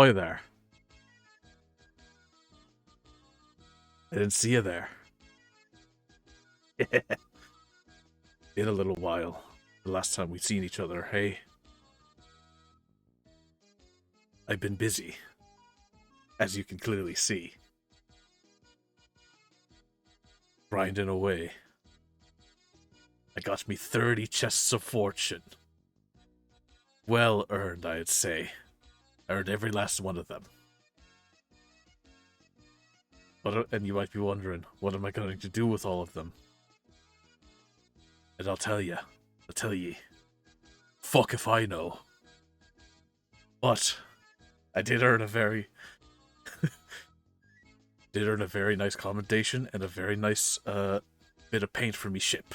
Hi there. I didn't see you there. In a little while. The last time we'd seen each other, hey? I've been busy, as you can clearly see. Grinding away. I got me 30 chests of fortune. Well earned, I'd say. I earned every last one of them. And you might be wondering, what am I going to do with all of them? And I'll tell ye. Fuck if I know. But I did earn a very nice commendation and a very nice bit of paint for me ship.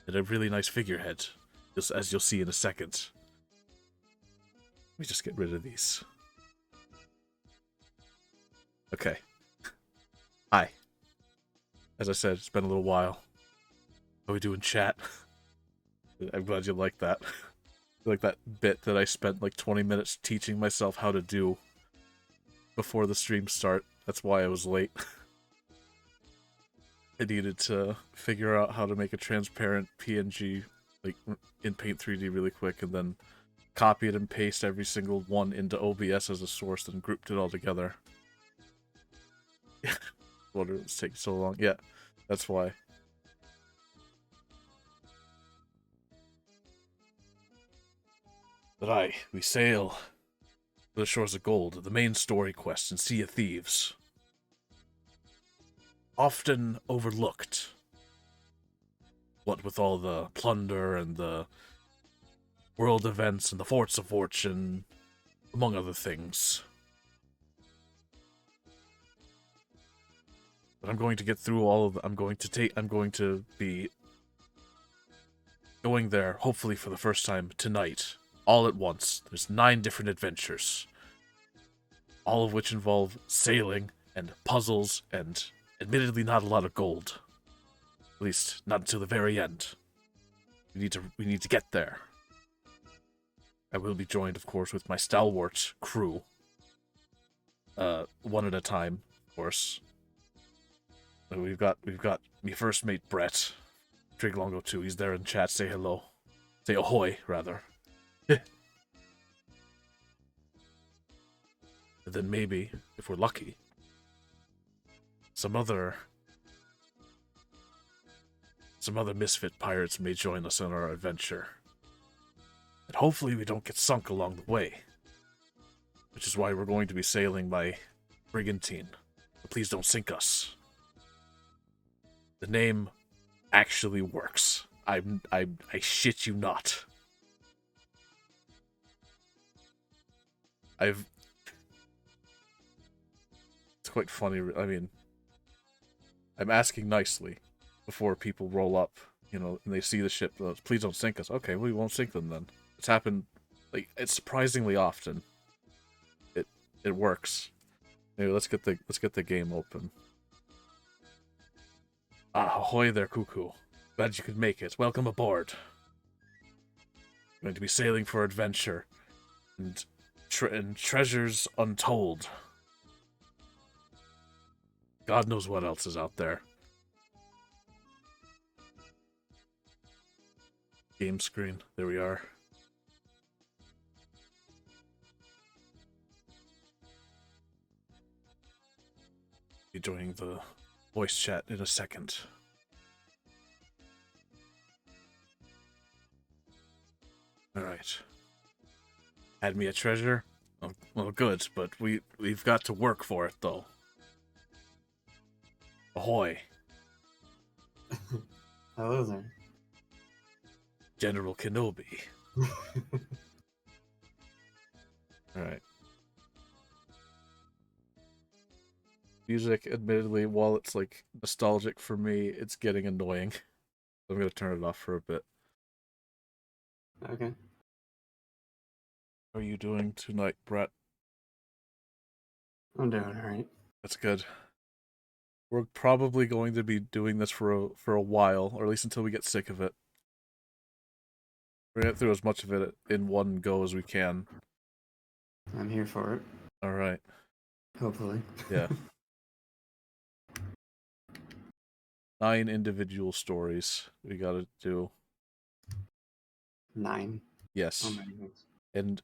And a really nice figurehead, just as you'll see in a second. Let me just get rid of these. Okay. Hi. As I said, it's been a little while. How we doing, chat? I'm glad you like that. Like that bit that I spent like 20 minutes teaching myself how to do before the stream start. That's why I was late. I needed to figure out how to make a transparent PNG like in Paint 3D really quick, and then copy it and paste every single one into OBS as a source, and grouped it all together. Wonder it's taking so long. Yeah, that's why. But we sail to the shores of gold, the main story quest in Sea of Thieves. Often overlooked. What with all the plunder and the world events and the forts of fortune, among other things. But I'm going to get through all of them. I'm going to be going there, hopefully for the first time tonight, all at once. There's 9 different adventures, all of which involve sailing and puzzles and admittedly not a lot of gold. At least not until the very end. We need to get there. I will be joined, of course, with my stalwart crew. One at a time, of course. We've got me first mate Brett, Triglongo 2. He's there in chat. Say hello. Say ahoy, rather. And then maybe, if we're lucky, some other misfit pirates may join us on our adventure. And hopefully we don't get sunk along the way. Which is why we're going to be sailing by brigantine. But please don't sink us. The name actually works. I shit you not. It's quite funny. I mean, I'm asking nicely before people roll up, and they see the ship. Please don't sink us. Okay, we won't sink them then. It's happened, it's surprisingly often. It works. Anyway, let's get the game open. Ahoy there, Cuckoo. Glad you could make it. Welcome aboard. We're going to be sailing for adventure and treasures untold. God knows what else is out there. Game screen. There we are. Be joining the voice chat in a second. Alright. Had me a treasure? Oh, well, good, but we've got to work for it, though. Ahoy. Hello there. General Kenobi. Alright. Music, admittedly, while it's nostalgic for me, it's getting annoying. I'm gonna turn it off for a bit. Okay. How are you doing tonight, Brett? I'm doing alright. That's good. We're probably going to be doing this for a while, or at least until we get sick of it. We're gonna get through as much of it in one go as we can. I'm here for it. All right. Hopefully. Yeah. 9 individual stories we gotta do. 9. Oh Yes. my goodness. And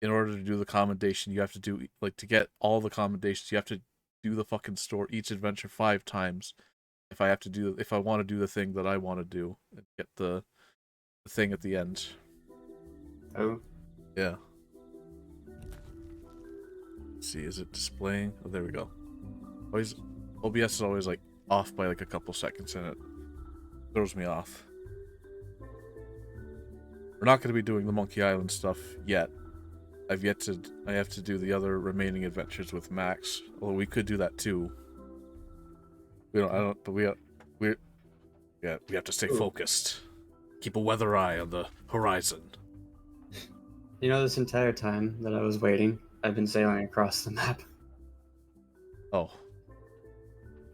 in order to do the commendation, you have to do, like, to get all the commendations, you have to do the fucking store, each adventure 5 times. If I want to do the thing that I want to do and get the thing at the end. Oh. Yeah. Let's see, is it displaying? Oh, there we go. Always, OBS is always, like, off by, like, a couple seconds, and it throws me off. We're not going to be doing the Monkey Island stuff yet. I have to do the other remaining adventures with Max. Although we could do that too. We have to stay Ooh. focused. Keep a weather eye on the horizon. You know, this entire time that I was waiting, I've been sailing across the map. Oh.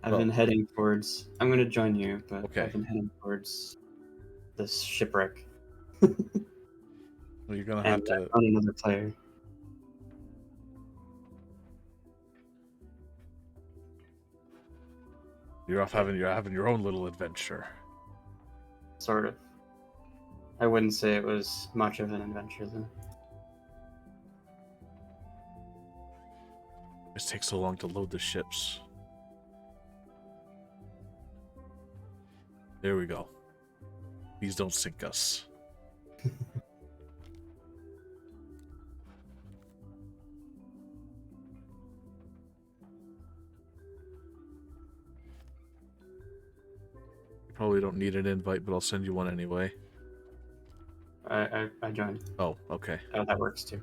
I've Well, been heading towards. I'm going to join you, but okay. I've been heading towards this shipwreck. Well, you're gonna And have to. I found another player. You're having your own little adventure. Sort of. I wouldn't say it was much of an adventure, though. It takes so long to load the ships. There we go. Please don't sink us. You probably don't need an invite, but I'll send you one anyway. I joined. Oh, okay. Oh, that works too.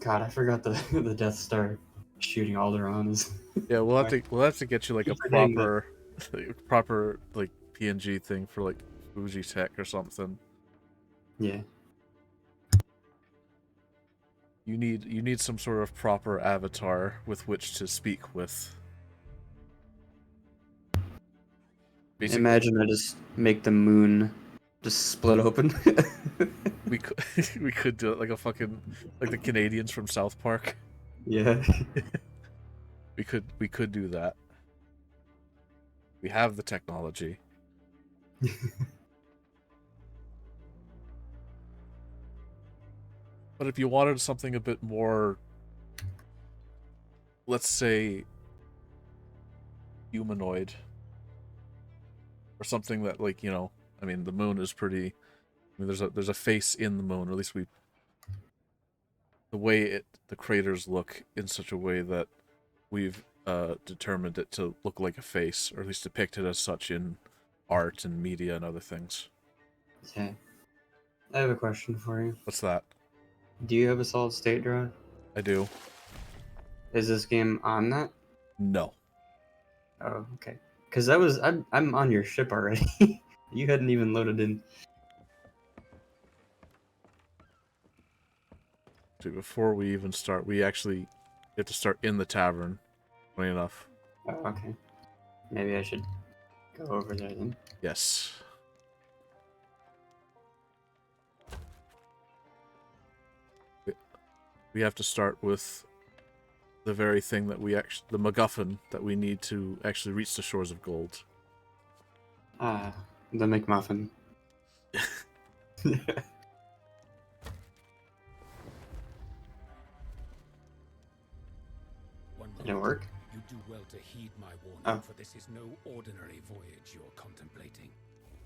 God, I forgot the the Death Star shooting Alderaan is. Yeah, we'll have to get you like a proper like PNG thing for like Fuji Tech or something. Yeah. You need some sort of proper avatar with which to speak with. Basically, Imagine I just make the moon just split open. we could do it like like the Canadians from South Park. Yeah. We could do that. We have the technology. But if you wanted something a bit more, let's say, humanoid, or something that, like, I mean, the moon is pretty. I mean, there's a face in the moon, or at least the way the craters look in such a way that we've determined it to look like a face, or at least depicted as such in art and media and other things. Okay. I have a question for you. What's that? Do you have a solid state drive? I do. Is this game on that? No. Oh, okay. Because I'm on your ship already. You hadn't even loaded in. Before we even start, we actually have to start in the tavern. Funny enough. Oh, okay. Maybe I should go over there then. Yes. We have to start with the very thing that the MacGuffin that we need to actually reach the shores of gold. Ah, the McMuffin. Did it work? You do well to heed my warning, Oh. for this is no ordinary voyage you're contemplating.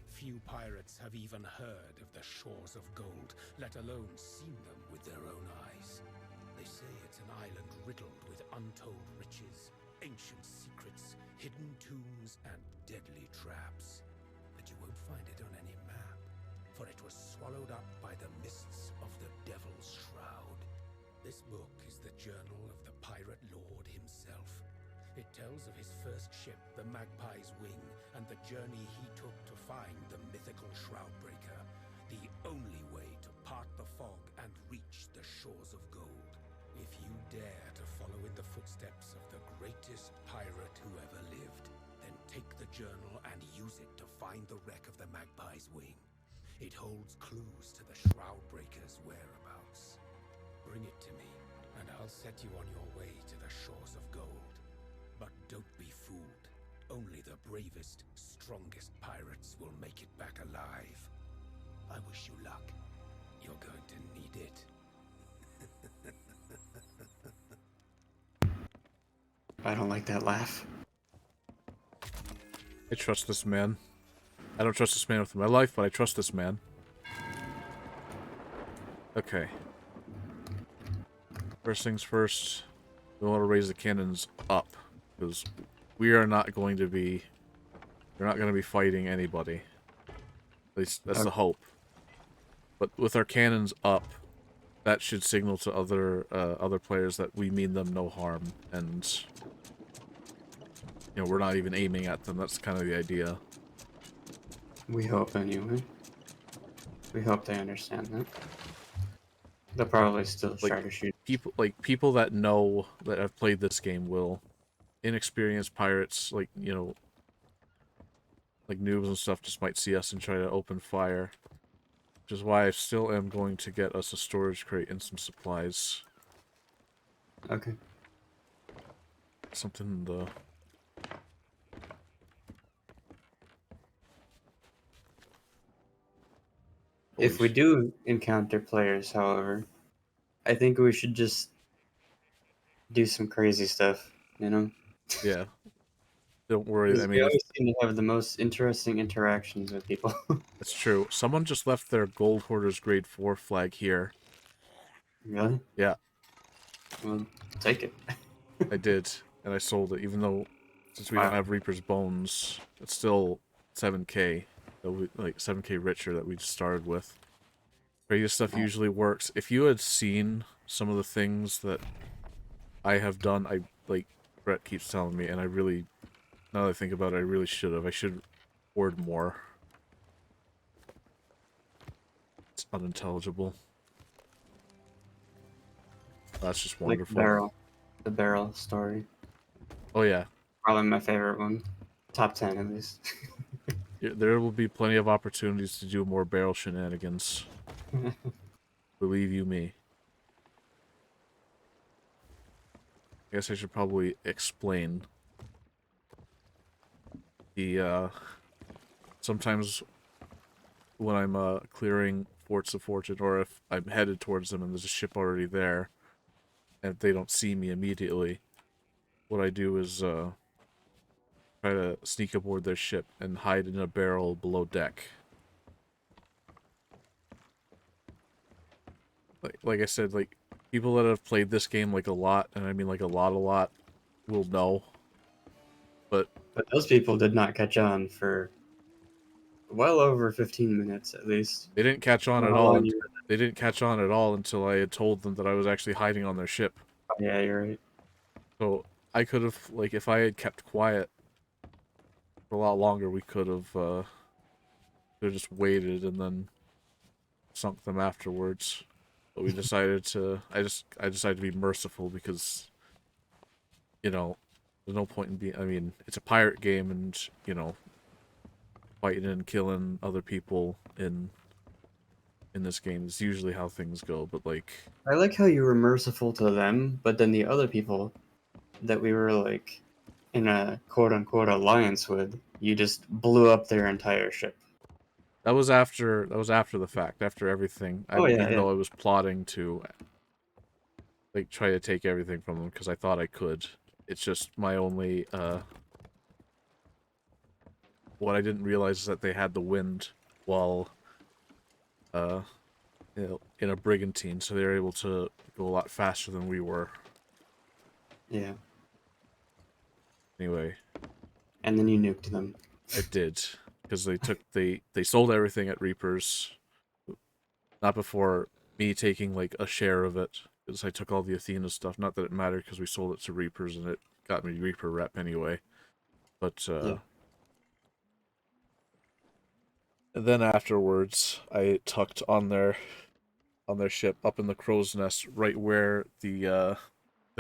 Few pirates have even heard of the shores of gold, let alone seen them with their own eyes. They say it's an island riddled with untold riches, ancient secrets, hidden tombs, and deadly traps. But you won't find it on any map, for it was swallowed up by the mists of the Devil's Shroud. This book is the journal of the pirate lord himself. It tells of his first ship, the Magpie's Wing, and the journey he took to find the mythical Shroudbreaker, the only way to part the fog and reach the shores of gold. If you dare to follow in the footsteps of the greatest pirate who ever lived, then take the journal and use it to find the wreck of the Magpie's Wing. It holds clues to the Shroudbreaker's whereabouts. Bring it to me, and I'll set you on your way to the shores of gold. But don't be fooled. Only the bravest, strongest pirates will make it back alive. I wish you luck. You're going to need it. I don't like that laugh. I trust this man. I don't trust this man with my life, but I trust this man. Okay. First things first, we want to raise the cannons up, because we are not going to be... We're not going to be fighting anybody. At least, that's the hope. But with our cannons up, that should signal to other players that we mean them no harm, and... You know, we're not even aiming at them, that's kind of the idea. We hope, anyway. We hope they understand that. They'll probably still try to shoot. People that know, that have played this game will. Inexperienced pirates, like, you know, like noobs and stuff, just might see us and try to open fire. Which is why I still am going to get us a storage crate and some supplies. Okay. Something in the... If we do encounter players, however, I think we should just do some crazy stuff, you know? Yeah. Don't worry, I Because we mean, always seem to have the most interesting interactions with people. it's true. Someone just left their Gold Hoarders Grade 4 flag here. Really? Yeah. Well, take it. I did, and I sold it, even though, since we don't have Reaper's Bones, it's still 7k, like 7k richer that we just started with. Crazy stuff usually works. If you had seen some of the things that I have done, like, Brett keeps telling me, and I really, now that I think about it, I really should have. I should hoard more. It's unintelligible. That's just wonderful. Like the barrel story. Oh yeah. Probably my favorite one. Top 10 at least. There will be plenty of opportunities to do more barrel shenanigans. Believe you me. I guess I should probably explain. Sometimes when I'm clearing Forts of Fortune, or if I'm headed towards them and there's a ship already there, and if they don't see me immediately, what I do is try to sneak aboard their ship and hide in a barrel below deck. Like I said, like, people that have played this game, like, a lot, and I mean, like, a lot, will know. But those people did not catch on for well over 15 minutes, at least. they didn't catch on at all. They didn't catch on at all until I had told them that I was actually hiding on their ship. Oh, yeah, you're right. So I could have, like, if I had kept quiet for a lot longer, we could have just waited and then sunk them afterwards. But we decided to. I decided to be merciful because, you know, there's no point in being. I mean, it's a pirate game, and, you know, fighting and killing other people in this game is usually how things go. But, like, I like how you were merciful to them, but then the other people that we were, like, in a quote-unquote alliance with, you just blew up their entire ship. that was after the fact, after everything. Even though I was plotting to, like, try to take everything from them because I thought I could. It's just my only what I didn't realize is that they had the wind while you know, in a brigantine, so they were able to go a lot faster than we were. Yeah. Anyway. And then you nuked them. I did. Because they sold everything at Reaper's. Not before me taking, like, a share of it. Because I took all the Athena stuff. Not that it mattered because we sold it to Reaper's and it got me Reaper rep anyway. But, Yeah. And then afterwards, I tucked on their ship up in the crow's nest, right where the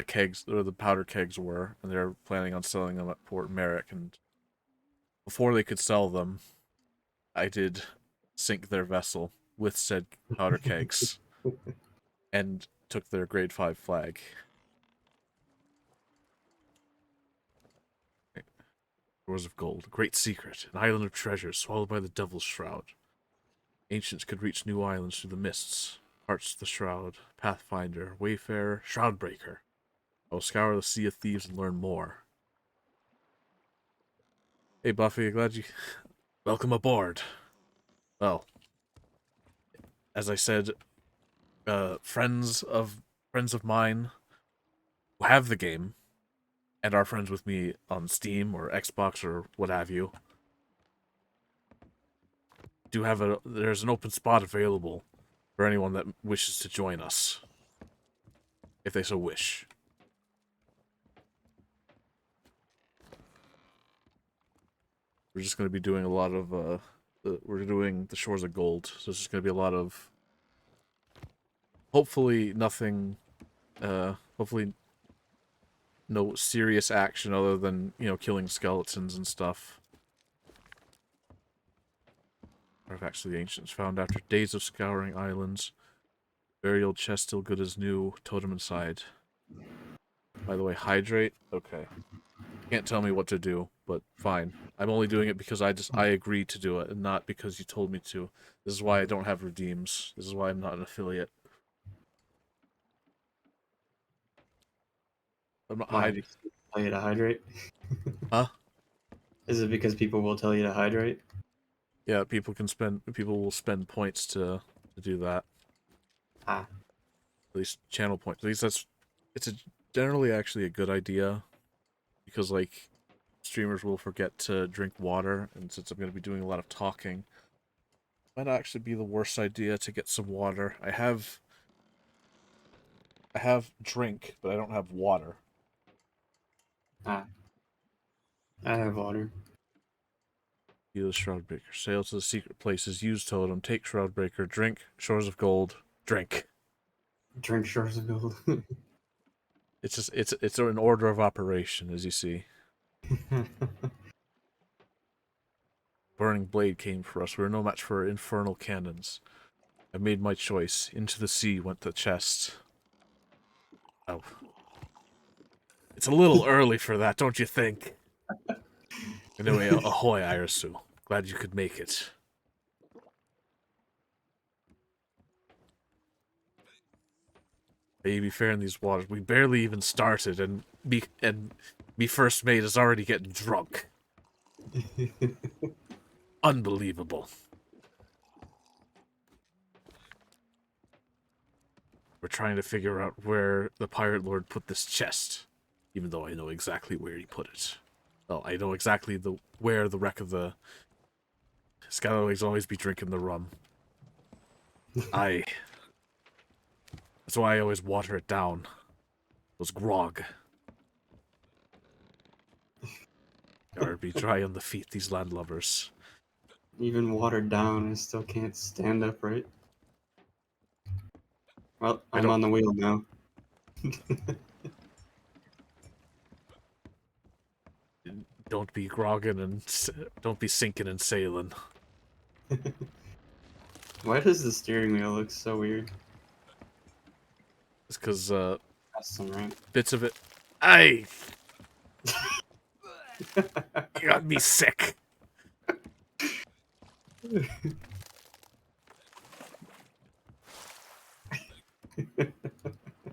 kegs, or the powder kegs were, and they're planning on selling them at Port Merrick. And before they could sell them, I did sink their vessel with said powder kegs. And took their grade 5 flag. Doors of Gold. Great secret. An island of treasure swallowed by the Devil's Shroud. Ancients could reach new islands through the mists. Hearts of the Shroud. Pathfinder. Wayfarer. Shroudbreaker. I will scour the Sea of Thieves and learn more. Hey Buffy, glad you... Welcome aboard. Well, as I said, friends of mine who have the game and are friends with me on Steam or Xbox or what have you do have there's an open spot available for anyone that wishes to join us, if they so wish. We're just going to be doing a lot of we're doing the Shores of Gold, so it's just going to be a lot of hopefully nothing hopefully no serious action other than, you know, killing skeletons and stuff. Artifacts of the Ancients found after days of scouring islands. Very old chest, still good as new. Totem inside. By the way, hydrate? Okay. Can't tell me what to do, but fine. I'm only doing it because I agreed to do it, and not because you told me to. This is why I don't have redeems. This is why I'm not an affiliate. I'm not Why? hiding. Because people tell you to hydrate? Huh? Is it because people will tell you to hydrate? Yeah, people will spend points to do that. Ah. At least channel points. At least it's generally actually a good idea, because like streamers will forget to drink water, and since I'm going to be doing a lot of talking, it might actually be the worst idea to get some water. I have drink, but I don't have water. Ah. I have water. Use Shroudbreaker. Sail to the secret places. Use totem. Take Shroudbreaker. Drink Shores of Gold. Drink. Drink Shores of Gold. It's just it's an order of operation, as you see. Burning Blade came for us. We were no match for infernal cannons. I made my choice. Into the sea went the chest. Oh. It's a little early for that, don't you think? Anyway, ahoy, Irasu. Glad you could make it. May be fair in these waters. We barely even started, and me first mate is already getting drunk. Unbelievable. We're trying to figure out where the Pirate Lord put this chest, even though I know exactly where he put it. Well, I know exactly where the wreck of the Scalawags always be drinking the rum. That's why I always water it down. Those grog. Gotta be dry on the feet, these landlubbers. Even watered down, I still can't stand upright. Well, I'm on the wheel now. Don't be grogging and don't be sinking and sailing. Why does the steering wheel look so weird? It's because Custom, right? bits of it. Aye! You got me sick.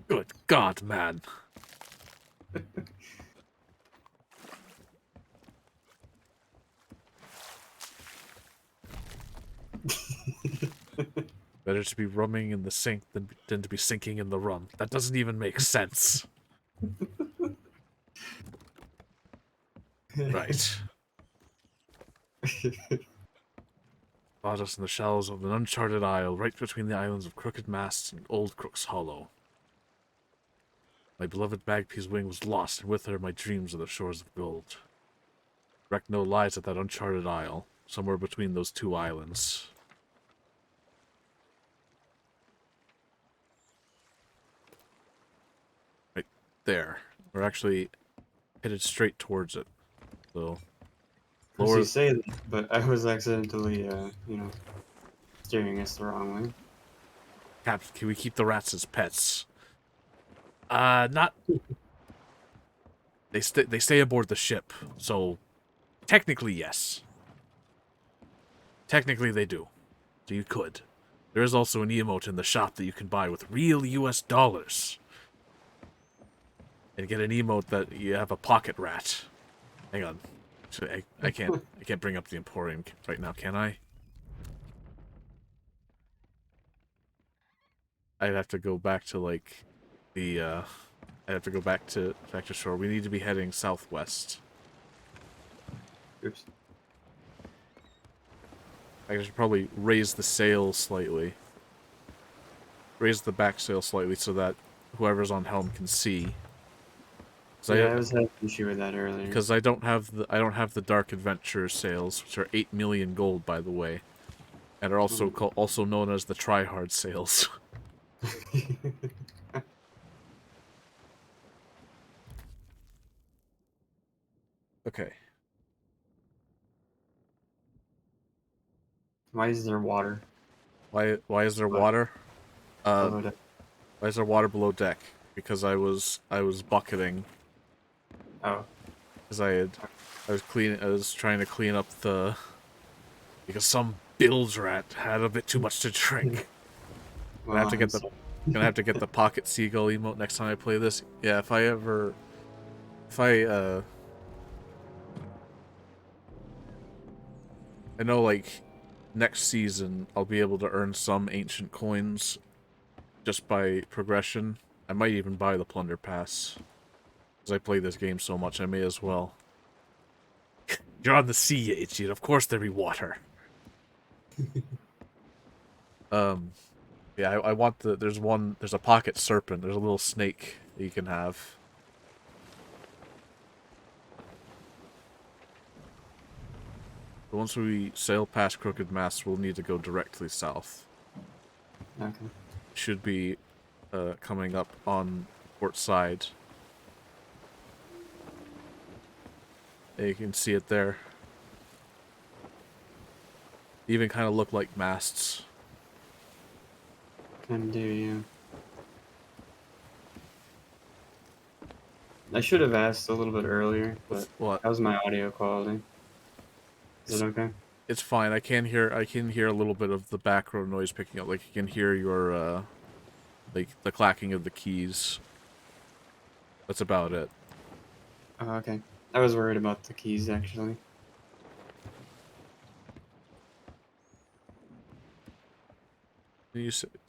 Good God, man. Better to be rumming in the sink than to be sinking in the rum. That doesn't even make sense. Right. Brought us in the shallows of an uncharted isle, right between the islands of Crooked Masts and Old Crook's Hollow. My beloved Magpie's wing was lost, and with her my dreams of the Shores of Gold. Reckno lies at that uncharted isle, somewhere between those two islands. Right there. We're actually headed straight towards it. So, As lower. you say that, but I was accidentally, steering us the wrong way. Captain, can we keep the rats as pets? Not they stay aboard the ship, so technically yes. Technically they do. So you could. There is also an emote in the shop that you can buy with real US dollars. And get an emote that you have a pocket rat. Hang on. I can't bring up the Emporium right now, can I? I'd have to go back to like the I'd have to go back to shore. We need to be heading southwest. Oops. I should probably raise the sail slightly. Raise the back sail slightly so that whoever's on helm can see. Yeah, I was having an issue with that earlier. Because I don't have the Dark Adventure sails, which are 8 million gold, by the way, and are also also known as the try-hard sails. Okay. Why is there water? Why is there water? Below deck? Why is there water below deck? Because I was bucketing. Oh. Because I was trying to clean up the, because some bilge rat had a bit too much to drink. Well, Gonna have to get the pocket seagull emote next time I play this. Yeah, if I I know like next season I'll be able to earn some ancient coins just by progression. I might even buy the plunder pass. Because I play this game so much, I may as well. You're on the sea, Ichian. Of course there be water. Yeah, I want there's a pocket serpent. There's a little snake that you can have. But once we sail past Crooked Mast, we'll need to go directly south. Okay. Should be coming up on port side. Yeah, you can see it there. Even kind of look like masts. Can do, yeah. I should have asked a little bit earlier, but What? how's my audio quality? Is it okay? It's fine. I can hear a little bit of the background noise picking up. Like you can hear your like the clacking of the keys. That's about it. Oh, okay. I was worried about the keys, actually.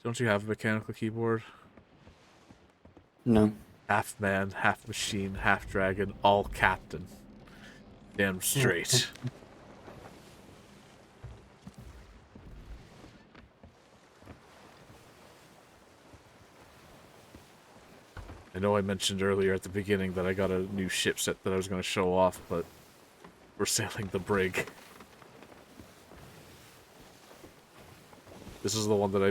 Don't you have a mechanical keyboard? No. Half man, half machine, half dragon, all captain. Damn straight. I know I mentioned earlier at the beginning that I got a new ship set that I was going to show off, but we're sailing the brig. This is the one that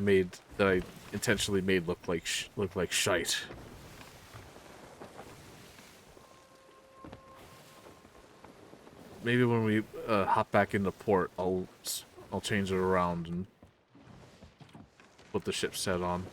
I intentionally made look like shite. Maybe when we hop back into port, I'll change it around and put the ship set on.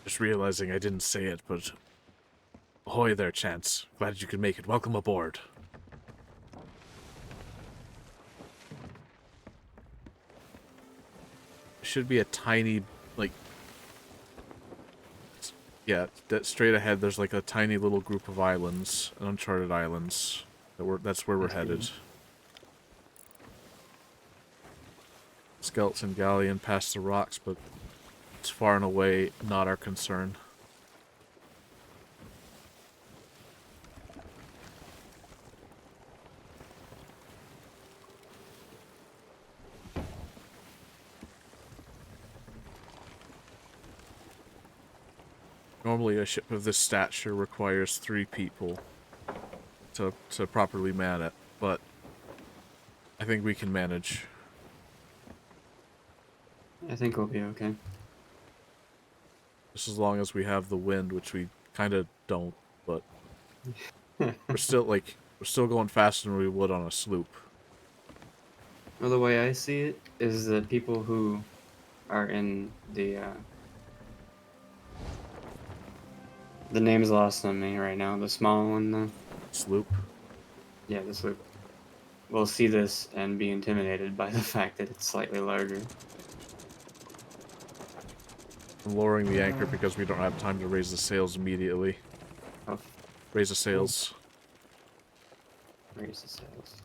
Just realizing I didn't say it, but ahoy there, Chance. Glad you could make it. Welcome aboard. Should be a tiny, like, yeah, straight ahead. There's like a tiny little group of islands, uncharted islands. That's where we're headed. Skeleton galleon past the rocks, but it's far and away not our concern. Normally a ship of this stature requires 3 people to properly man it, but I think we can manage. I think we'll be okay. Just as long as we have the wind, which we kind of don't, but we're still going faster than we would on a sloop. Well, the way I see it is that people who are in the name's lost on me right now. The small one, though. Sloop. Yeah, the sloop. Will see this and be intimidated by the fact that it's slightly larger. I'm lowering the anchor because we don't have time to raise the sails immediately. Oh, Raise the sails. raise the sails.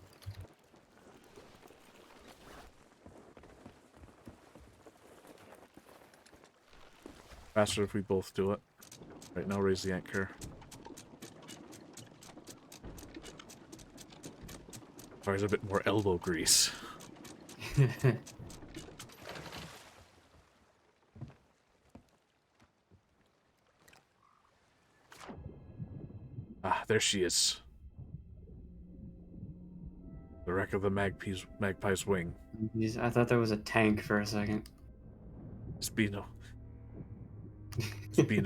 Faster if we both do it. Right now, raise the anchor. Requires a bit more elbow grease. Ah, there she is. The wreck of the magpie's wing. Jeez, I thought that was a tank for a second. It's be no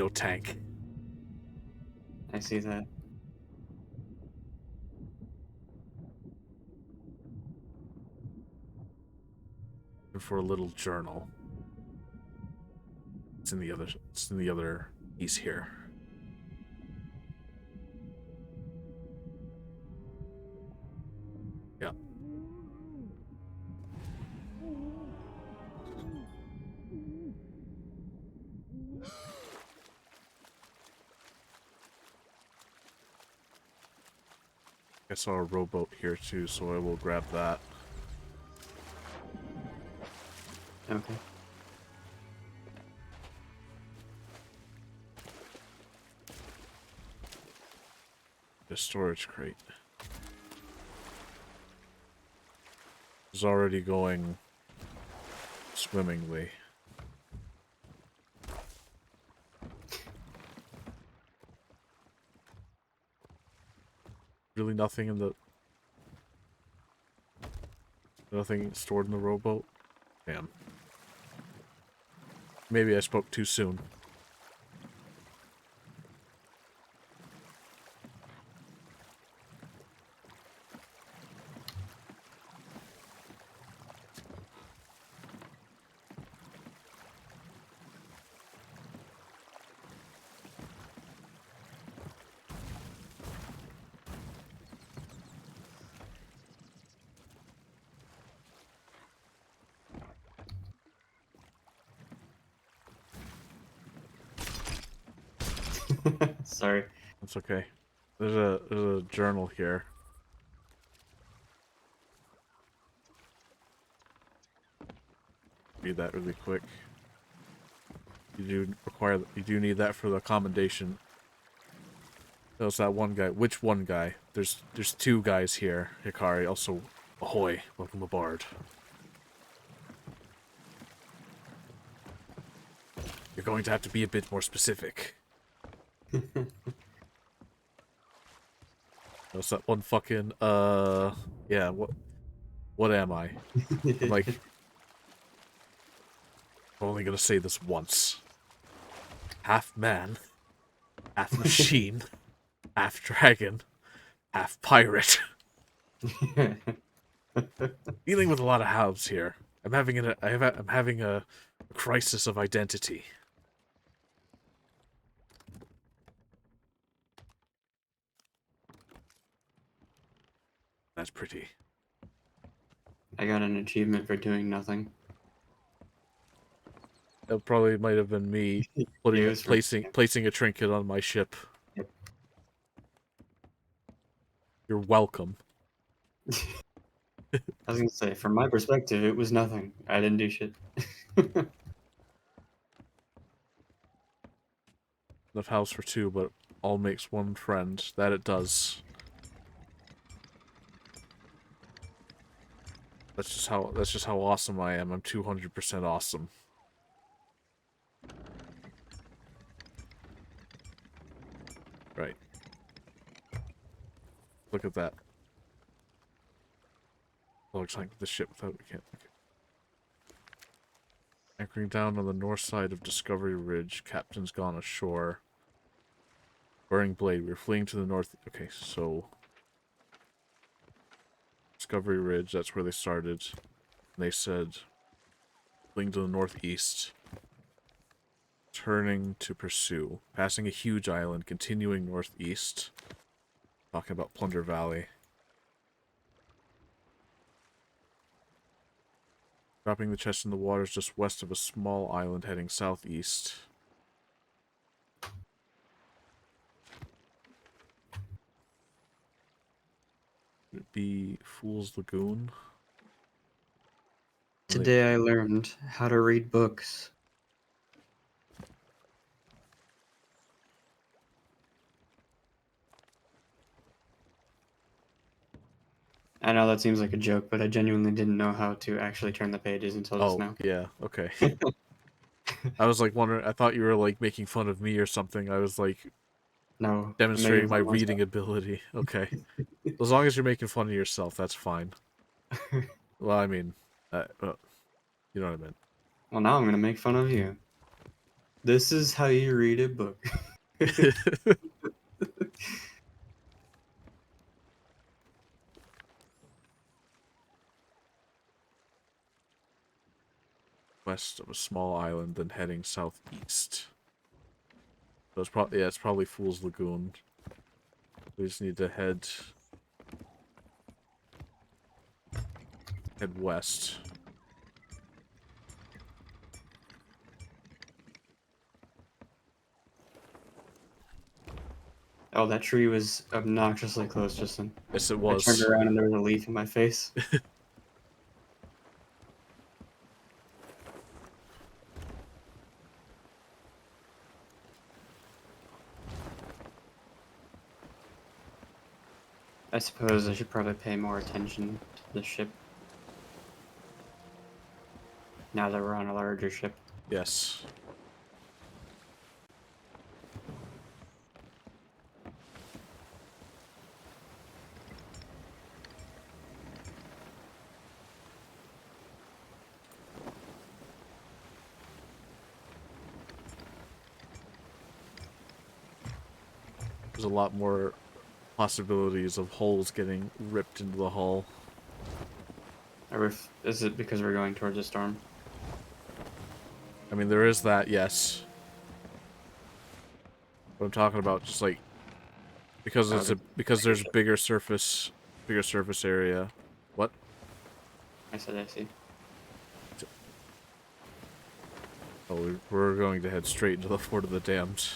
tank. I see that. And for a little journal. It's in the other piece here. Yeah. I saw a rowboat here too, so I will grab that. Okay. The storage crate is already going swimmingly. Really nothing stored in the rowboat? Damn. Maybe I spoke too soon. Sorry. That's okay. There's a journal here. Read that really quick. You do need that for the accommodation. There's that one guy. Which one guy? There's two guys here. Hikari, also ahoy. Welcome aboard. You're going to have to be a bit more specific. There's that one fucking yeah, what am I? I'm like, I'm only gonna say this once. Half man, half machine, half dragon, half pirate. Dealing with a lot of halves here. I'm having a crisis of identity. That's pretty. I got an achievement for doing nothing. That probably might have been me placing a trinket on my ship. Yep. You're welcome. I was gonna say, from my perspective, it was nothing. I didn't do shit. Enough house for two, but all makes one friend. That it does. That's just how awesome I am. I'm 200% awesome. Right. Look at that. Oh, it's like the ship without we can't. Okay. Anchoring down on the north side of Discovery Ridge. Captain's gone ashore. Burning Blade. We're fleeing to the north. Okay, so Discovery Ridge. That's where they started. And they said fleeing to the northeast. Turning to pursue. Passing a huge island. Continuing northeast. Talking about Plunder Valley. Dropping the chest in the waters just west of a small island heading southeast. Would it be Fool's Lagoon? Today I learned how to read books. I know that seems like a joke, but I genuinely didn't know how to actually turn the pages until just Oh, now. yeah, okay. I was like wondering, I thought you were like making fun of me or something. I was like No, I'm making demonstrating my fun of myself. reading ability. Okay. As long as you're making fun of yourself, that's fine. Well, I mean, you know what I meant. Well, now I'm gonna make fun of you. This is how you read a book. West of a small island, then heading southeast. So it's probably, yeah, it's probably Fool's Lagoon. We just need to head west. Oh, that tree was obnoxiously close just then. Yes, it I turned was. around and there was a leaf in my face. I suppose I should probably pay more attention to the ship. Now that we're on a larger ship. Yes. There's a lot more possibilities of holes getting ripped into the hull. Is it because we're going towards a storm? I mean, there is that, yes. But I'm talking about just like because it's because there's bigger surface area. What? I said I see. Oh, we're going to head straight into the Fort of the Damned.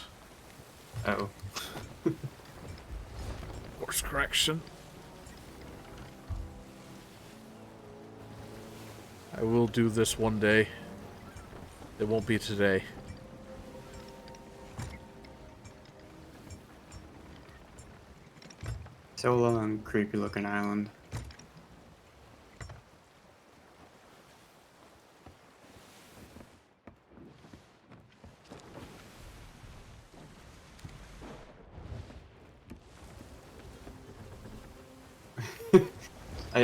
Oh. Course correction. I will do this one day. It won't be today. So long, creepy looking island.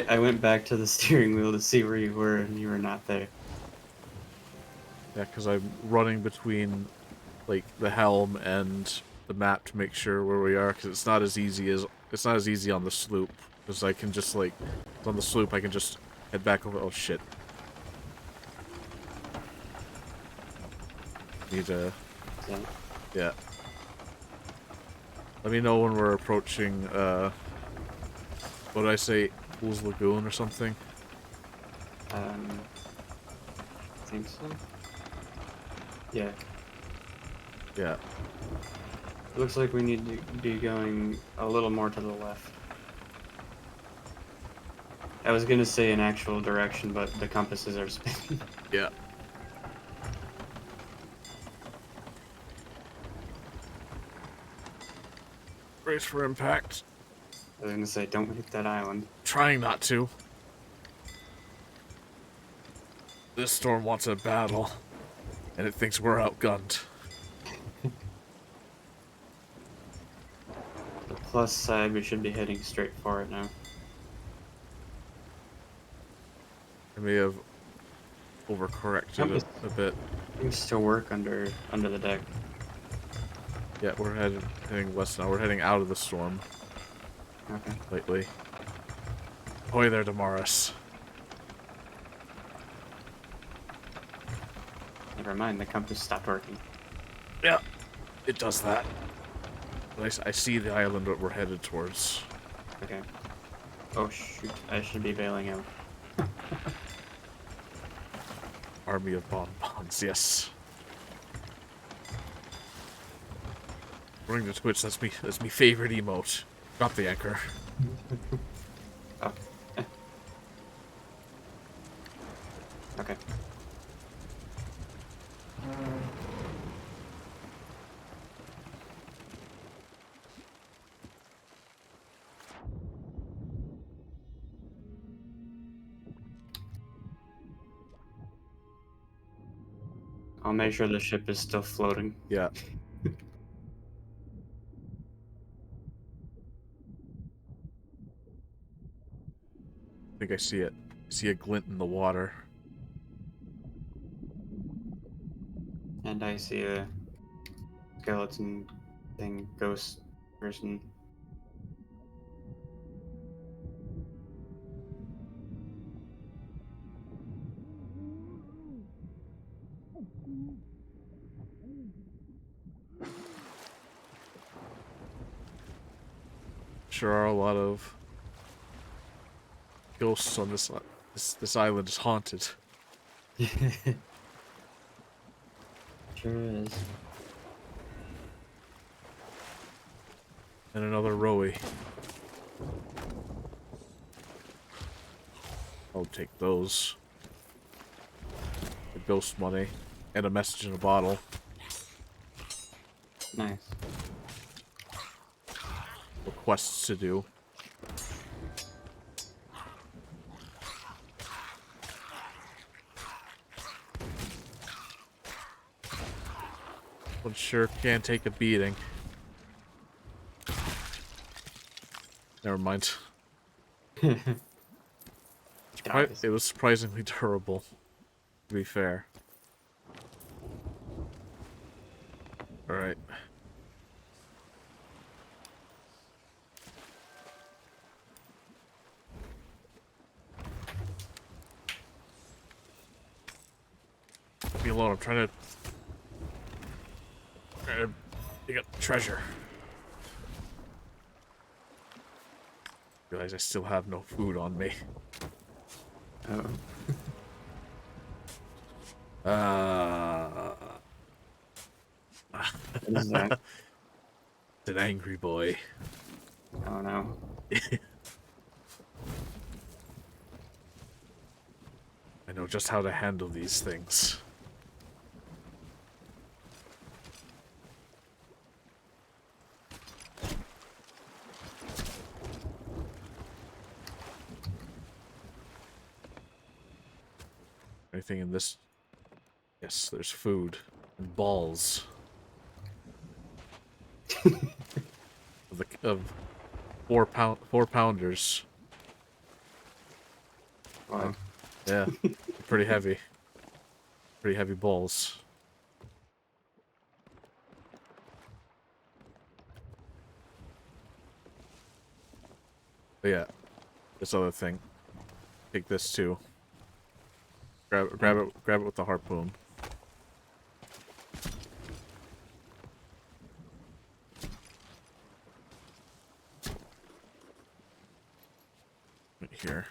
I went back to the steering wheel to see where you were, and you were not there. Yeah, because I'm running between like the helm and the map to make sure where we are, because it's not as easy on the sloop. Because I can just like on the sloop I can just head back over. Oh shit! Need to yeah. Let me know when we're approaching. What did I say? Fool's Lagoon or something? I think so. Yeah. Yeah. Looks like we need to be going a little more to the left. I was gonna say an actual direction, but the compasses are spinning. Yeah. Brace for impact. I was gonna say, don't hit that island. Trying not to. This storm wants a battle, and it thinks we're outgunned. The plus side, we should be heading straight for it now. I may have overcorrected Compass a bit. seems to work under the deck. Yeah, we're heading west now. We're heading out of the storm Okay. lately. Ahoy there, Damaris. Never mind, the compass stopped working. Yeah, it does that. But I see the island that we're headed towards. Okay. Oh shoot, I should be bailing out. Army of bonbons, yes. According to Twitch, that's me favorite emote. Drop the anchor. Oh. Okay. I'll make sure the ship is still floating. Yeah. I think I see it. I see a glint in the water. And I see a skeleton thing, ghost person. Sure are a lot of ghosts on this island is haunted. Sure is. And another rowie. I'll take those. The ghost money. And a message in a bottle. Nice. Quests to do. One sure can take a beating. Never mind. It was surprisingly durable, to be fair. Alright. Leave me alone, I'm trying to dig up treasure. Realize I still have no food on me. Oh. What is that? It's an angry boy. Oh no. I know just how to handle these things. Anything in this? Yes, there's food and balls of 4 pounders. Wow. Yeah, pretty heavy. Pretty heavy balls. But yeah, this other thing. Take this too. Grab it with the harpoon. Right here.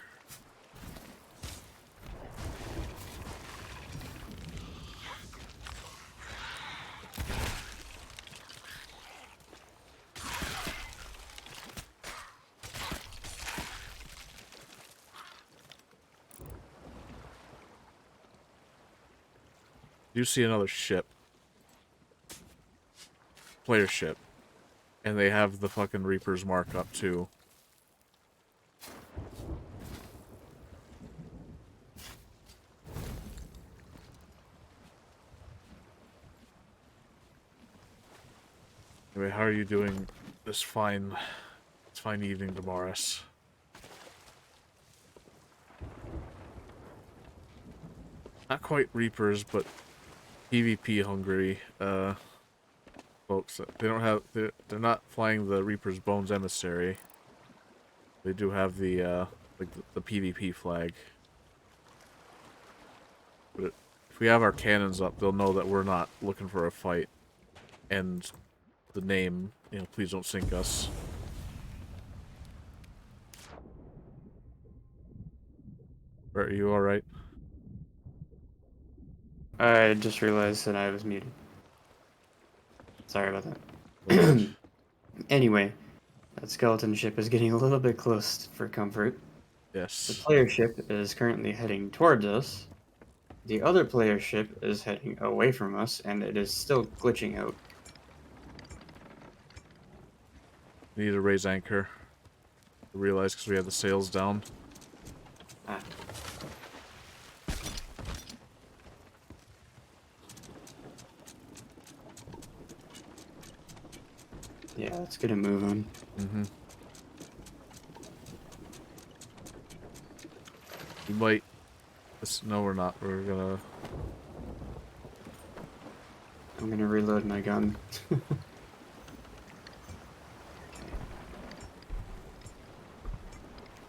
You see another ship. Player ship. And they have the fucking Reaper's mark up too. Anyway, how are you doing this fine evening, Damaris? not quite Reapers, but PvP hungry folks. They don't have they're not flying the Reaper's Bones Emissary. They do have the like the PvP flag. But if we have our cannons up, they'll know that we're not looking for a fight. And the name, please don't sink us. Are you alright? I just realized that I was muted. Sorry about that. Alright. Anyway, that skeleton ship is getting a little bit close for comfort. The Yes. player ship is currently heading towards us. The other player ship is heading away from us, and it is still glitching out. We need to raise anchor. I realize because we have the sails down. Ah. Yeah, let's get a move on. Mm-hmm. We might... No, we're not. We're gonna... I'm gonna reload my gun.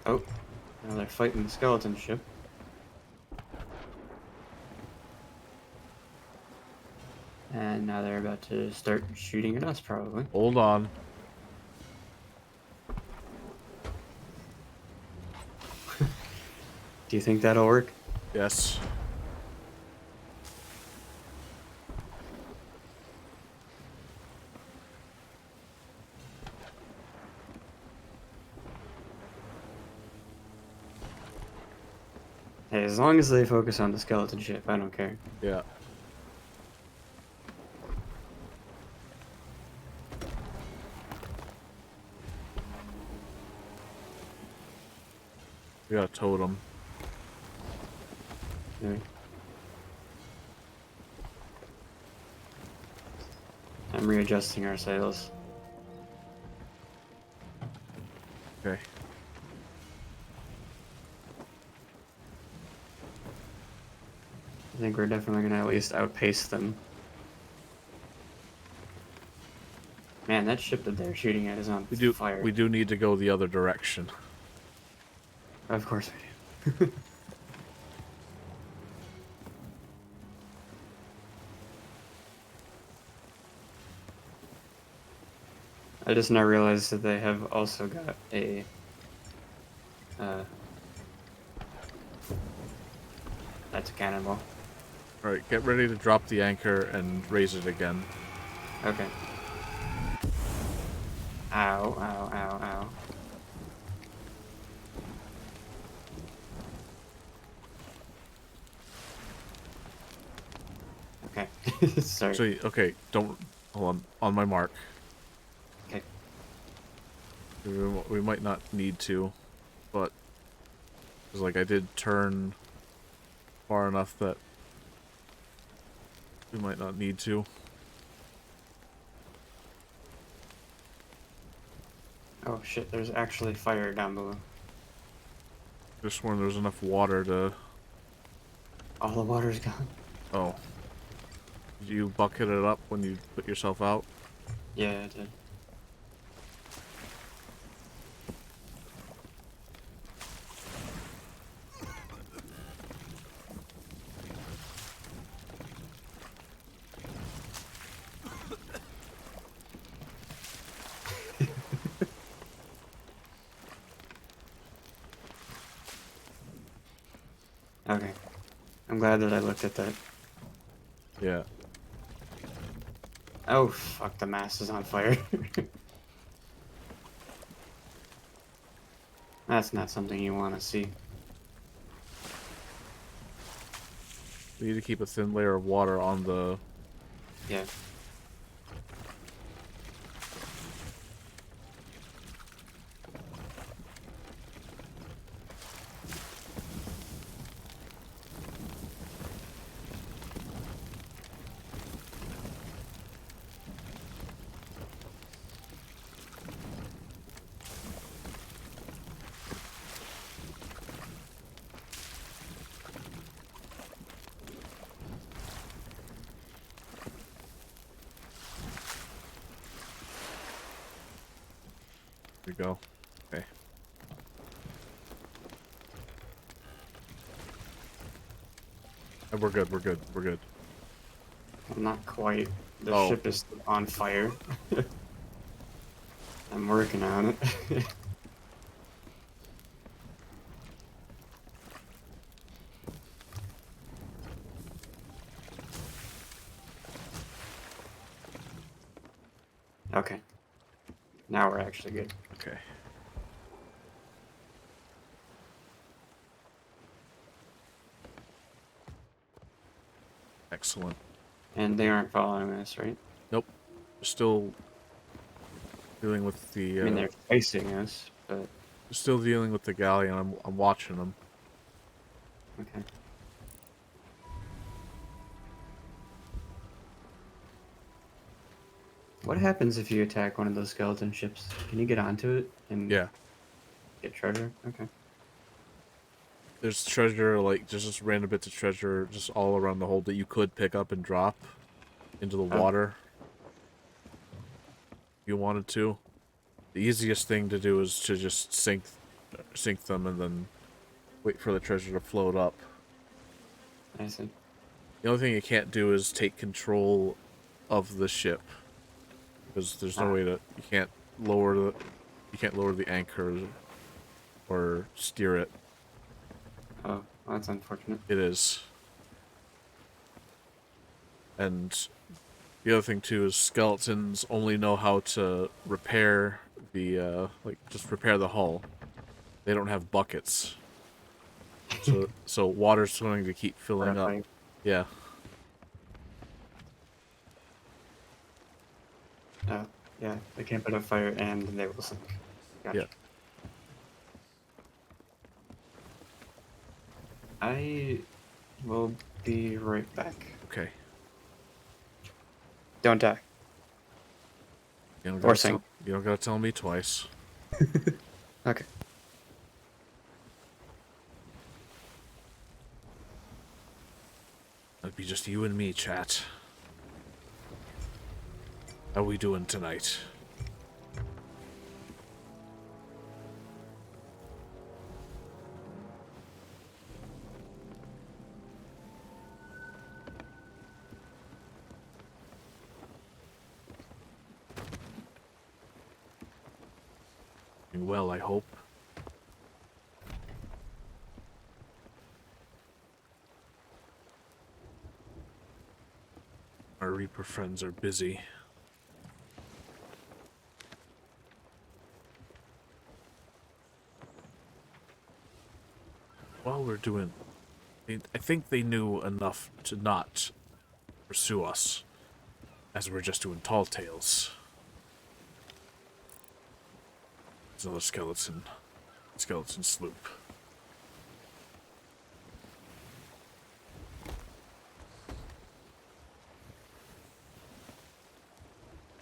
Oh, now they're fighting the skeleton ship. And now they're about to start shooting at us, probably. Hold on. Do you think that'll work? Yes. Hey, as long as they focus on the skeleton ship, I don't care. Yeah. We got a totem. Yeah. I'm readjusting our sails. Okay. I think we're definitely gonna at least outpace them. Man, that ship that they're shooting at is on fire. We do need to go the other direction. Of course we do. I just now realized that they have also got a that's a cannonball. Alright, get ready to drop the anchor and raise it again. Okay. Ow, ow, ow, ow. Okay. Sorry. So, okay, don't... Hold on my mark. Okay. We might not need to, but... Because, like, I did turn far enough that we might not need to. Oh shit, there's actually fire down below. Just sworn there was enough water to... All the water's gone. Oh. Did you bucket it up when you put yourself out? Yeah, I did. Okay. I'm glad that I looked at that. Yeah. Oh, fuck, the mast is on fire. That's not something you want to see. We need to keep a thin layer of water on the... Yeah. we go. Okay. And we're good, we're good, we're good. Well, not quite. The Oh. ship is on fire. I'm working on it. Okay. Now we're actually good. Okay. Excellent. And they aren't following us, right? Nope. We're still dealing with the I mean, they're facing us, but still dealing with the galleon. I'm watching them. okay. What happens if you attack one of those skeleton ships? Can you get onto it and Yeah. get treasure? Okay. There's treasure, like, there's just random bits of treasure just all around the hold that you could pick up and drop into the Oh. water if you wanted to. The easiest thing to do is to just sink them and then wait for the treasure to float up. I see. The only thing you can't do is take control of the ship, because there's no way to. You can't lower the anchor or steer it. Oh, well, that's unfortunate. It is. And the other thing too is skeletons only know how to repair the just repair the hull. They don't have buckets. So water's going to keep filling up. Right. Yeah. Oh, yeah. They can't put out fire and they will sink. Gotcha. Yeah. I will be right back. Okay. Don't die. You don't Or gotta sink. you don't gotta tell me twice. Okay. It'd be just you and me, chat. How we doing tonight? Doing well, I hope. Our Reaper friends are busy. While we're doing... I think they knew enough to not pursue us, as we're just doing tall tales. There's another skeleton sloop.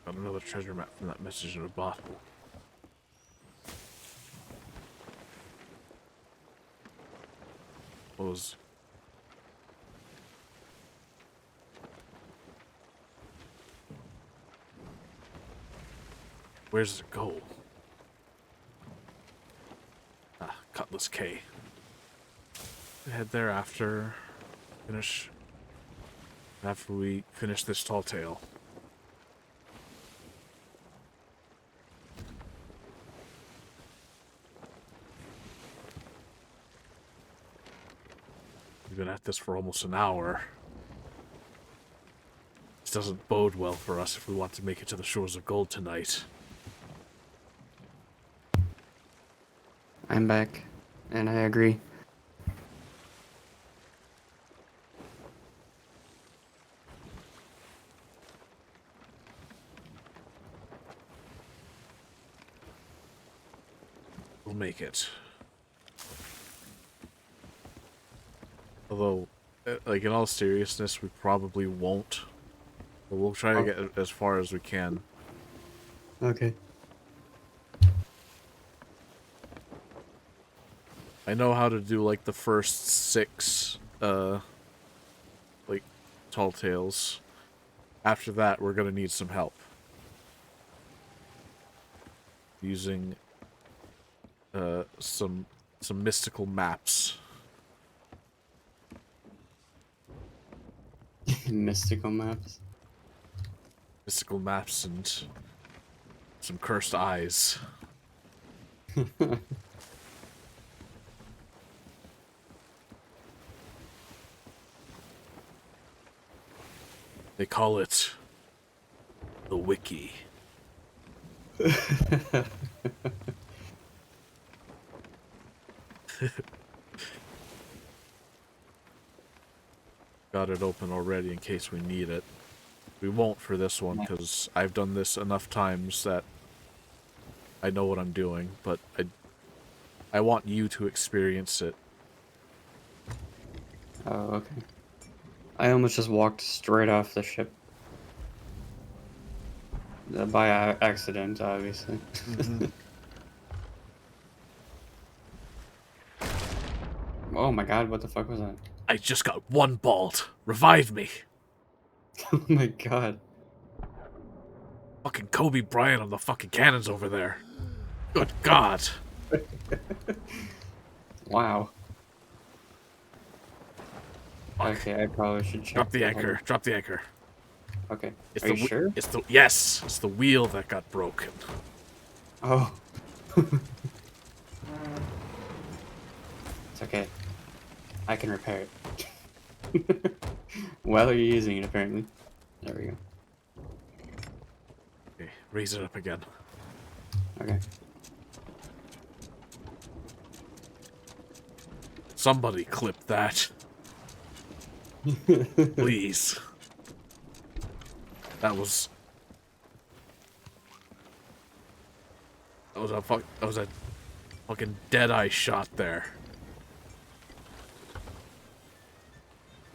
Got another treasure map from that message in a bottle. What was... Where does it go? Ah, Cutlass K. Head there after we finish this tall tale. We've been at this for almost an hour. This doesn't bode well for us if we want to make it to the shores of gold tonight. I'm back, and I agree. We'll make it. Although, like, in all seriousness, we probably won't. But we'll try to get as far as we can. Okay. I know how to do, like, the first 6, like, tall tales. After that, we're gonna need some help. Using some mystical maps. Mystical maps. Mystical maps and some cursed eyes. They call it the Wiki. Got it open already in case we need it. We won't for this one because I've done this enough times that I know what I'm doing, but I want you to experience it. Oh, okay. I almost just walked straight off the ship. By accident, obviously. Oh my god, what the fuck was that? I just got one balled. Revive me. Oh my god. Fucking Kobe Bryant on the fucking cannons over there. Good God. Wow. Fuck. Okay, I probably should check. Drop the anchor. Drop the anchor. Okay. It's Are you sure? It's the yes. It's the wheel that got broken. Oh. It's okay. I can repair it. While you're using it, apparently. There we go. Okay, raise it up again. Okay. Somebody clip that, please. That was a fucking dead-eye shot there.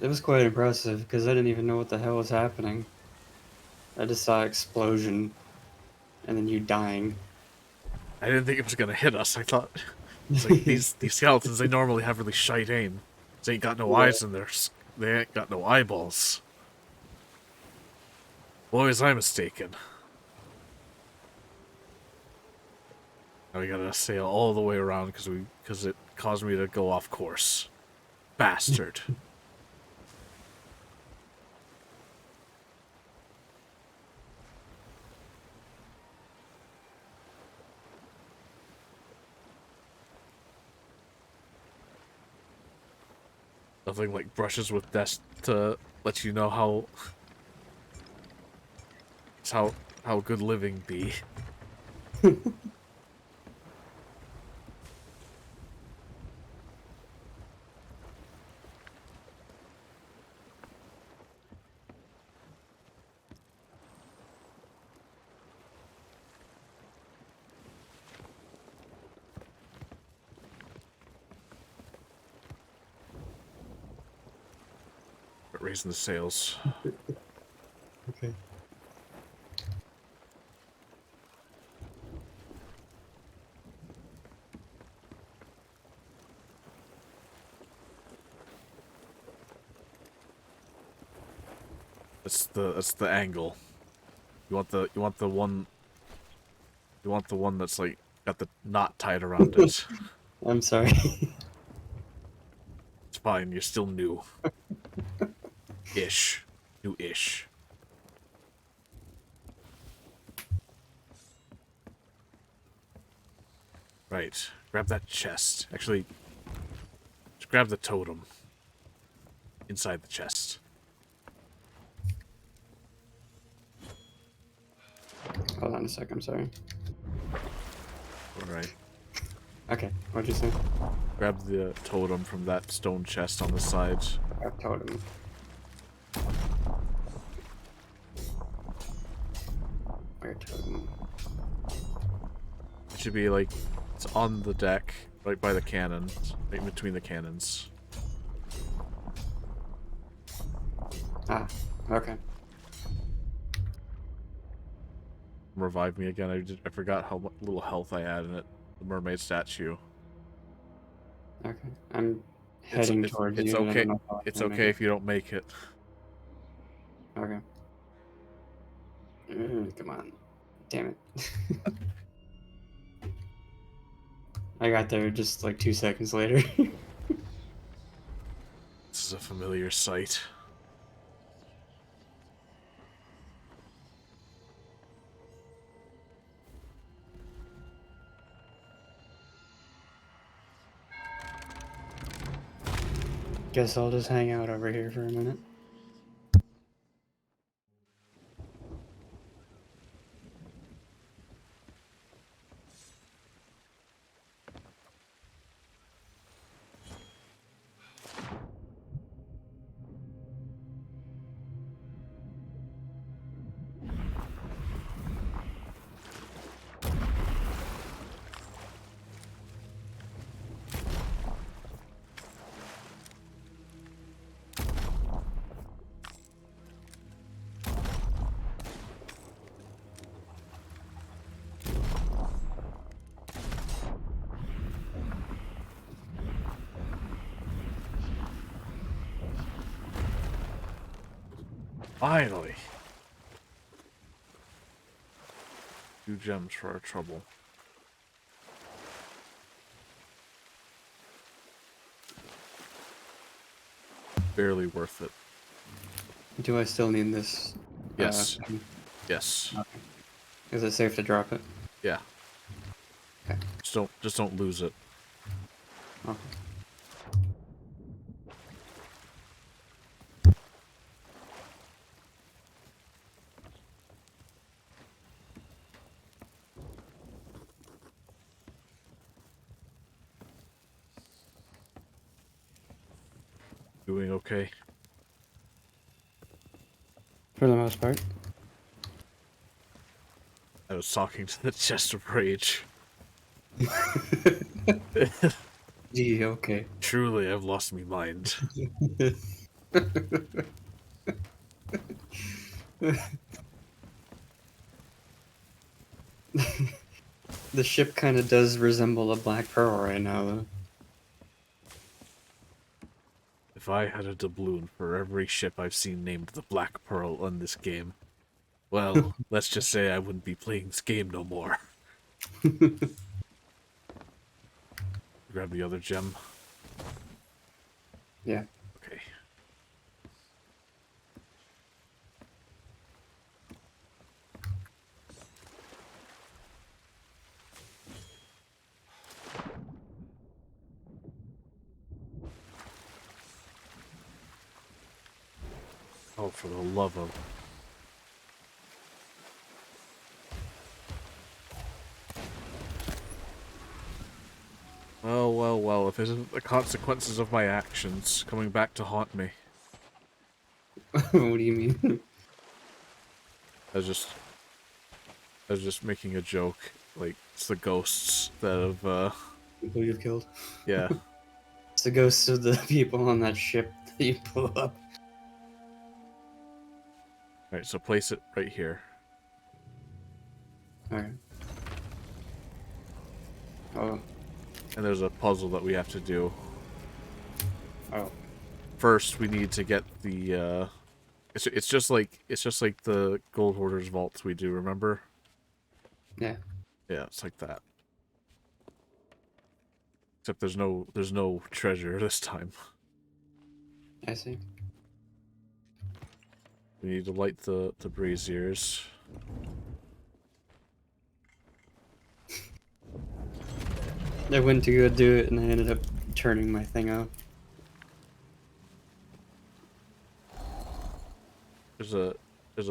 It was quite impressive because I didn't even know what the hell was happening. I just saw explosion and then you dying. I didn't think it was gonna hit us. I thought it's like these skeletons. They normally have really shite aim. They ain't got no eyes in there. They ain't got no eyeballs. Boy, was I mistaken. Now we gotta sail all the way around because it caused me to go off course. Bastard. Nothing like brushes with death to let you know how good living be. But raising the sails. Okay. That's the angle. You want the one that's like got the knot tied around it. I'm sorry. It's fine, you're still new. Ish. New-ish. Right. Grab that chest. Actually, just grab the totem. Inside the chest. Hold on a sec, I'm sorry. Alright. Okay, what'd you say? Grab the totem from that stone chest on the side. I've told him. Where totem? It should be like, it's on the deck, right by the cannon, right in between the cannons. Ah, okay. Revive me again. I forgot how little health I had in it. The mermaid statue. Okay. I'm heading towards it's you. and I okay. don't know how I It's can make okay it. if you don't make it. Okay. Come on. Damn it. I got there just like 2 seconds later. This is a familiar sight. Guess I'll just hang out over here for a minute. Finally! 2 gems for our trouble. Barely worth it. Do I still need this? Yes. Thing? Yes. Okay. Is it safe to drop it? Yeah. Okay. Just don't lose it. Okay. Doing okay. For the most part. I was talking to the chest of rage. Gee, okay. Truly, I've lost me mind. The ship kind of does resemble a black pearl right now, though. If I had a doubloon for every ship I've seen named the Black Pearl in this game, well, let's just say I wouldn't be playing this game no more. Grab the other gem. Yeah. Okay. Oh, for the love of... Well, well, well, if it isn't the consequences of my actions coming back to haunt me. What do you mean? I was just making a joke. Like, it's the ghosts that have, People you've killed? yeah. It's the ghosts of the people on that ship that you blew up. Alright, so place it right here. Alright. Oh. And there's a puzzle that we have to do. Oh. First, we need to get the, it's just like the Gold Hoarders vaults we do, remember? Yeah. Yeah, it's like that. Except there's no treasure this time. I see. We need to light the braziers. I went to go do it and I ended up turning my thing off. There's a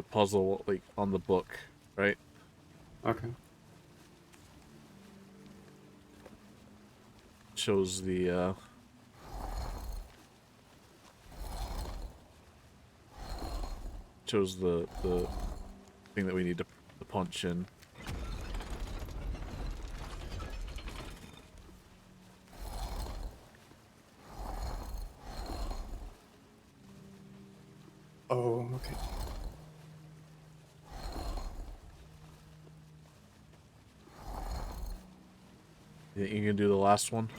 puzzle like on the book, right? Okay. Shows the thing that we need to punch in. Oh, okay. You think you can do the last one?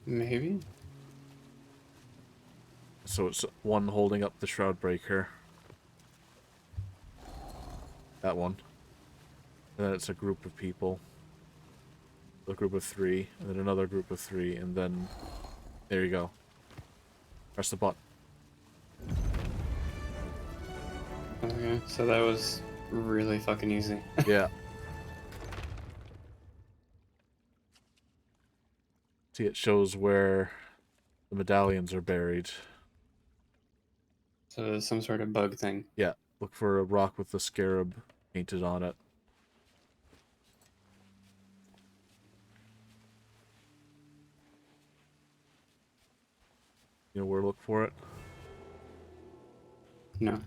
Maybe? So it's one holding up the shroud breaker. That one. And then it's a group of people. A group of 3, and then another group of 3, and then there you go. Press the button. Okay, so that was really fucking easy. Yeah. See, it shows where the medallions are buried. So it's some sort of bug thing. Yeah. Look for a rock with the scarab painted on it. You know where to look for it? No.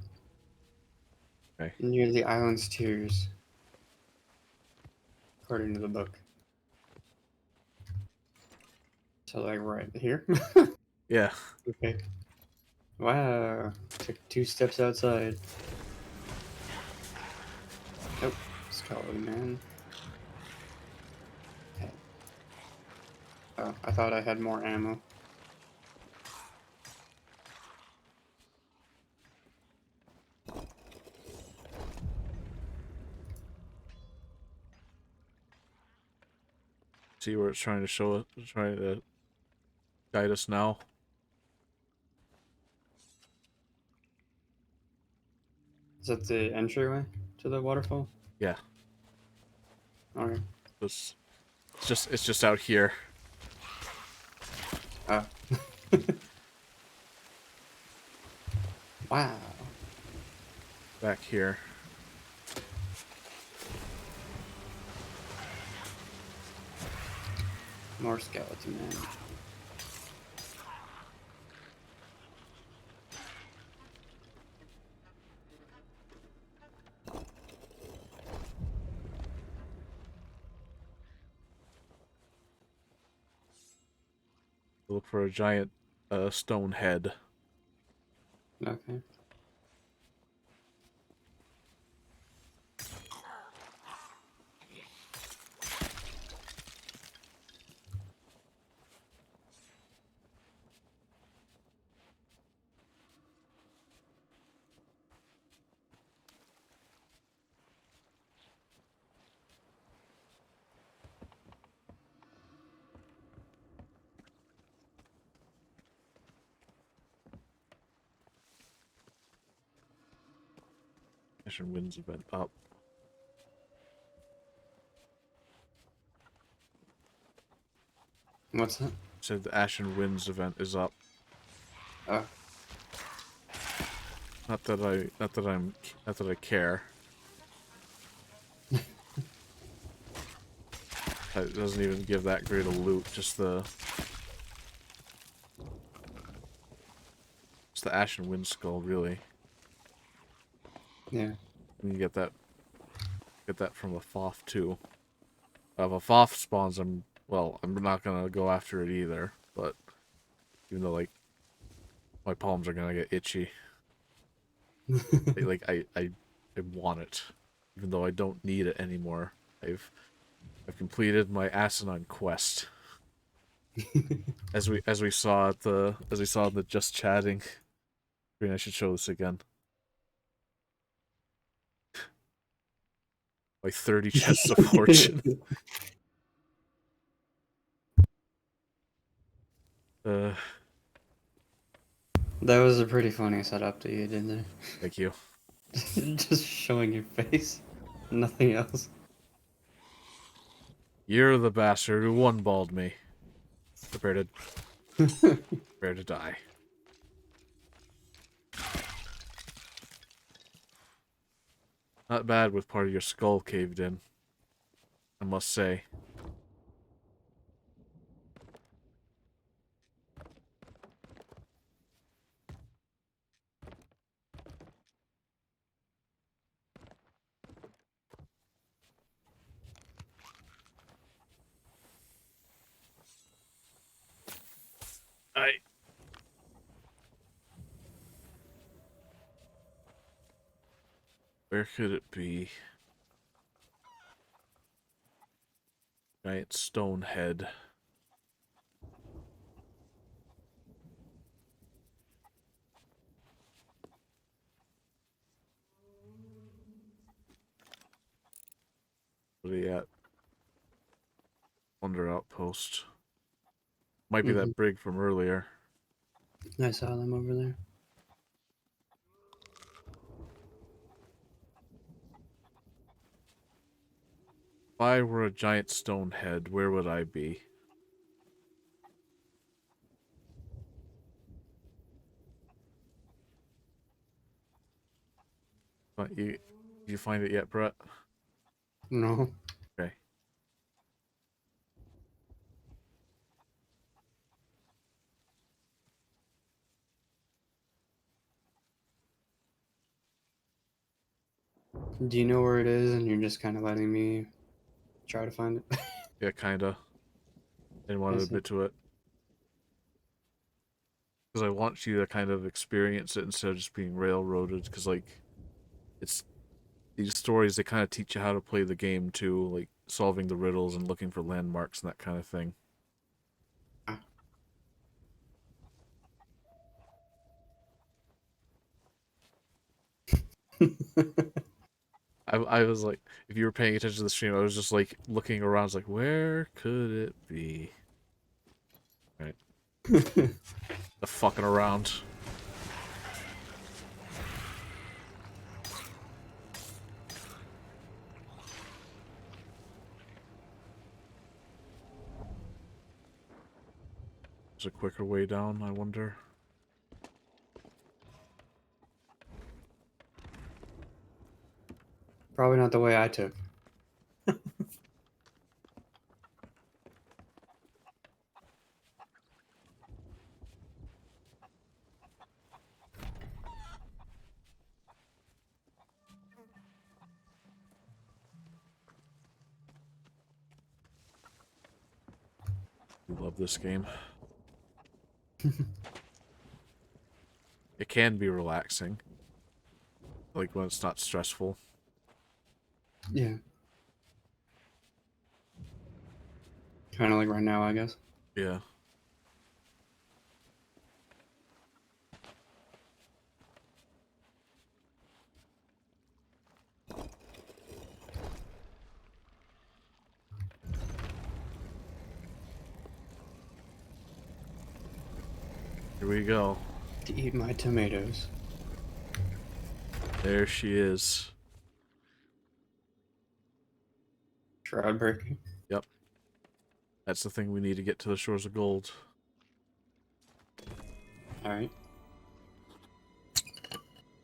Okay. Near the island's tears. According to the book. So like right here? Yeah. Okay. Wow. Took 2 steps outside. Nope. Skeleton man. Okay. Oh, I thought I had more ammo. See where it's trying to show it, trying to guide us now. Is that the entryway to the waterfall? Yeah. Okay. It's just out here. Oh. Wow. Back here. More skeleton man. Look for a giant stone head. Okay. Ashen Winds event up. What's that? Said the Ashen Winds event is up. Oh. Not that I care. It doesn't even give that great a loot, just the Ashen Wind skull, really. Yeah. And you get that from a Foff too. If a Foff spawns, I'm not gonna go after it either, but even though like my palms are gonna get itchy. I want it. Even though I don't need it anymore. I've completed my asinine quest. As we saw in the just chatting. I mean, I should show this again. Like 30 chests of fortune. That was a pretty funny setup that you did there. Thank you. Just showing your face. Nothing else. You're the bastard who one-balled me. Prepare to die. Not bad with part of your skull caved in, I must say. Where could it be? Giant stone head. yet. Plunder outpost. Might be Mm-hmm. that brig from earlier. I saw them over there. If I were a giant stone head, where would I be? But you find it yet, Brett? No. Okay. Do you know where it is, and you're just kind of letting me try to find it? Yeah, kinda. Didn't want I to see. admit to it. Because I want you to kind of experience it instead of just being railroaded. Because, like, it's these stories, they kind of teach you how to play the game too, like solving the riddles and looking for landmarks and that kind of thing. I was like, if you were paying attention to the stream, I was just like looking around, I was like, where could it be? Right. The fucking around. There's a quicker way down, I wonder. Probably not the way I took. I love this game. It can be relaxing. Like when it's not stressful. Yeah. Kind of like right now, I guess. Yeah. Here we go. To eat my tomatoes. There she is. Shroud breaking. Yep. That's the thing we need to get to the shores of gold. Alright.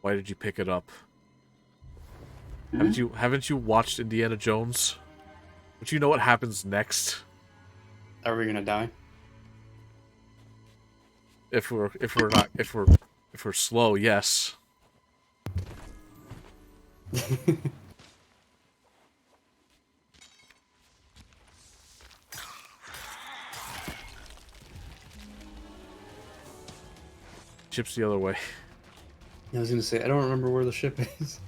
Why did you pick it up? Hmm? Haven't you watched Indiana Jones? But you know what happens next? Are we gonna die? If we're slow, yes. Ship's the other way. I was gonna say, I don't remember where the ship is.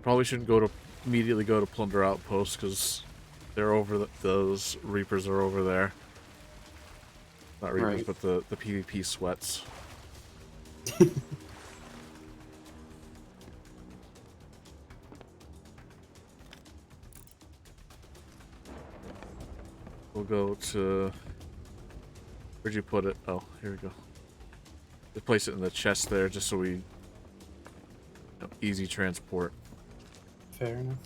Probably shouldn't immediately go to Plunder Outpost because they're over those Reapers are over there. Not Reapers, Right. but the PvP sweats. We'll go to... Where'd you put it? Oh, here we go. Just place it in the chest there, just so we... easy transport. Fair enough.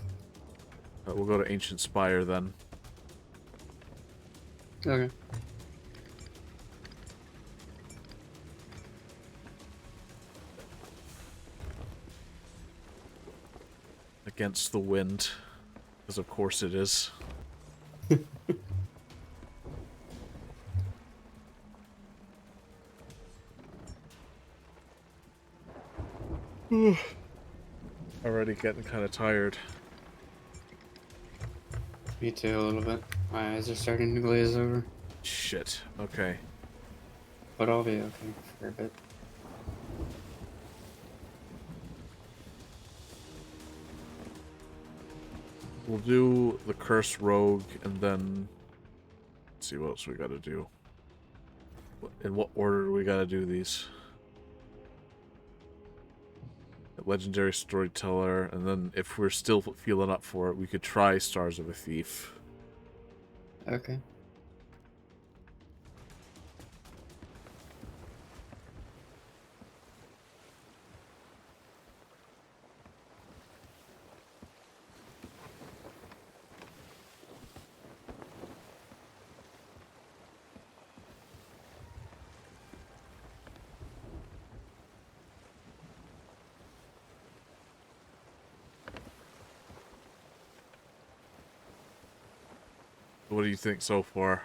We'll go to Ancient Spire then. Okay. Against the wind. Because of course it is. Already getting kind of tired. Me too, a little bit. My eyes are starting to glaze over. Shit. Okay. But I'll be okay for a bit. We'll do the Curse Rogue, and then... Let's see what else we gotta do. In what order do we gotta do these? Legendary Storyteller, and then if we're still feeling up for it, we could try Stars of a Thief. Okay. What do you think so far?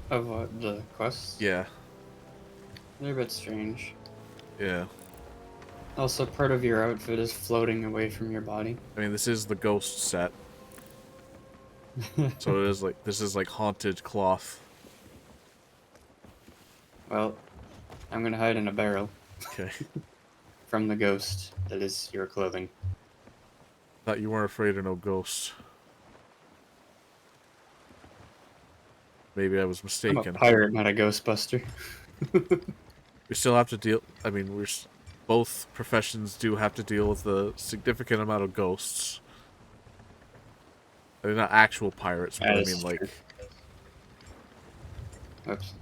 Of what? The quests? Yeah, They're a bit strange. yeah. Also, part of your outfit is floating away from your body. I mean, this is the Ghost set, so it is like, this is like haunted cloth. Well, I'm gonna hide in a barrel Okay. from the ghost that is your clothing. Thought you weren't afraid of no ghosts. Maybe I was I'm a mistaken. pirate, not a ghostbuster. We still have to deal. I mean, both professions do have to deal with a significant amount of ghosts. I mean, not actual pirates, but That I is mean, like, true. Oops.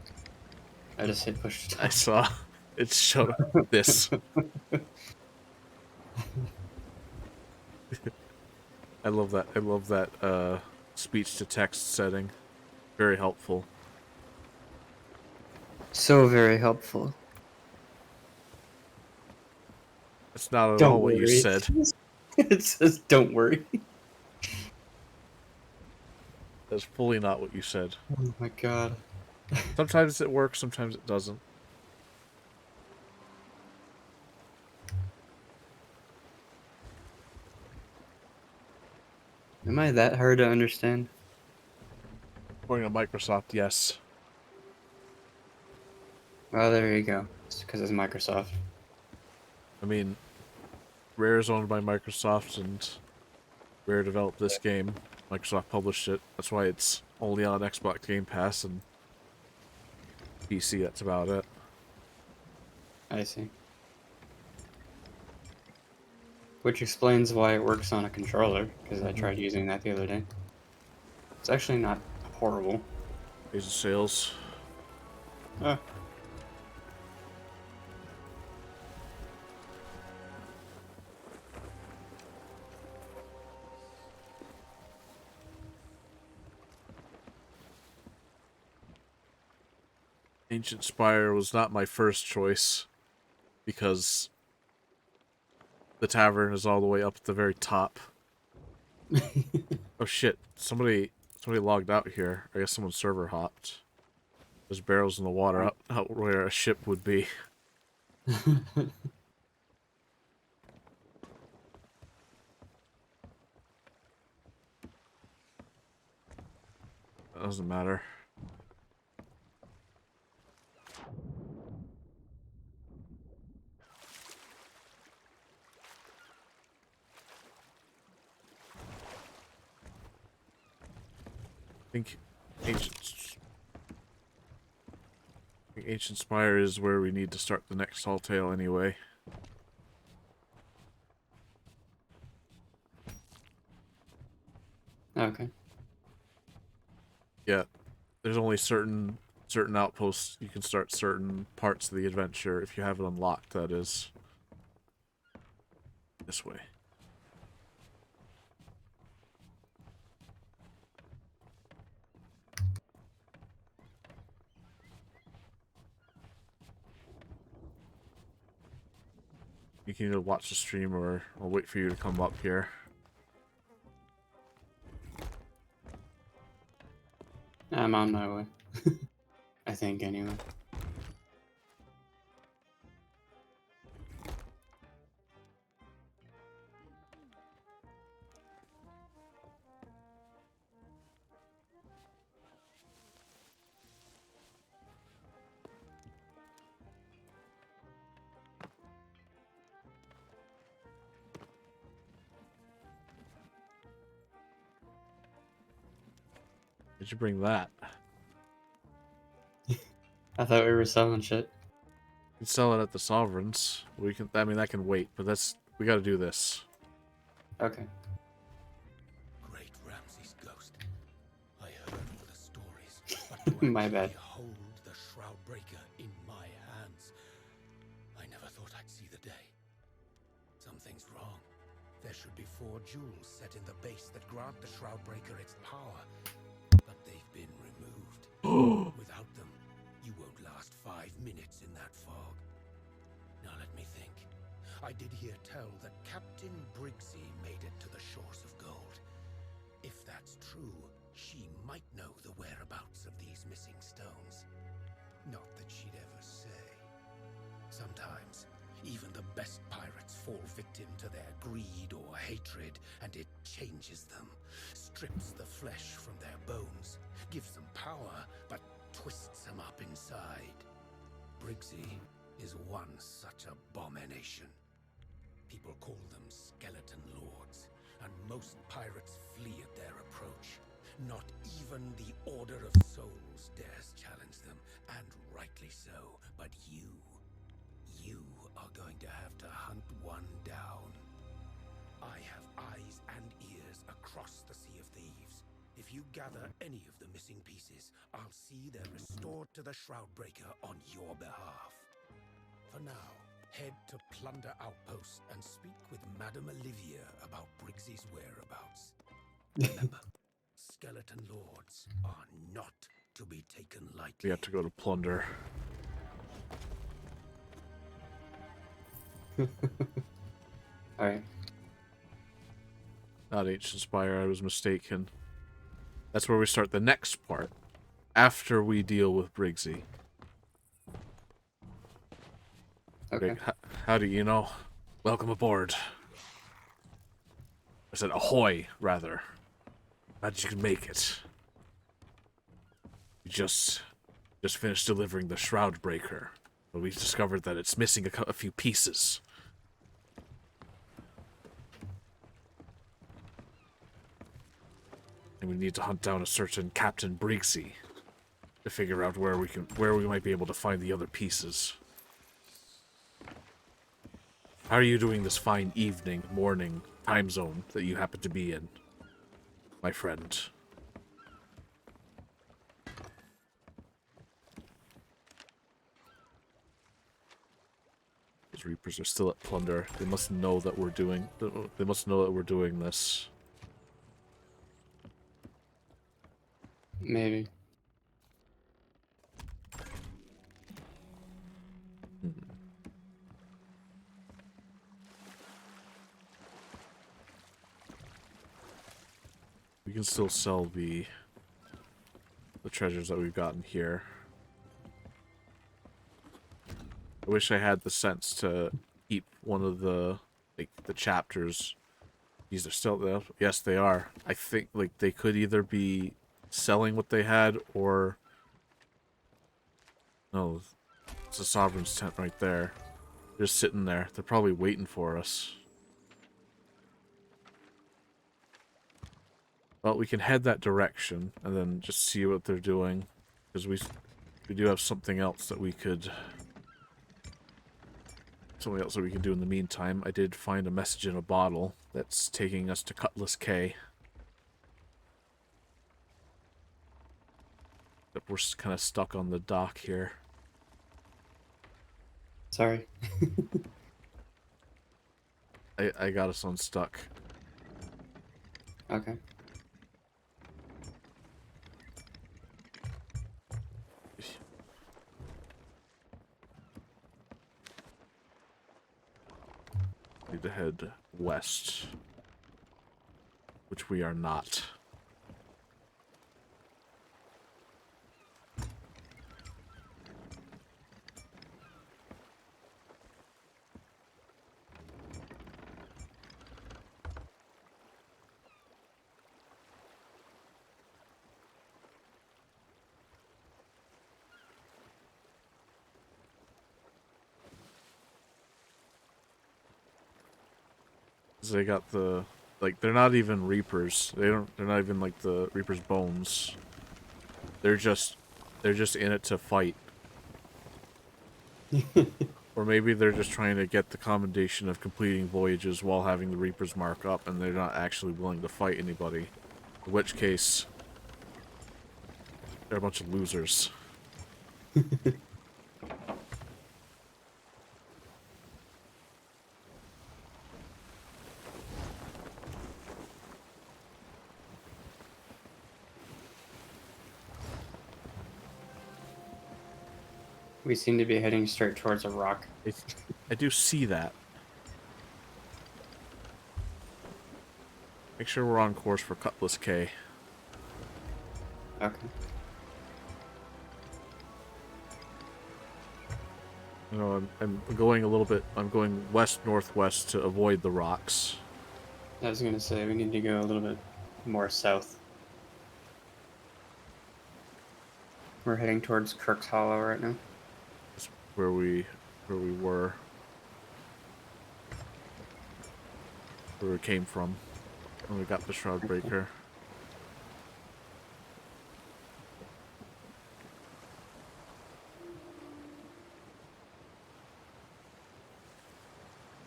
I just hit push to I talk. saw it showed this. I love that. I love that speech to text setting. Very helpful. So very helpful. That's not at all Don't what you worry. said. It says, don't worry. That's fully not what you said. Oh my god. Sometimes it works, sometimes it doesn't. Am I that hard to understand? According to Microsoft, yes. Well, there you go. It's because it's Microsoft. I mean, Rare is owned by Microsoft, and Rare developed this game. Microsoft published it. That's why it's only on Xbox Game Pass and PC. That's about it. I see. Which explains why it works on a controller, because I tried using that the other day. It's actually not horrible. Days of sales. Ah. Ancient Spire was not my first choice because the tavern is all the way up at the very top. Oh shit! Somebody logged out here. I guess someone server hopped. There's barrels in the water out where a ship would be. That doesn't matter. I think Ancient Spire is where we need to start the next Tall Tale anyway. Okay. Yeah, there's only certain outposts you can start certain parts of the adventure if you have it unlocked. That is this way. You can either watch the stream or I'll wait for you to come up here. I'm on my way. I think, anyway. Did you bring that? I thought we were selling shit. You can sell it at the Sovereigns. We can. I mean, that can wait, but we got to do this. Okay. Great Ramsay's ghost. I heard all the stories, but to My actually bad. hold the Shroudbreaker in my hands, I never thought I'd see the day. Something's wrong. There should be 4 jewels set in the base that grant the Shroudbreaker its power, but they've been removed. Without them, you won't last 5 minutes in that fog. Now let me think. I did hear tell that Captain Briggsy made it to the shores of gold. If that's true, she might know the whereabouts of these missing stones. Not that she'd ever say. Sometimes, even the best pirates fall victim to their greed or hatred, and it changes them, strips the flesh from their bones, gives them power, but twists them up inside. Briggsy is one such abomination. People call them skeleton lords, and most pirates flee at their approach. Not even the Order of Souls dares challenge them, and rightly so. But you are going to have to hunt one down. I have eyes and ears across the Sea of Thieves. If you gather any of the missing pieces, I'll see they're restored to the Shroudbreaker on your behalf. For now, head to Plunder Outpost and speak with Madame Olivia about Briggsy's whereabouts. Remember, skeleton lords are not to be taken lightly. We have to go to Plunder. Alright. Not Ancient Spire, I was mistaken. That's where we start the next part. After we deal with Briggsy. Okay. How do you know? Welcome aboard. I said ahoy, rather. Glad you can make it. We just finished delivering the Shroudbreaker, but we discovered that it's missing a few pieces. And we need to hunt down a certain Captain Briggsy to figure out where we might be able to find the other pieces. How are you doing this fine evening, morning time zone that you happen to be in, my friend? Those Reapers are still at Plunder. They must know that we're doing. They must know that we're doing this. Maybe. We can still sell the treasures that we've gotten here. I wish I had the sense to keep one of the chapters. These are still there. Yes, they are. I think they could either be selling what they had or no. It's a Sovereign's tent right there. They're just sitting there. They're probably waiting for us. Well, we can head that direction and then just see what they're doing, because we do have something else that we could do in the meantime. I did find a message in a bottle that's taking us to Cutlass Cay. But we're kind of stuck on the dock here. Sorry. I got us unstuck. Okay. Need to head west, which we are not. They got the they're not even Reapers. They're not even like the Reaper's bones. They're just in it to fight. Or maybe they're just trying to get the commendation of completing voyages while having the Reapers mark up, and they're not actually willing to fight anybody. In which case, they're a bunch of losers. We seem to be heading straight towards a rock. I do see that. Make sure we're on course for Cutlass K. Okay. You know, I'm going a little bit. I'm going west-northwest to avoid the rocks. I was gonna say we need to go a little bit more south. We're heading towards Kirk's Hollow right now. That's where we were. Where we came from. When we got the Shroud Breaker.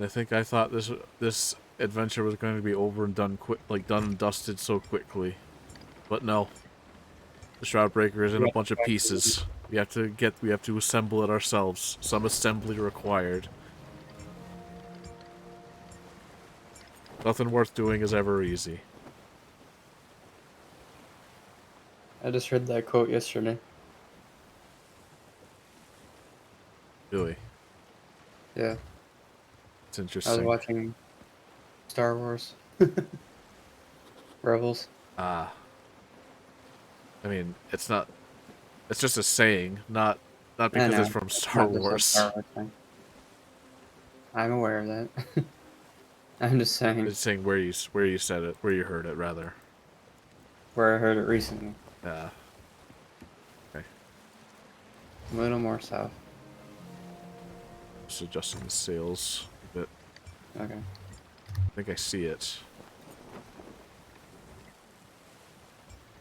I thought this adventure was going to be over and done done and dusted so quickly. But no. The Shroud Breaker is in a bunch of pieces. We have to assemble it ourselves. Some assembly required. Nothing worth doing is ever easy. I just heard that quote yesterday. Really. Yeah. It's I was interesting. watching Star Wars. Rebels. Ah. I mean, it's not... It's just a saying, not because it's from Star Wars. Star Wars thing. I'm aware of that. I'm just saying It's saying where you said it, where you heard it, rather. where I heard it recently. Yeah. Okay. A little more south. Just adjusting the sails a bit. Okay. I think I see it.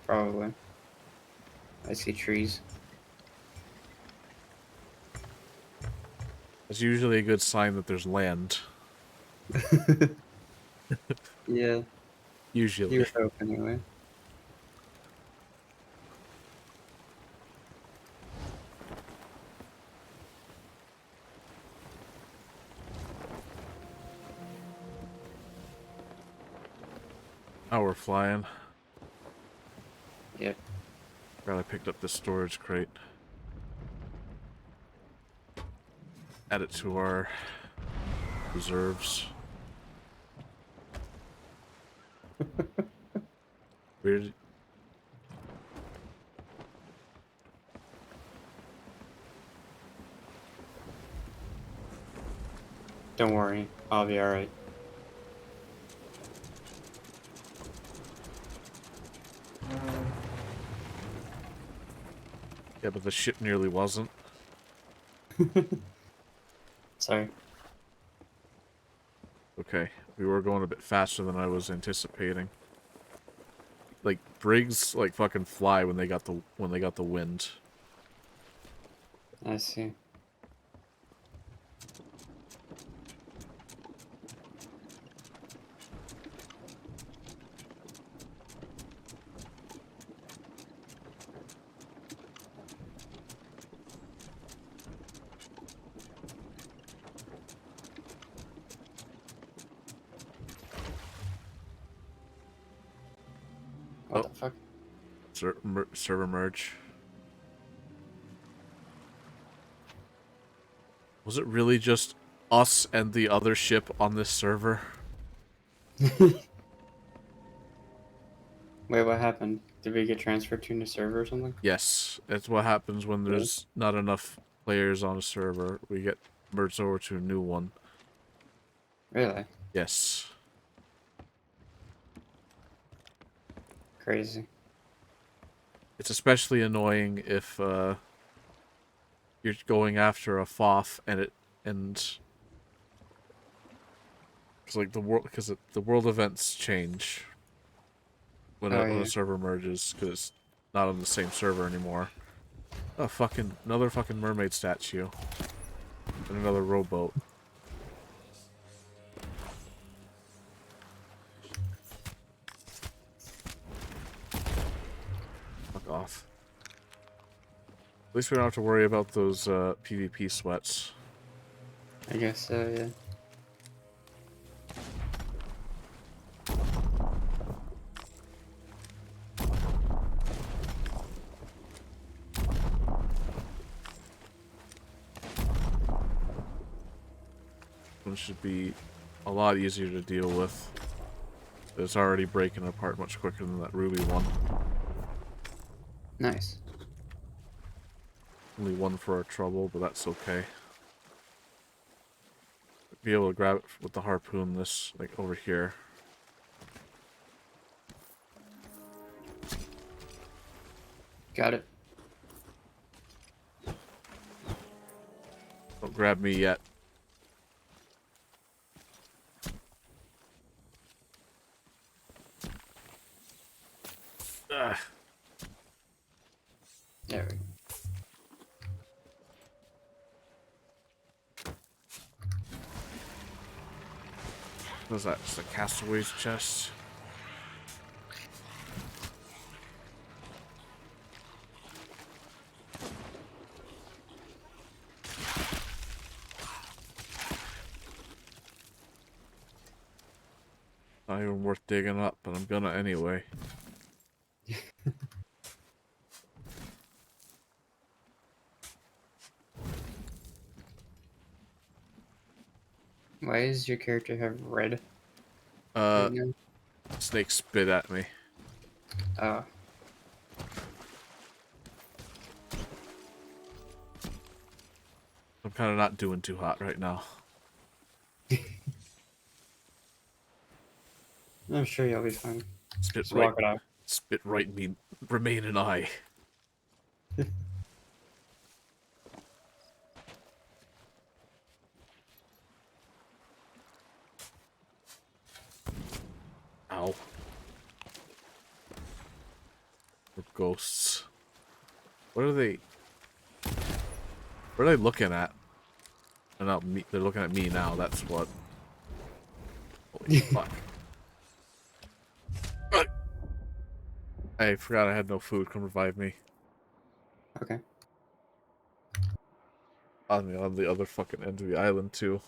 Probably. I see trees. It's usually a good sign that there's land. Yeah. Usually. You would hope anyway. Oh, we're flying. Yep. Glad I picked up this storage crate. Add it to our reserves. Weird. Don't worry, I'll be alright. Yeah, but the ship nearly wasn't. Sorry. Okay, we were going a bit faster than I was anticipating. Like brigs, like fucking fly when they got the wind. I see. What Oh. the fuck? Server merge. Was it really just us and the other ship on this server? Wait, what happened? Did we get transferred to a new server or something? Yes, it's what happens when there's not enough players on a server. We get merged over to a new one. Really? Yes. Crazy. It's especially annoying if you're going after a FOF and it's like because the world events change when Oh, when yeah. a server merges, because not on the same server anymore. Oh, another fucking mermaid statue. And another rowboat. Fuck off. At least we don't have to worry about those PvP sweats. I guess so, yeah. One should be a lot easier to deal with. It's already breaking apart much quicker than that ruby one. Nice. Only one for our trouble, but that's okay. Be able to grab it with the harpoon this, like, over here. Got it. Don't grab me yet. Ugh. There we go. What's that? Just a castaway's chest? Not even worth digging up, but I'm gonna anyway. Why does your character have red? Uh, Right now? snake spit at me. Oh. I'm kind of not doing too hot right now. I'm sure you'll be fine. Spit Just right, walk it off. spit right me, remain an eye. Ow. Or ghosts. What are they? What are they looking at? Oh, no, me, they're looking at me now. That's what. Holy fuck. I forgot I had no food. Come revive me. Okay. On the other fucking end of the island too.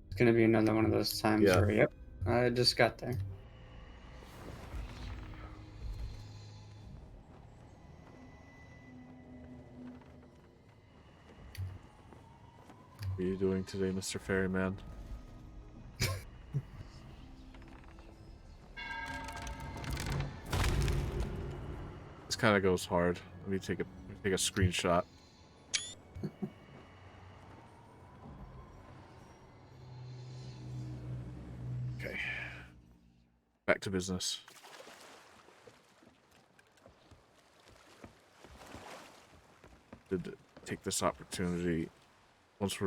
It's gonna be another one of those times Yeah. where, yep, I just got there. What are you doing today, Mr. Ferryman? This kind of goes hard. Let me take a screenshot. Okay. Back to business. Did take this opportunity once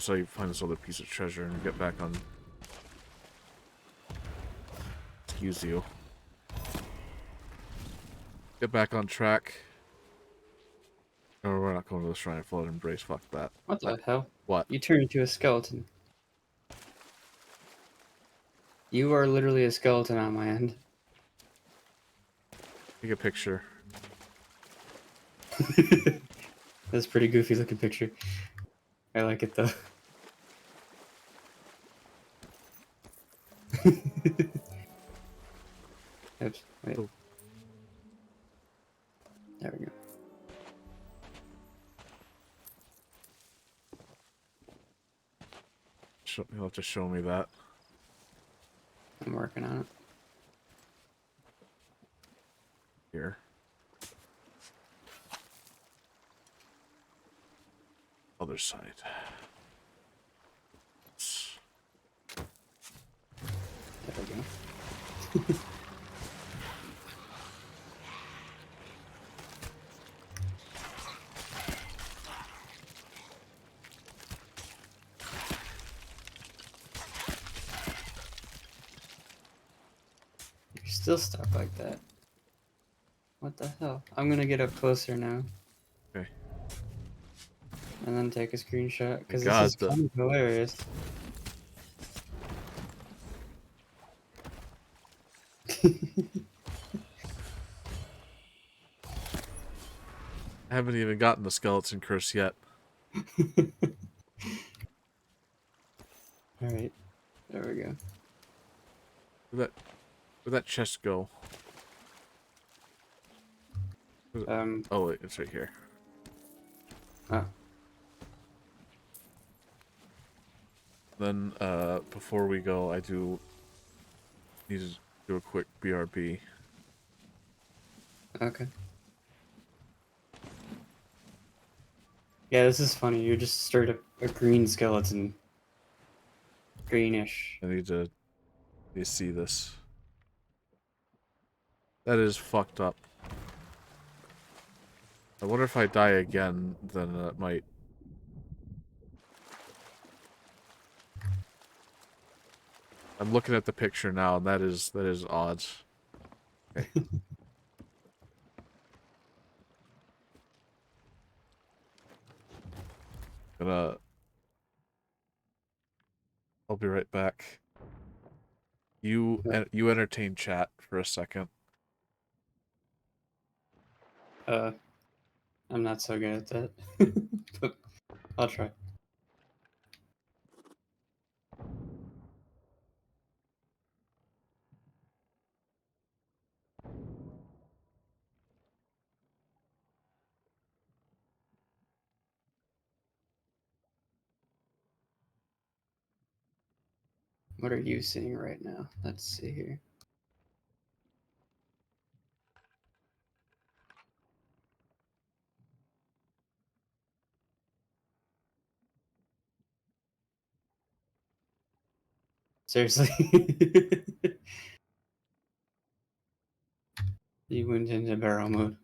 I find this other piece of treasure and get back on. Excuse you. Get back on track. Oh, we're not going to the Shrine of Flood Embrace. Fuck that. What the hell? What? You turned into a skeleton. You are literally a skeleton on my end. Take a picture. That's a pretty goofy looking picture. I like it though. Oops, wait. Oh. There we go. You'll have to show me that. I'm working on it. Here. Other side. There we go. still stuck like that. What the hell? I'm gonna get up closer now. Okay. And then take a screenshot, because this God, is kind of hilarious. I haven't even gotten the skeleton curse yet. Alright, there we go. Where'd that chest go? Oh wait, it's right here. Oh. Then, before we go, I do need to do a quick BRB. Okay. Yeah, this is funny. You're just straight up a green skeleton. Greenish. I need to see this. That is fucked up. I wonder if I die again, then it might. I'm looking at the picture now, and that is odd. Okay. I'll be right back. You entertain chat for a second. I'm not so good at that. But I'll try. What are you seeing right now? Let's see here. Seriously? You went into barrel mode.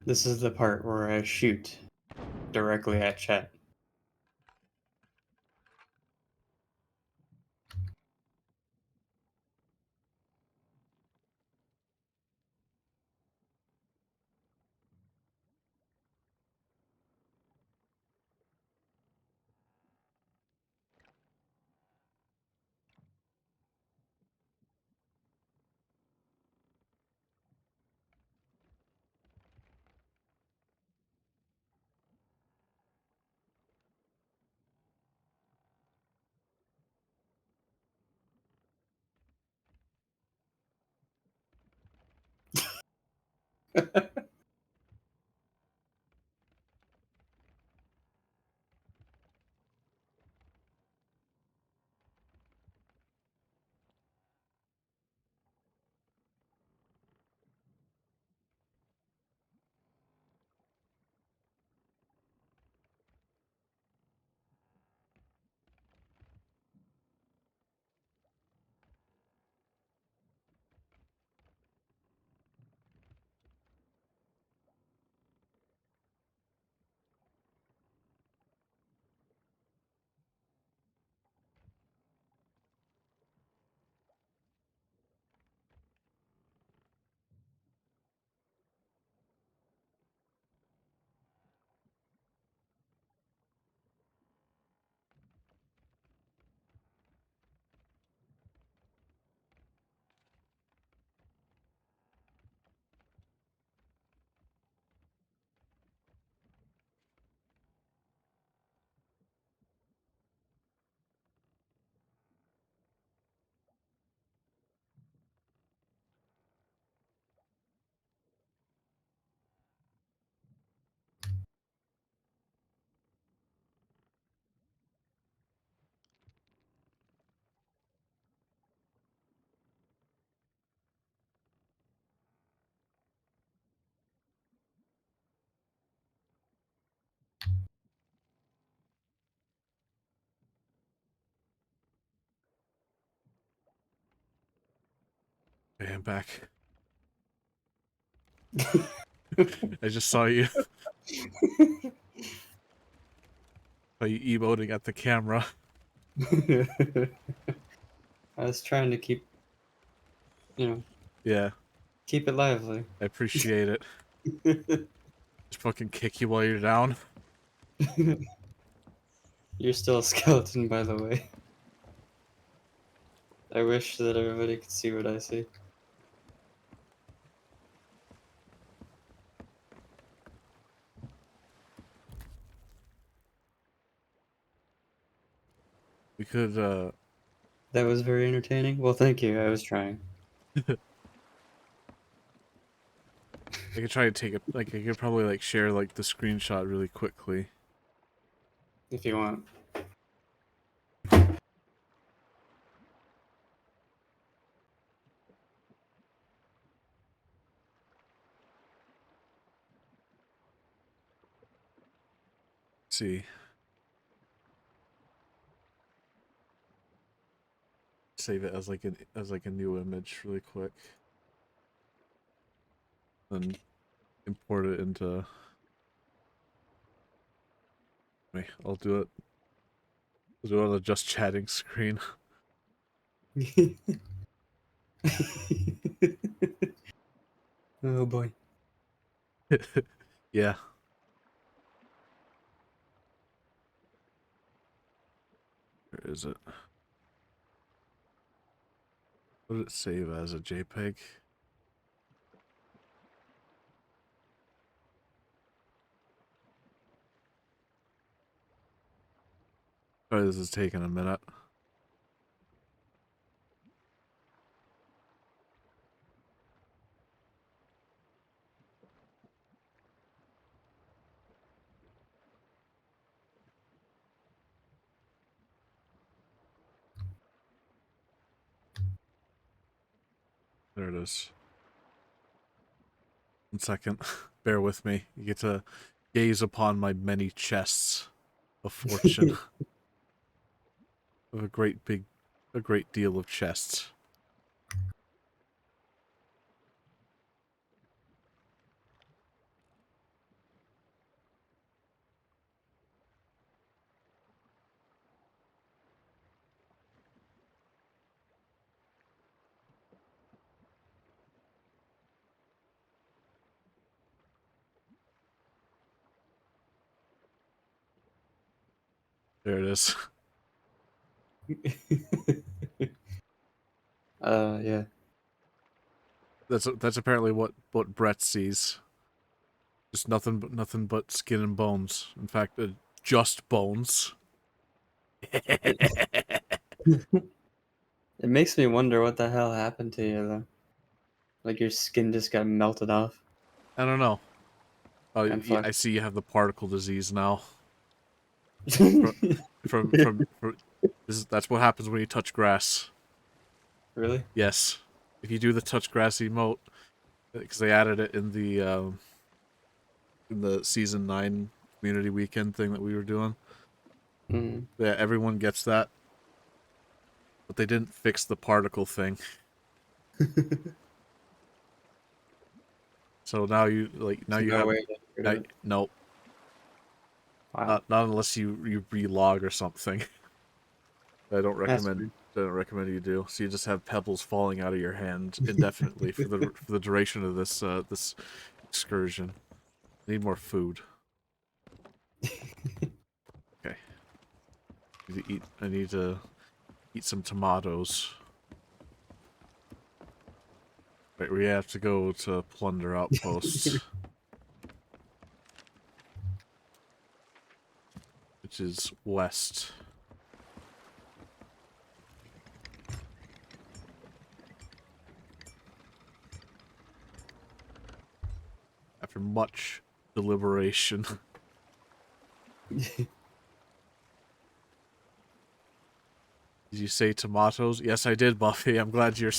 This is the part where I shoot directly at chat. Okay, I'm back. I just saw you. Saw you emoting at the camera. I was trying to keep, you know, Yeah, keep it lively. I appreciate it. Just fucking kick you while you're down. You're still a skeleton, by the way. I wish that everybody could see what I see. We could, That was very entertaining. Well, thank you. I was trying. I could try to take it, like, I could probably, like, share, like, the screenshot really quickly. If you want. See. Save it as, like, a new image really quick. Then import it into... Wait, I'll do it. I'll do it on the just chatting screen. Oh boy. Yeah. Where is it? What did it save as? A JPEG? Sorry, this is taking a minute. There it is. 1 second. Bear with me. You get to gaze upon my many chests of fortune. Of a great deal of chests. There it is. Yeah. That's apparently what Brett sees. Just nothing but skin and bones. In fact, just bones. It makes me wonder what the hell happened to you, though. Like your skin just got melted off I don't know. Oh, and yeah, I fucked. see you have the particle disease now. Fro- from that's what happens when you touch grass. Really? Yes, if you do the touch grass emote, because they added it in the season 9 community weekend thing that we were doing. Mm. Yeah, everyone gets that, but they didn't fix the particle thing. So now you No have way to get rid of it. no, Wow. not unless you relog or something. I don't That's recommend weird. I don't recommend you do. So you just have pebbles falling out of your hand indefinitely for the duration of this excursion. I need more food. Okay. I need to eat some tomatoes. Right, we have to go to Plunder Outpost, which is west. After much deliberation. Did you say tomatoes? Yes, I did, Buffy. I'm glad you're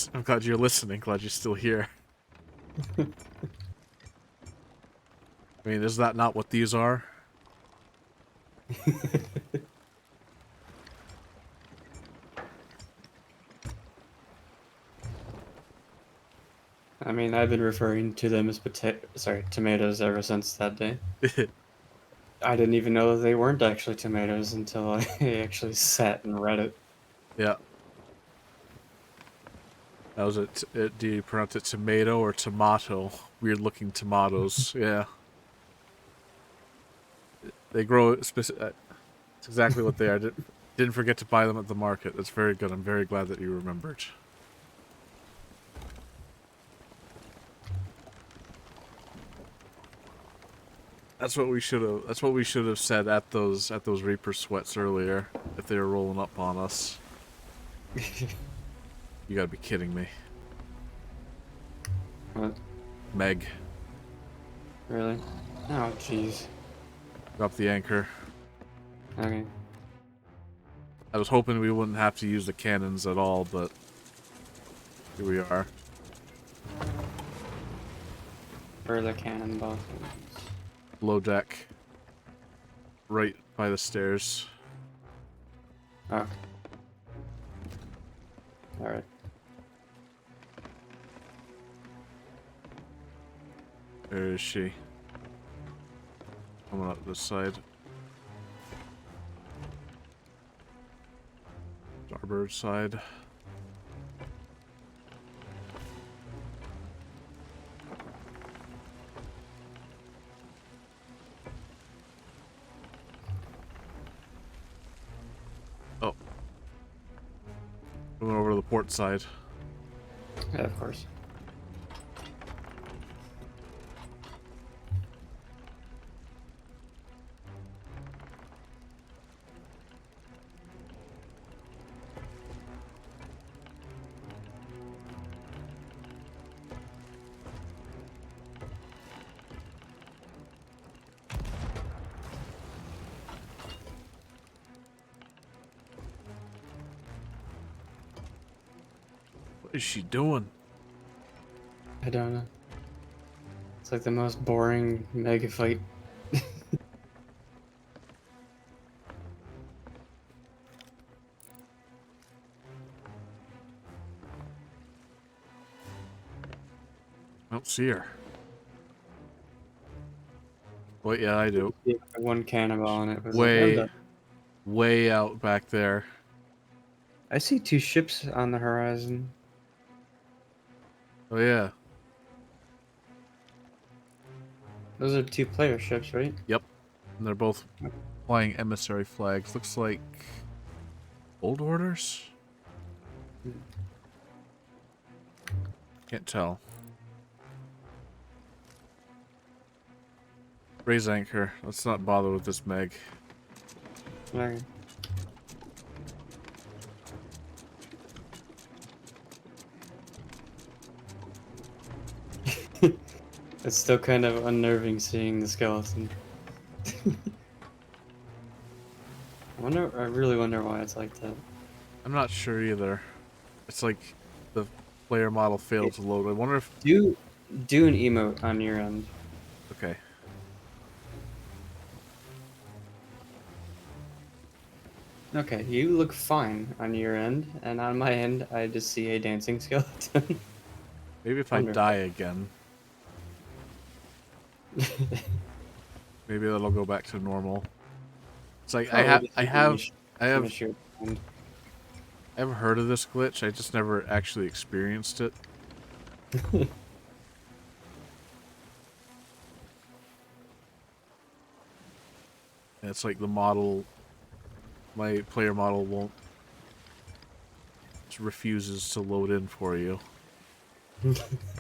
listening. Glad you're still here. I mean, is that not what these are? I mean, I've been referring to them as tomatoes ever since that day. I didn't even know that they weren't actually tomatoes until I actually sat and read it. Yeah. That was it. Do you pronounce it tomato or tomato? Weird looking tomatoes. Yeah. They grow specific. It's exactly what they are. Didn't forget to buy them at the market. That's very good. I'm very glad that you remembered. That's what we should have. That's what we should have said at those Reaper sweats earlier. If they were rolling up on us. You gotta be kidding me. What? Meg. Really? Oh, jeez. Drop the anchor. Okay. I was hoping we wouldn't have to use the cannons at all, but here we are. Where are the cannonballs? Below deck. Right by the stairs. Oh. Alright. Where is she? Coming up this side. Starboard side. Oh. Coming over to the port side. Yeah, of course. What is she doing? I don't know. It's like the most boring mega fight. I don't see her. Wait, yeah, I do. Yeah, one cannonball and it was like, I'm Way, done. way out back there. I see two ships on the horizon. Oh yeah. Those are two player ships, right? Yep. And they're both flying emissary flags. Looks like old orders? Can't tell. Raise anchor. Let's not bother with this Meg. Okay. It's still kind of unnerving seeing the skeleton. I really wonder why it's like that. I'm not sure either. It's like the player model failed to load. I wonder if... Do an emote on your end. Okay. Okay, you look fine on your end, and on my end, I just see a dancing skeleton. Maybe if I Wonderful. die again, maybe that'll go back to normal. It's like I have heard of this glitch. I just never actually experienced it. And it's like the model, my player model won't, just refuses to load in for you.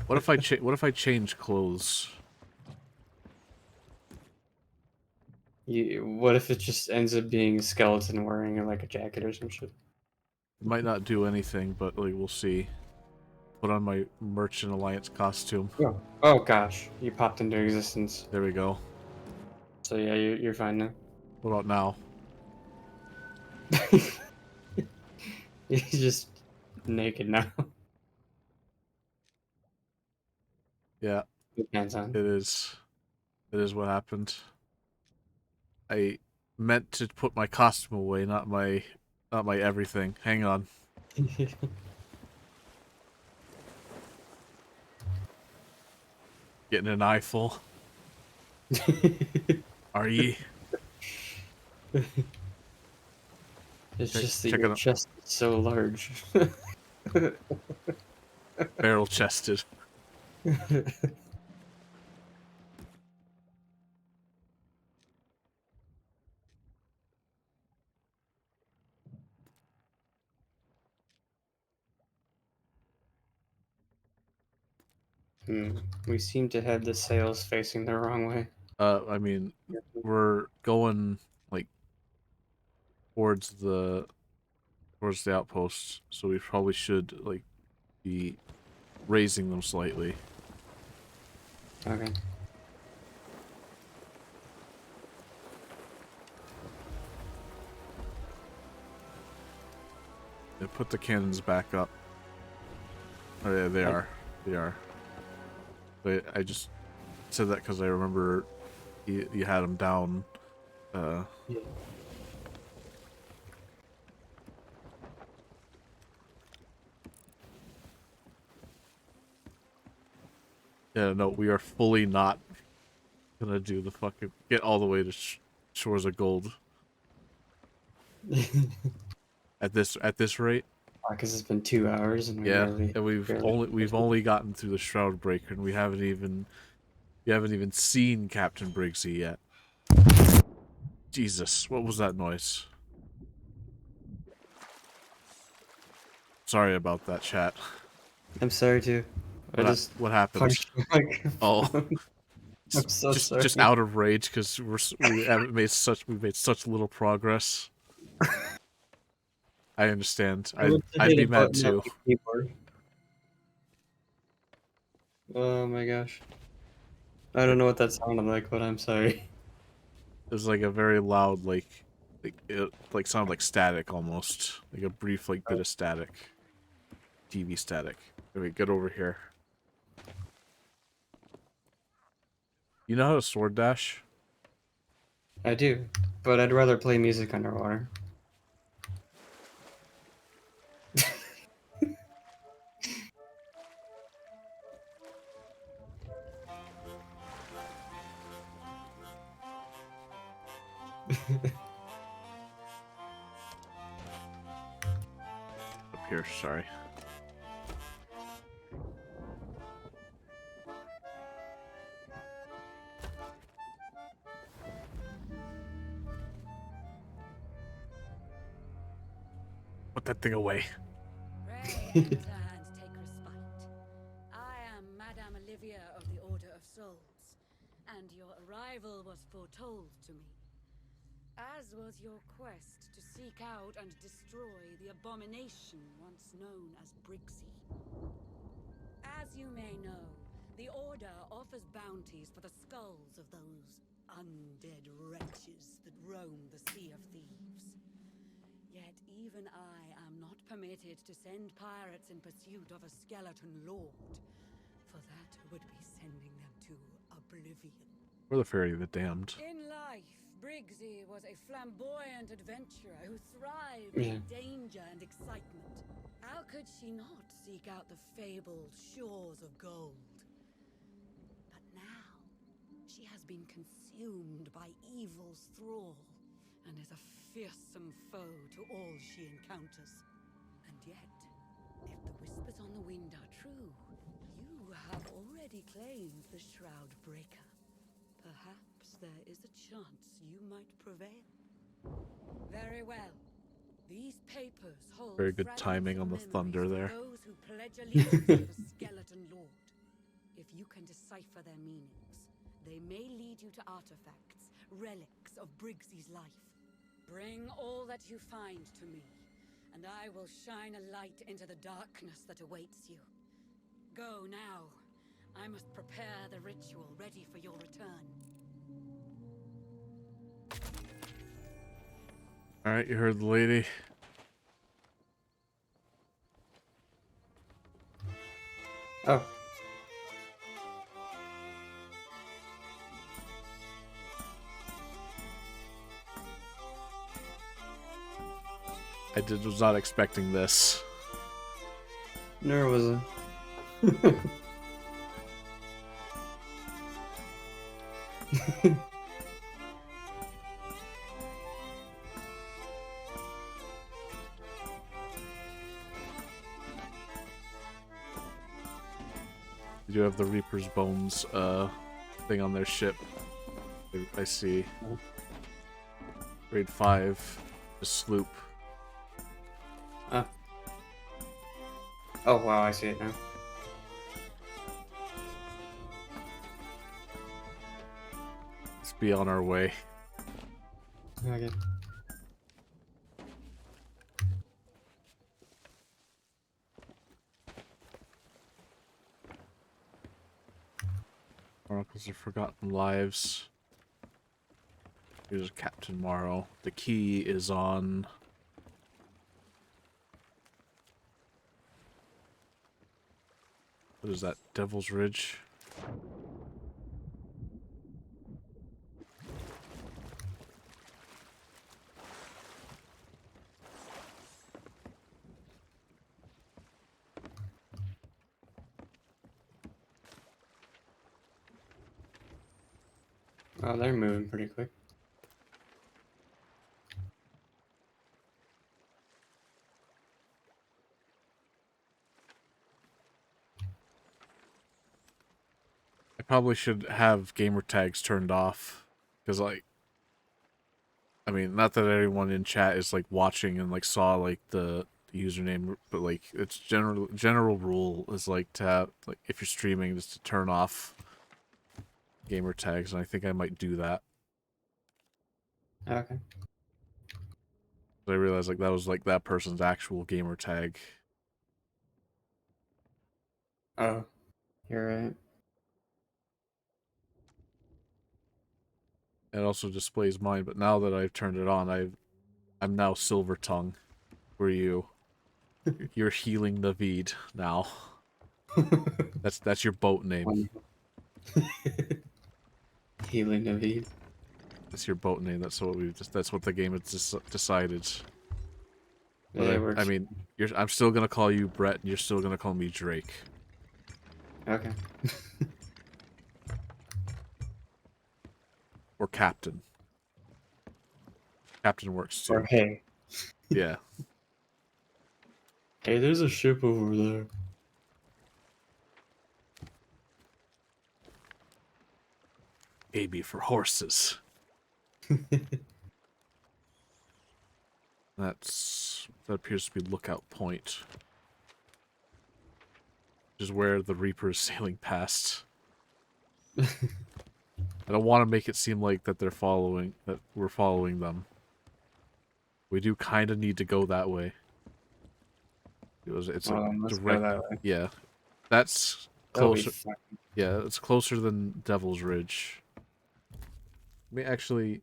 What if I change clothes? What if it just ends up being a skeleton wearing like a jacket or some shit? It might not do anything, but like we'll see. Put on my Merchant Alliance costume. Oh gosh, you popped into existence. There we go. So yeah, you're fine now. What about now? You're just naked now. Yeah, With pants on. it is. It is what happened. I meant to put my costume away, not my everything. Hang on. Getting an eyeful. Are ye? It's just that check your it out. chest is so large. Barrel chested. We seem to have the sails facing the wrong way. I mean, we're going like towards the outposts, so we probably should like be raising them slightly. Okay. Yeah, put the cannons back up. Oh yeah, they are. They are. But I just said that because I remember you had them down. Yeah. Yeah, no, we are fully not gonna do the fucking get all the way to Shores of Gold at this rate. Because it's been 2 hours and we Yeah, barely. and we've only gotten through the Shroud Breaker, and we haven't even seen Captain Briggsy yet. Jesus, what was that noise? Sorry about that, chat. I'm sorry too. What happened? Punched my Oh, microphone. I'm so sorry. just out of rage because we've made such little progress. I understand. I'd be mad too. Keyboard. Oh my gosh. I don't know what that sounded like, but I'm sorry. It was like a very loud, it sounded like static almost, like a brief bit of static, TV static. Okay, get over here. You know how to sword dash? I do, but I'd rather play music underwater. Up here, sorry. Put that thing away. Pray let her hands take respite. I am Madame Olivia of the Order of Souls, and your arrival was foretold to me. As was your quest to seek out and destroy the abomination once known as Briggsy. As you may know, the Order offers bounties for the skulls of those undead wretches that roam the Sea of Thieves. Yet even I am not permitted to send pirates in pursuit of a skeleton lord, for that would be sending them to oblivion. Or the Fairy of the Damned. In life, Briggsy was a flamboyant adventurer who thrived Yeah. in danger and excitement. How could she not seek out the fabled shores of gold? But now, she has been consumed by evil's thrall, and is a fearsome foe to all she encounters. And yet, if the whispers on the wind are true, you have already claimed the Shroud Breaker. Perhaps there is a chance you might prevail. Very well. These papers hold Very good timing on the fragments of thunder memories there. of those who pledge allegiance to the Skeleton Lord. If you can decipher their meanings, they may lead you to artifacts, relics of Briggsy's life. Bring all that you find to me, and I will shine a light into the darkness that awaits you. Go now. I must prepare the ritual ready for your return. Alright, you heard the lady. Oh. Was not expecting this. Nor was I. You do have the Reaper's Bones thing on their ship. I see. Grade 5, the sloop. Oh wow, I see it now. Let's be on our way. Okay. Chronicles of Forgotten Lives. Here's Captain Morrow. The key is on... What is that? Devil's Ridge? Oh, they're moving pretty quick. I probably should have gamer tags turned off. Because, like... I mean, not that everyone in chat is, like, watching and, like, saw, like, the username, but, like, it's general rule is, like, to have, like, if you're streaming, just to turn off gamer tags, and I think I might do that. Okay. I realized, like, that was, like, that person's actual gamer tag. Oh, you're right. It also displays mine, but now that I've turned it on, I'm now Silver Tongue for you. You're healing Naveed now. That's your boat name. Wonderful. Healing Naveed. That's your boat name. That's what the game has decided. Yeah, But it works. I mean, I'm still gonna call you Brett, and you're still gonna call me Drake. Okay. Or Captain. Captain works too. Or hey. Yeah. Hey, there's a ship over there. AB for horses. That appears to be Lookout Point. Which is where the Reaper is sailing past. I don't want to make it seem like that we're following them. We do kind of need to go that way. It's a Let's direct, go that way. yeah. That's That'll be closer. fun. Yeah, it's closer than Devil's Ridge. I mean, actually,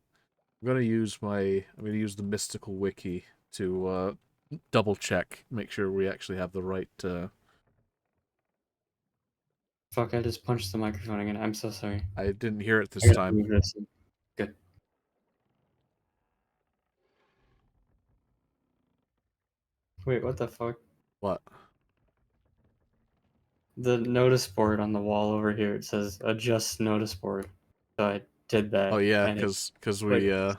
I'm gonna use the mystical wiki to double check, make sure we actually have the right. Fuck, I just punched the microphone again. I'm so sorry. I didn't hear it I this gotta time. move this. Good. Wait, what the fuck? What? The notice board on the wall over here, it says adjust notice board. So I did that. Oh yeah, and it because clicked we right to-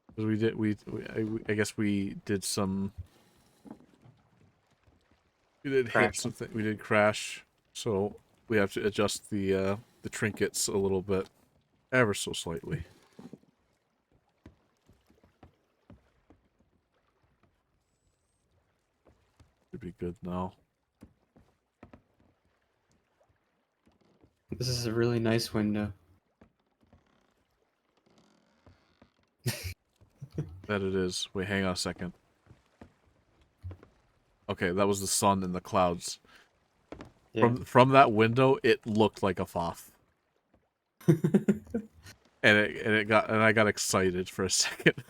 Because we did, I guess we did some. We did hit Crash. something. We did crash, so we have to adjust the trinkets a little bit, ever so slightly. Should be good now. This is a really nice window. That it is. Wait, hang on a second. Okay, that was the sun and the clouds. Yeah. From that window, it looked like a foff, and I got excited for a second.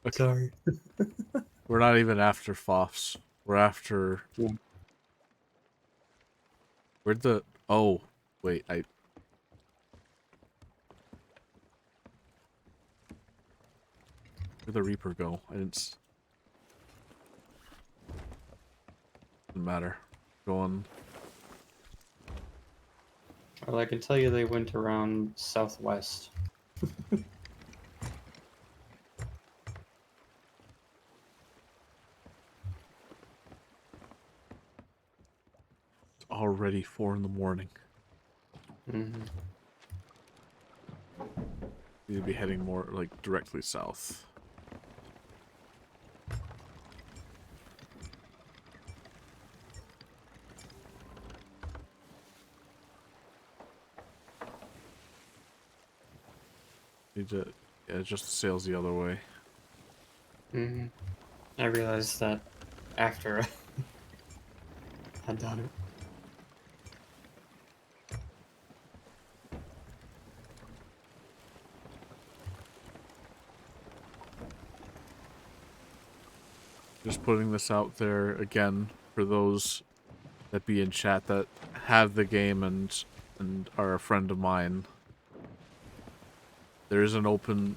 Okay. Sorry. We're not even after foffs. We're after. Yeah. Where'd the? Oh, wait. Where'd the Reaper go? I didn't. Doesn't matter. Going. Well, I can tell you they went around southwest. It's already 4 in the morning. Mm-hmm. Need to be heading more, like, directly south. Need to, yeah, adjust the sails the other way. Mm-hmm. I realized that after I had done it. Just putting this out there again for those that be in chat that have the game and are a friend of mine. There is an open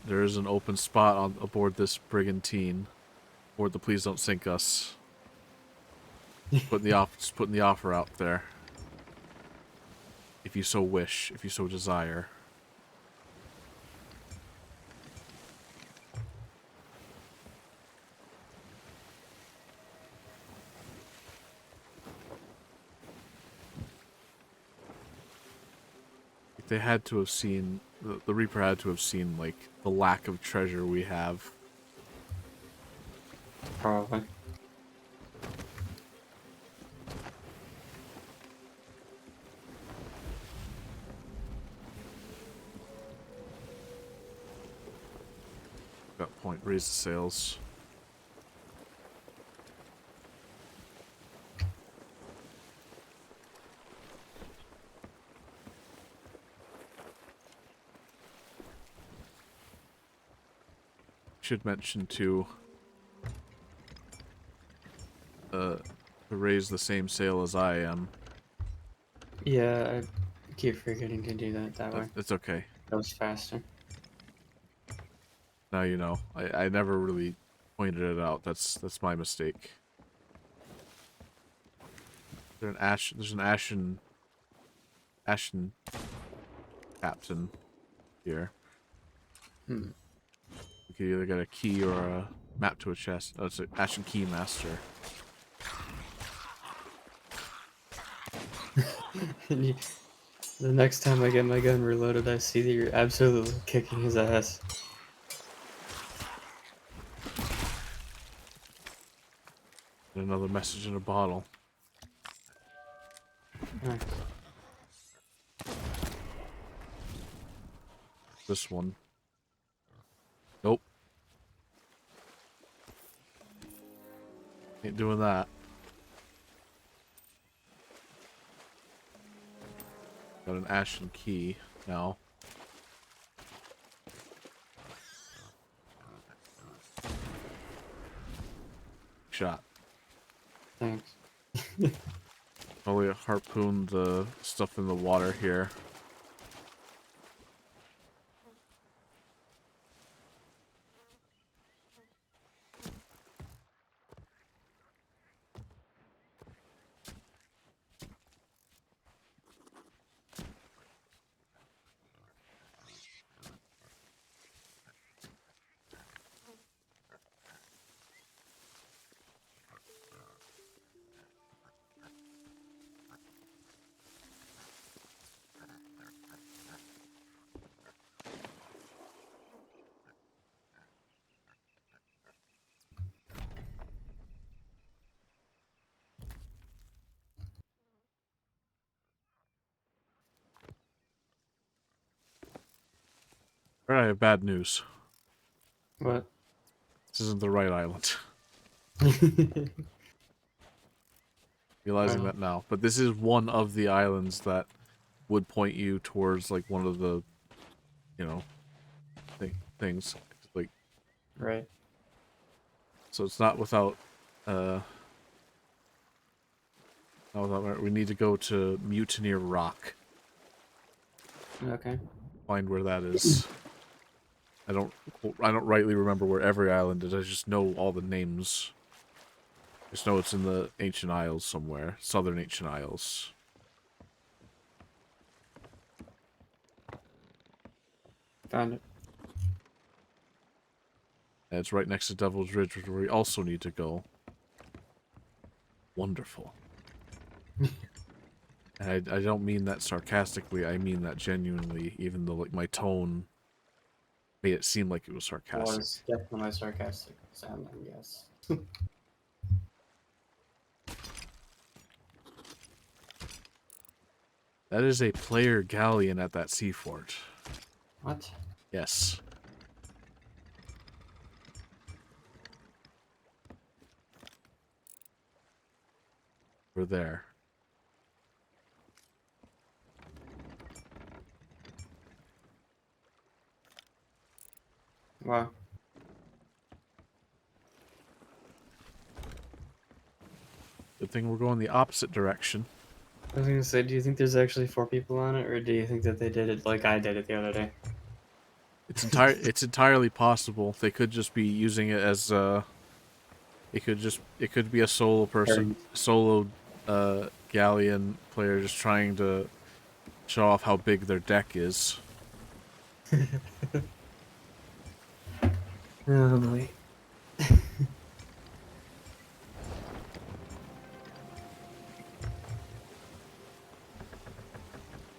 spot on aboard this brigantine, aboard the Please Don't Sink Us. Just putting the offer out there. If you so wish, if you so desire. They had to have seen, the Reaper had to have seen, like, the lack of treasure we have. Probably. That point, raise the sails. Should mention too, to raise the same sail as I am. Yeah, I keep forgetting to do that way. It's okay. That was faster. Now you know. I never really pointed it out. That's my mistake. There's an ashen captain here. Hmm. You could either get a key or a map to a chest. Oh, it's an ashen key master. The next time I get my gun reloaded, I see that you're absolutely kicking his ass. And another message in a bottle. Nice. This one. Nope. Ain't doing that. Got an ashen key now. Shot. Thanks. Probably harpoon the stuff in the water here. Alright, I have bad news. What? This isn't the right island. Realizing that now. But this is one of the islands that would point you towards, like, one of the, you know, things. Like, Right. so it's not without, we need to go to Mutineer Rock. Okay. Find where that is. I don't rightly remember where every island is. I just know all the names. I just know it's in the Ancient Isles somewhere. Southern Ancient Isles. found it. And it's right next to Devil's Ridge, where we also need to go. Wonderful. And I don't mean that sarcastically, I mean that genuinely, even though like my tone made it seem like it was sarcastic. Was definitely sarcastic sounding, yes. That is a player galleon at that seafort. What? Yes. We're there. Wow. Good thing we're going the opposite direction. I was gonna say, do you think there's actually 4 people on it, or do you think that they did it like I did it the other day? It's entirely possible. They could just be using it as it could be a solo person, solo galleon player just trying to show off how big their deck is. Oh boy.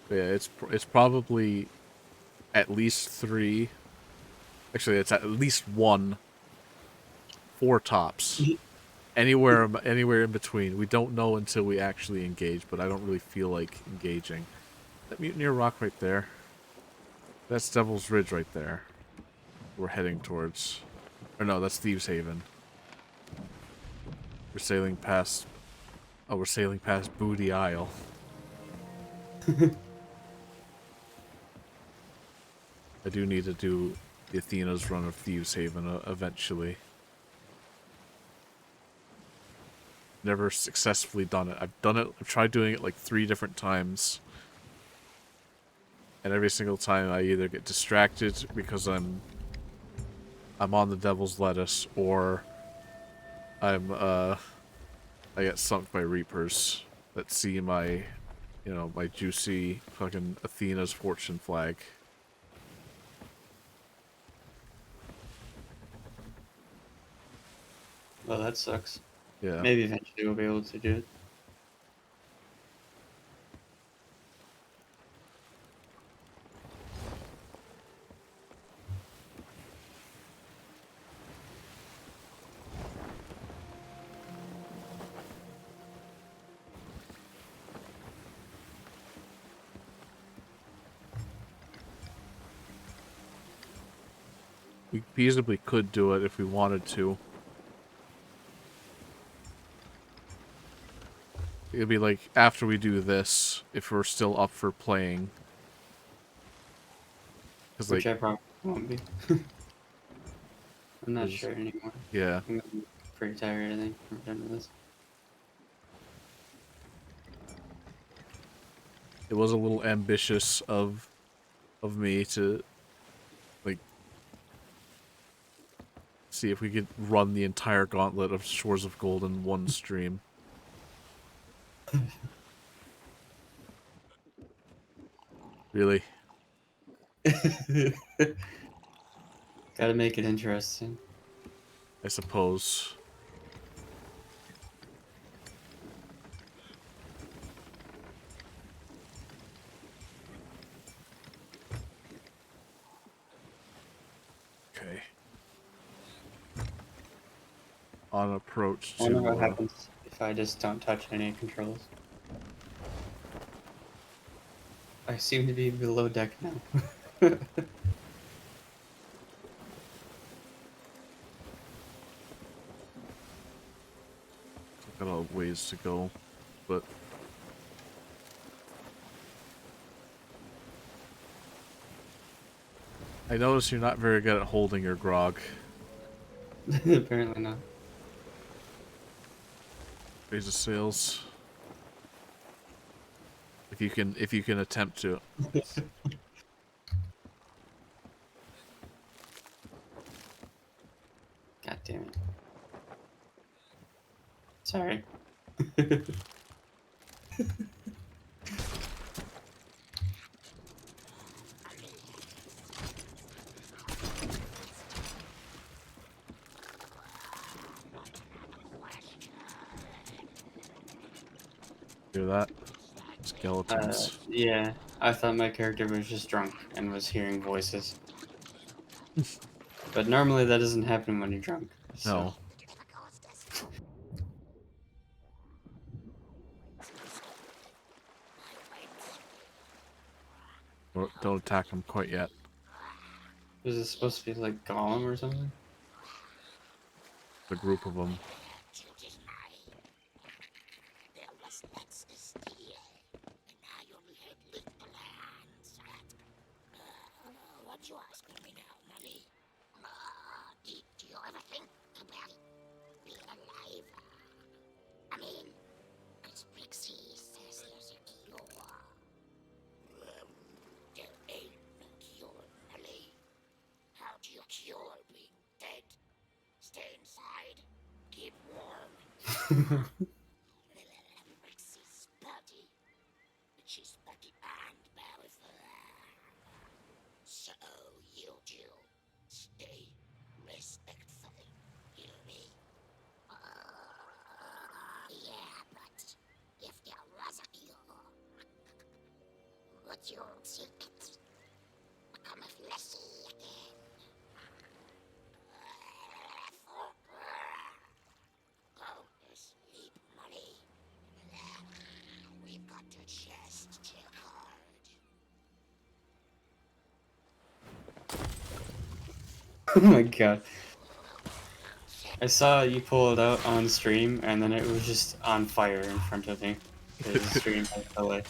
But yeah, it's probably at least 3. Actually, it's at least 1, 4 tops. Anywhere in between. We don't know until we actually engage, but I don't really feel like engaging. That Mutineer Rock right there. That's Devil's Ridge right there. We're heading towards. Or no, that's Thieves Haven. We're sailing past. Oh, we're sailing past Booty Isle. I do need to do the Athena's run of Thieves Haven eventually. Never successfully done it. I've tried doing it like 3 different times. And every single time I either get distracted because I'm on the Devil's Lettuce, or I get sunk by Reapers that see my, my juicy fucking Athena's fortune flag. Well, that sucks. Yeah. Maybe eventually we'll be able to do We feasibly could do it if we wanted to. It'd be like after we do this, if we're still up for playing. it. Which I probably won't be. I'm not sure anymore. Yeah. I'm pretty tired, I think. I'm done with this. It was a little ambitious of me to like see if we could run the entire gauntlet of Shores of Gold in one stream. Really? Gotta make it interesting. I suppose. Okay. On approach to... I wonder what happens if I just don't touch any controls. I seem to be below deck now. Got a ways to go, but... I notice you're not very good at holding your grog. Apparently not. Raise the sails. If you can attempt to. God damn it. Sorry. Hear that? Skeletons. Yeah, I thought my character was just drunk and was hearing voices. But normally that doesn't happen when you're drunk. So. No. Don't attack him quite yet. Is it supposed to be like Gollum or something? The group of them. What you asking me now, Molly? Do you ever think about being alive? I mean, as Pixie says there's a cure. There ain't no cure, Molly. How do you cure being dead? Stay inside. Keep warm. Pixie's body. But she's body and powerful. So you do. Stay respectful. Hear me? Yeah, but if there was a cure, would you take it? Become a fleshy again? Go to sleep, Molly. We've got to just check hard. Oh my god. I saw you pull it out on stream, and then it was just on fire in front of me. The stream had delay.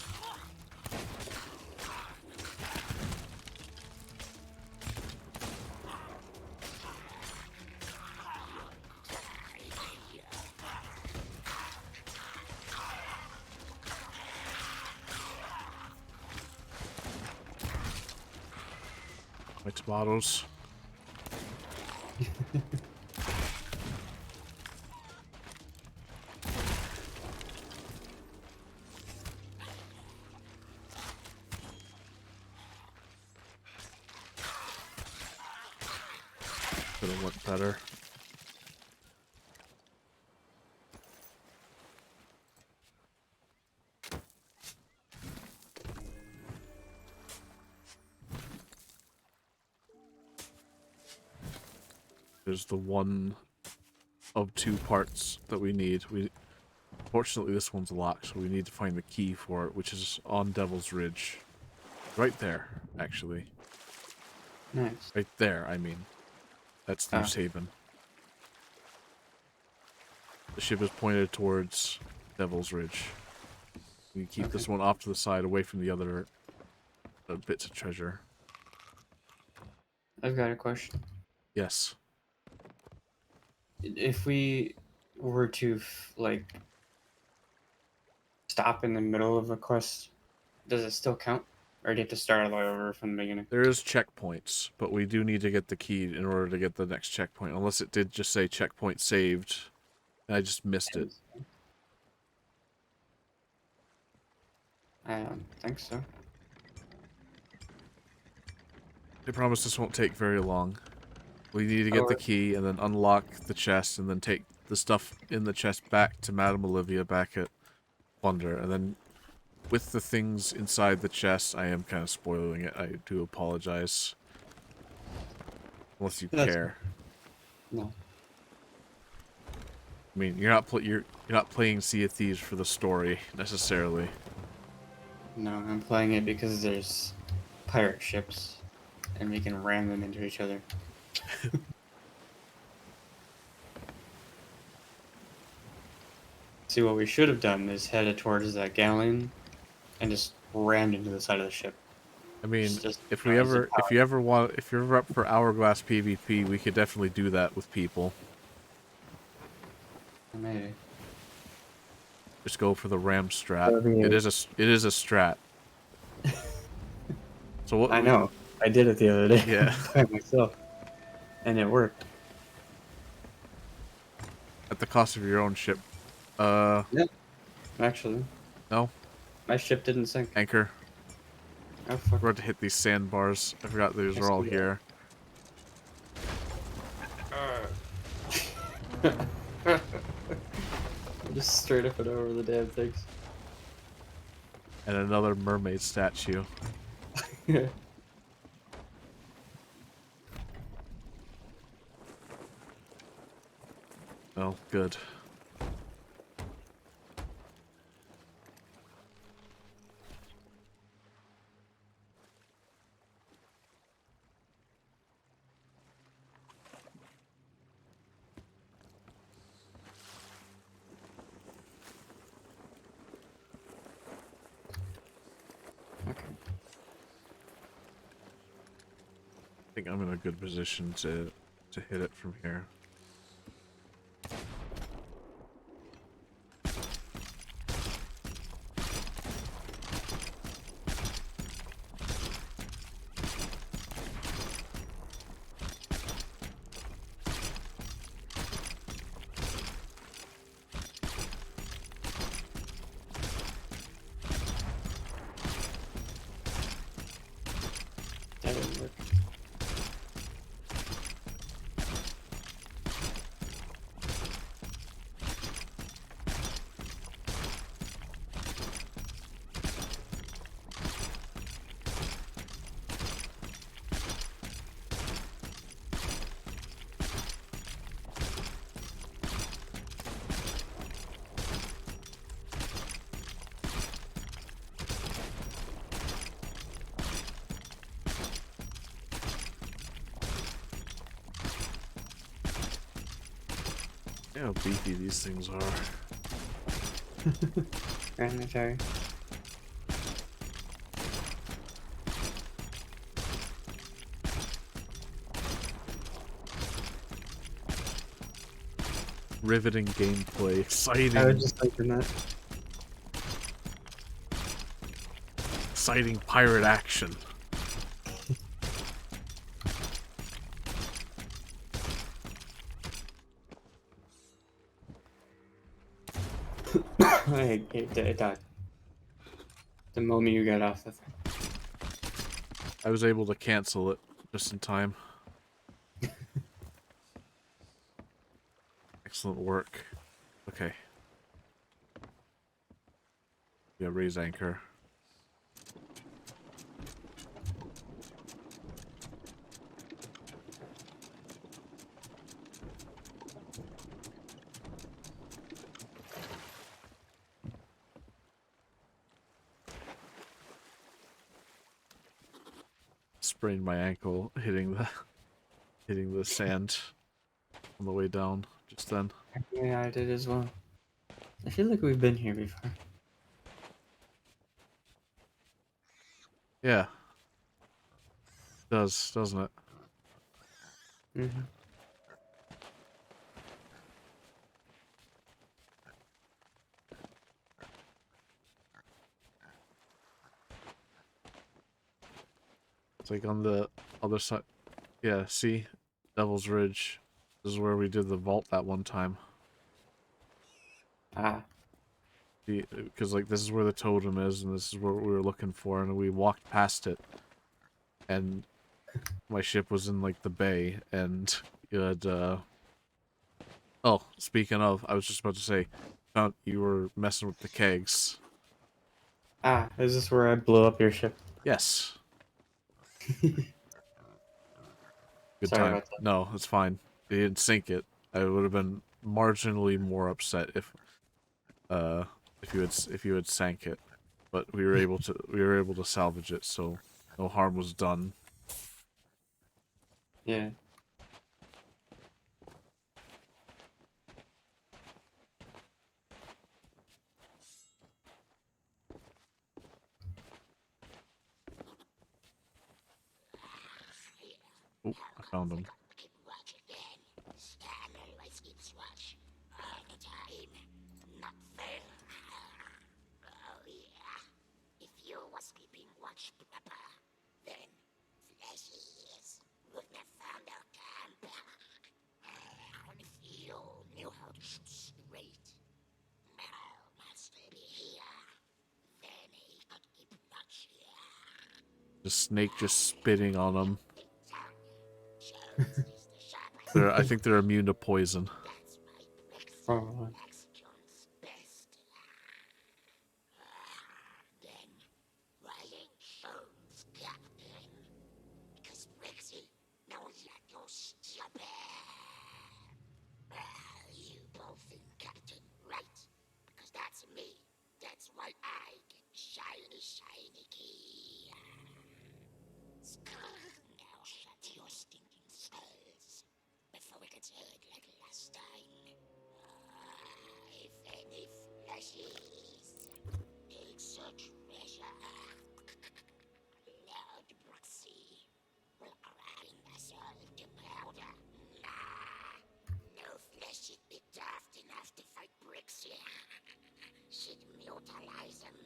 My tomatoes. Could have went better. There's the one of two parts that we need. Fortunately, this one's locked, so we need to find the key for it, which is on Devil's Ridge. Right there, actually. Nice. Right there, I mean. That's Thieves Haven. The ship is pointed towards Devil's Ridge. You keep this one off to the side, away from the other bits of treasure. I've got a question. Yes. If we were to, like, stop in the middle of a quest, does it still count? Or do you have to start all the way over from the beginning? There is checkpoints, but we do need to get the key in order to get the next checkpoint. Unless it did just say checkpoint saved, and I just missed it. I don't think so. I promise this won't take very long. We need to get the key and then unlock the chest and then take the stuff in the chest back to Madame Olivia back at Plunder. And then with the things inside the chest, I am kind of spoiling it. I do apologize. Unless you care. No. I mean, you're not playing Sea of Thieves for the story necessarily. No, I'm playing it because there's pirate ships, and we can ram them into each other. See, what we should have done is headed towards that galleon, and just rammed into the side of the ship. I mean, Just if you're ever up for Hourglass PvP, we could definitely do that with people. Maybe. Just go for the ram strat. It is a strat. So what? I know. I did it the other day. Yeah. By myself, and it worked. At the cost of your own ship. Yeah. Actually, No. my ship didn't sink. Anchor. Oh fuck. We're about to hit these sandbars. I forgot these are all here. Just straight up and over the damn things. And another mermaid statue. Oh, good. Okay. I think I'm in a good position to hit it from here. That didn't work. Yeah, how beefy these things are. Granitary. Riveting gameplay, I was just thinking that. exciting pirate action. It died. The moment you got off the thing. I was able to cancel it just in time. Excellent work. Okay. Yeah, raise anchor. Sprained my ankle hitting the sand on the way down just then. Yeah, I did as well. I feel like we've been here before. Yeah. Does, doesn't it? Mm-hmm. It's like on the other side. Yeah, see? Devil's Ridge. This is where we did the vault that one time. Ah. Because like this is where the totem is, and this is what we were looking for, and we walked past it, and my ship was in like the bay, and you had oh, speaking of, I was just about to say, found you were messing with the kegs. Ah, is this where I blew up your ship? Yes. Good Sorry time. about that. No, it's fine. They didn't sink it. I would have been marginally more upset if you had sank it. But we were able to salvage it, so no harm was done. Yeah. Oh, I found him. Keep watch again. Stan always keeps watch. All the time. Not fair. Oh yeah. If you was keeping watch proper, then Fleshies would have found our camp. And if you knew how to shoot straight, now Master be here. Then he could keep watch here. The snake just spitting on him. Big tongue. Shows he's the sharpest. I think they're immune to poison. That's my Oh. Max Jones best. Then She'd mutilize them.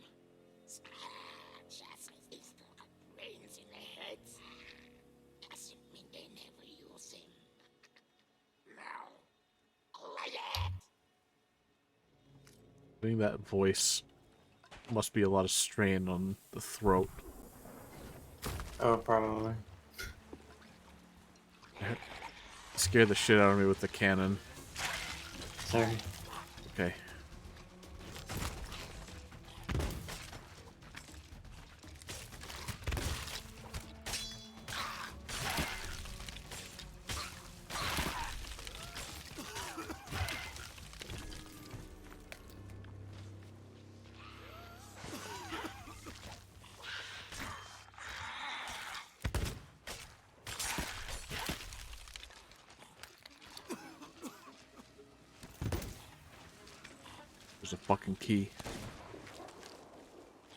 Just as if they got brains in their heads. Doesn't mean they never use them. Now, quiet! Doing that voice must be a lot of strain on the throat. Oh, probably. Scared the shit out of me with the cannon. Sorry. Okay. There's a fucking key.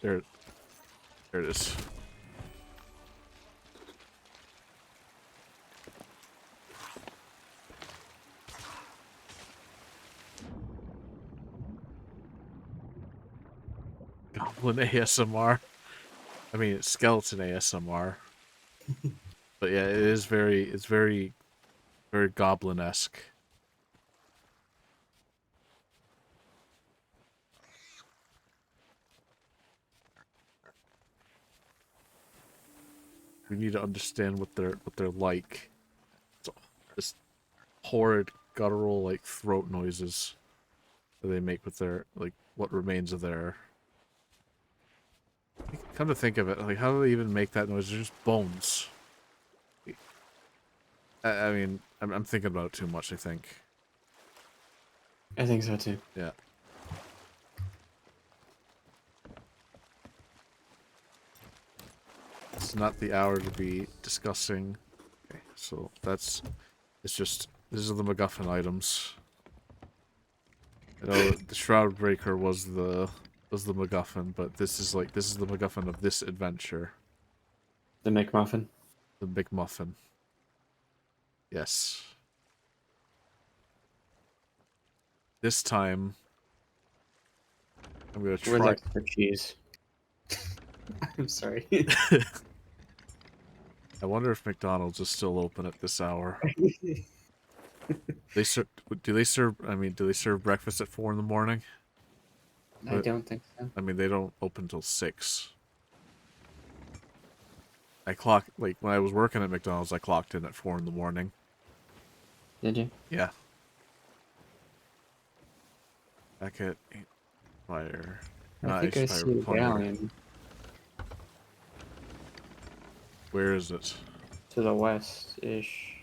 There it is. Goblin ASMR. I mean, it's skeleton ASMR. But yeah, it's very goblin-esque. We need to understand what they're like. So, this horrid guttural like throat noises that they make with their like what remains of their. Come to think of it, like how do they even make that noise? They're just bones. I mean, I'm thinking about it too much. I think. I think so too. Yeah. It's not the hour to be discussing. Okay, so it's just, these are the MacGuffin items. I know the Shroud Breaker was the MacGuffin, but this is the MacGuffin of this adventure. The McMuffin. The Big Muffin. Yes. This time, I'm gonna With try. extra cheese. I'm sorry. I wonder if McDonald's is still open at this hour. They serve. Do they serve? I mean, do they serve breakfast at 4 in the morning? I don't think so. I mean, they don't open till 6. I clocked, like, when I was working at McDonald's, I clocked in at 4 in the morning. Did you? Yeah. Back at Fire. I think I see a galleon Where is it? to the west-ish.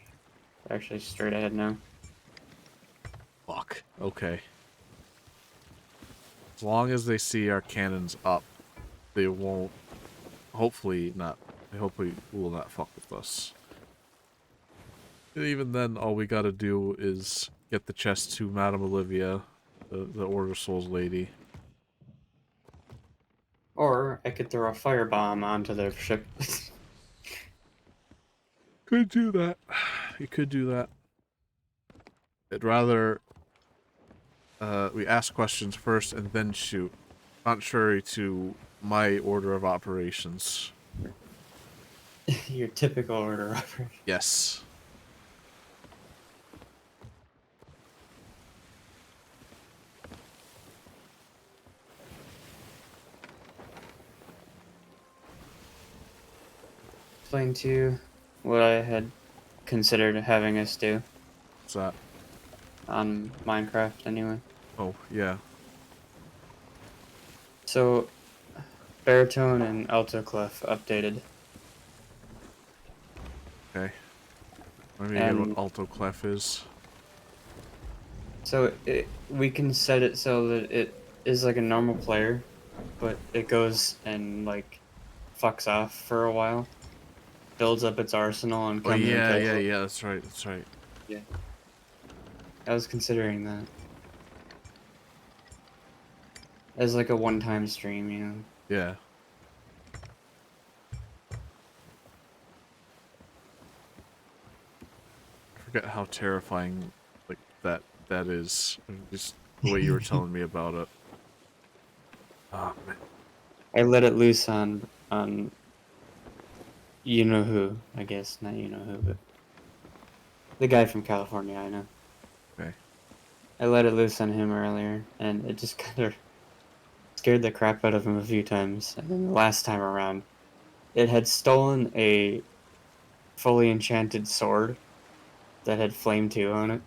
Actually, straight ahead now. Fuck. Okay. As long as they see our cannons up, they won't. Hopefully not. They hopefully will not fuck with us. And even then, all we gotta do is get the chest to Madame Olivia, the Order of Souls lady. Or I could throw a firebomb onto their ship. Could do that. You could do that. I'd rather we ask questions first and then shoot. Contrary to my order of operations. Your typical order operation. Yes. Explain to you what I had considered having us do What's that? on Minecraft anyway. Oh, yeah. So, baritone and alto clef updated. Okay. Let me get And- what alto clef is. So we can set it so that it is like a normal player, but it goes and like fucks off for a while, builds up its arsenal, and Oh, comes yeah, and kills yeah, it. yeah, that's right, that's right. I was considering that as like a one-time stream, you know. Yeah. I forget how terrifying, like, that is. I mean, just the way you were telling me about it. Oh, man. I let it loose on you know who, I guess. Not you know who, but the guy from California, I know. Okay. I let it loose on him earlier, and it just kind of scared the crap out of him a few times. And then the last time around, it had stolen a fully enchanted sword that had Flame 2 on it.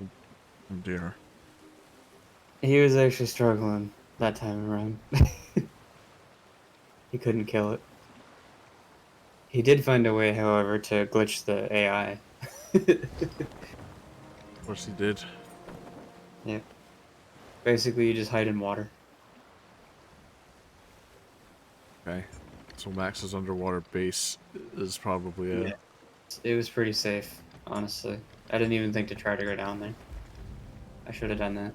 Oh dear. He was actually struggling that time around. He couldn't kill it. He did find a way, however, to glitch the AI. Of course he did. Yeah. Basically, you just hide in water. Okay. So Max's underwater base is probably a... Yeah. It was pretty safe, honestly. I didn't even think to try to go down there. I should have done that.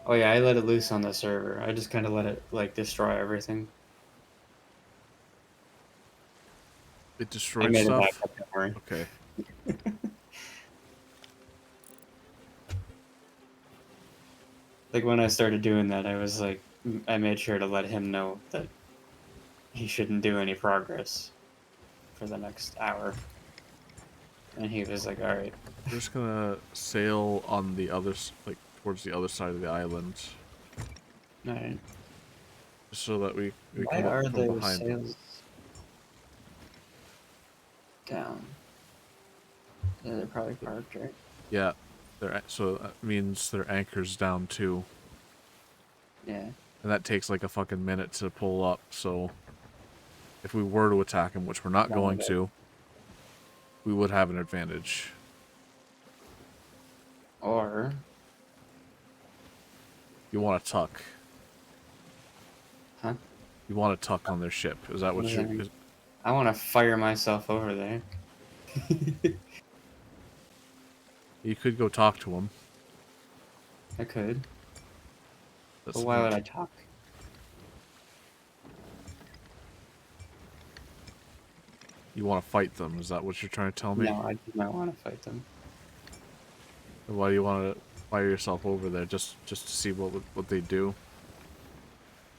Oh yeah, I let it loose on the server. I just kind of let it, like, destroy everything. It I destroyed made it back stuff? up, don't worry. Okay. Like, when I started doing that, I was like, I made sure to let him know that he shouldn't do any progress for the next hour. And he was like, alright. We're just gonna sail on the other, like, towards the other side of the island. Alright. Just so that we Why come up are from there behind them. sails down? Yeah, they're probably parked, right? Yeah. So that means their anchor's down too. Yeah. And that takes like a fucking minute to pull up, so... If we were to attack him, which we're not None going of it. to, we would have an advantage. Or You want to tuck. huh? You want to tuck on their ship. Is that What what does you... that mean? I want to fire myself over there. You could go talk to him. I could. But That's why would I talk? You want to fight them. Is that what you're trying to tell me? No, I do not want to fight them. And why do you want to fire yourself over there? Just to see what they do?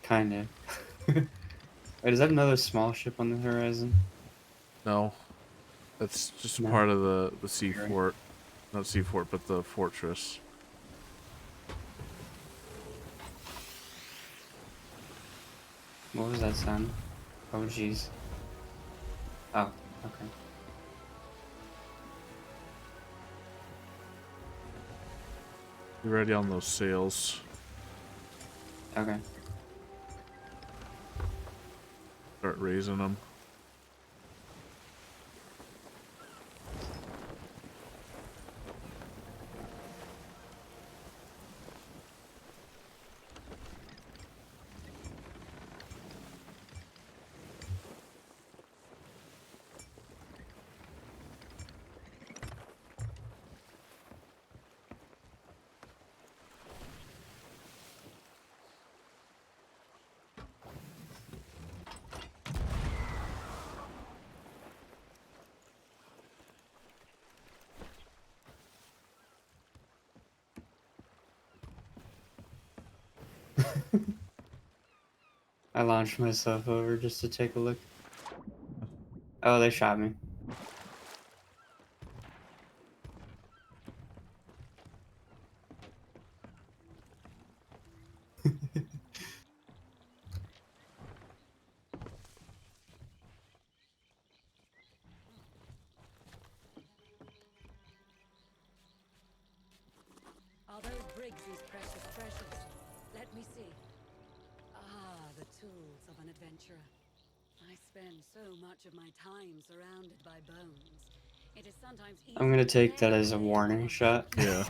Kind of. Wait, is that another small ship on the horizon? No. That's just a No. part of the sea You're right. fort. Not sea fort, but the fortress. What was that sound? Oh, jeez. Oh, okay. Be ready on those sails. Okay. Start raising them. I launched myself over just to take a look. Oh, they shot me. Are those brigs these precious treasures? Let me see. Ah, the tools of an adventurer. I spend so much of my time surrounded by bones. It is sometimes easy I'm gonna to take that forget as a they are warning not shot. Yeah.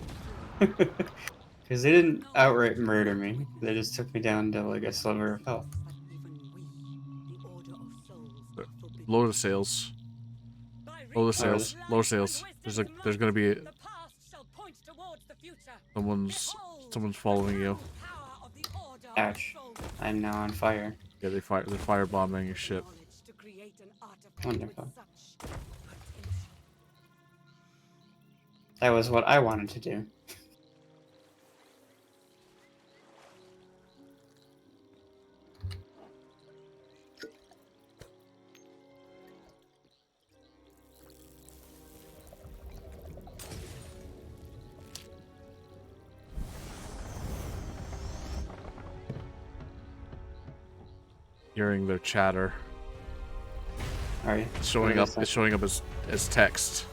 Because they didn't outright murder me. They just took me down to like a sliver of health. But even we, the Order of Souls, are forbidden. Lower the sails. By Lower the reason of sails. Alright. Lower life sails. and There's wisdom's there's might, gonna be the past shall point towards the future. Behold, someone's the following you. true power of the Order of Ouch. Souls. I'm now on fire. Yeah, they're firebombing your ship. Knowledge to create an artifact Wonderful. with such potential. That was what I wanted to do. hearing their chatter. Are you? It's showing up. It's showing up as text.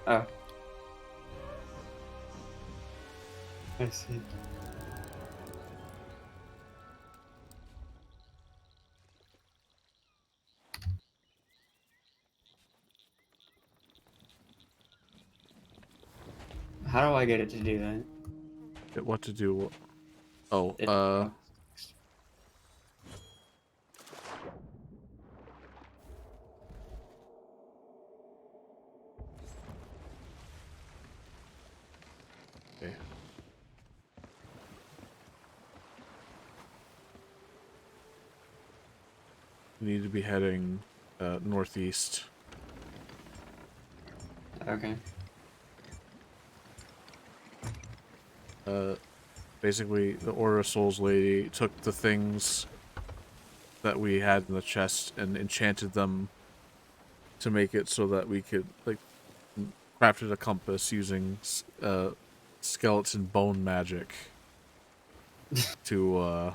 Oh. I see. How do I get it to do that? What to do? Oh, It, okay. We need to be heading northeast. Okay. Basically, the Order of Souls lady took the things that we had in the chest and enchanted them to make it so that we could, like, crafted a compass using skeleton bone magic to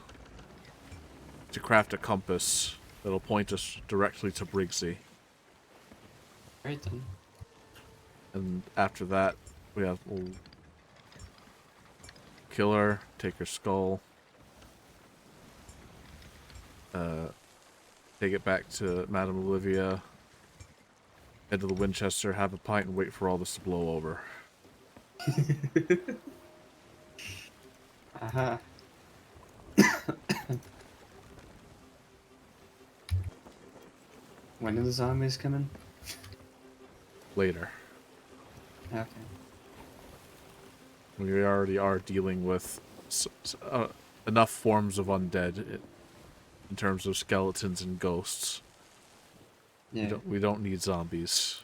craft a compass that'll point us directly to Briggsy. Right then. And after that, we'll kill her, take her skull, take it back to Madame Olivia, head to the Winchester, have a pint, and wait for all this to blow over. Uh-huh. When are the zombies coming? Later. Okay. We already are dealing with enough forms of undead in terms of skeletons and ghosts. Yeah. We don't need zombies.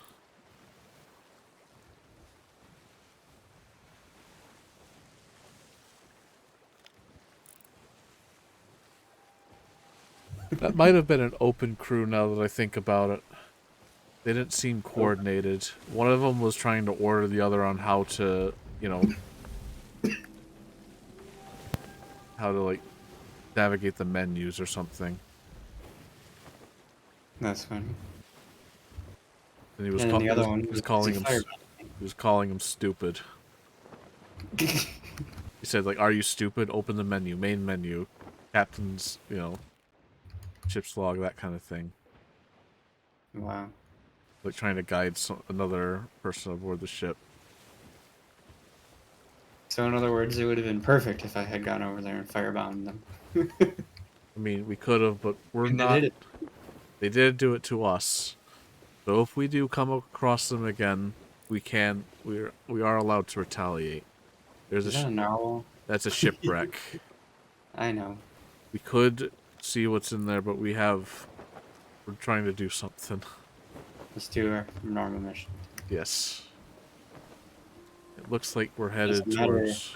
That might have been an open crew now that I think about it. They didn't seem coordinated. One of them was trying to order the other on how to, you know, how to, like, navigate the menus or something. That's funny. And he was, And then the other one was calling him fireball. he was calling him stupid. He said, like, "Are you stupid? Open the menu, main menu, captain's, you know, ship's log, that kind of thing." Wow. Like trying to guide another person aboard the ship. So in other words, it would have been perfect if I had gone over there and firebound them. I mean, we could have, but we're And they not. did it. They did do it to us. So if we do come across them again, we are allowed to retaliate. There's Is that a narwhal? that's a shipwreck. I know. We could see what's in there, but we're trying to do something. Let's do our normal mission. Yes. It looks like we're Doesn't headed matter. towards.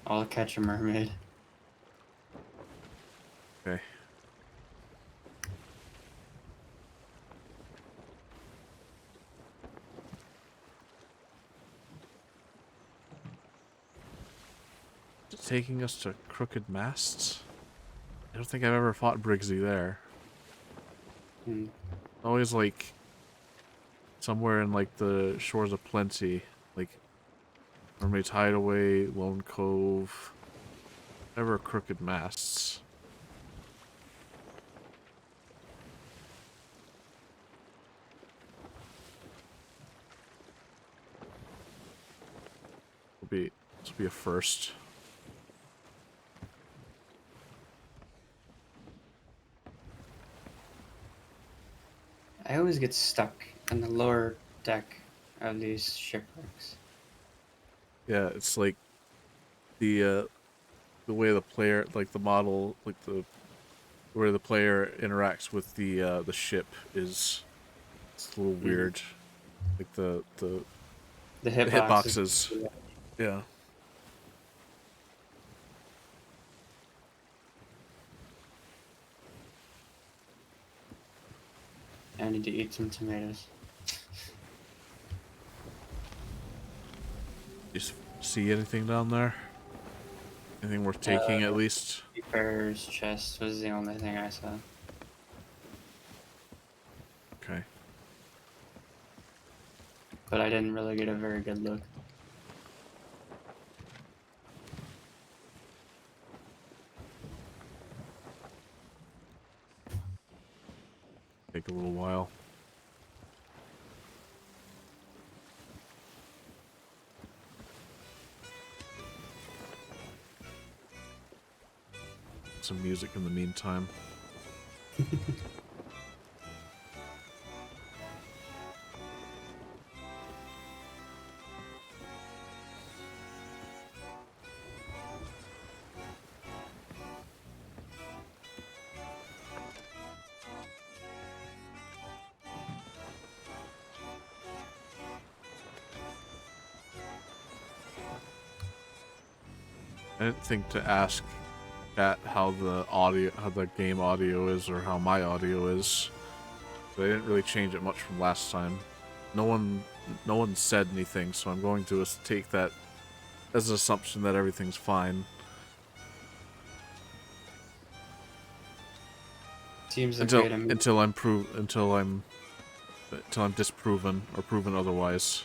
I'll catch a mermaid. Okay. It's taking us to Crooked Masts? I don't think I've ever fought Briggsy there. Hmm. Always like somewhere in like the Shores of Plenty, like Mermaid's Hideaway, Lone Cove, never Crooked Masts. This will be a first. I always get stuck on the lower deck of these shipwrecks. Yeah, it's like the way the player, like the model, like the where the player interacts with the ship is, it's a little weird. Like the The the hitboxes. hitboxes. Yeah. I need to eat some tomatoes. Just see anything down there? Anything worth taking, at least? Keeper's chest was the only thing I saw. Okay. But I didn't really get a very good look. Take a little while. Some music in the meantime. I didn't think to ask chat how the game audio is, or how my audio is. But I didn't really change it much from last time. No one said anything, so I'm going to take that as an assumption that everything's fine. Seems okay to me. Until I'm disproven or proven otherwise.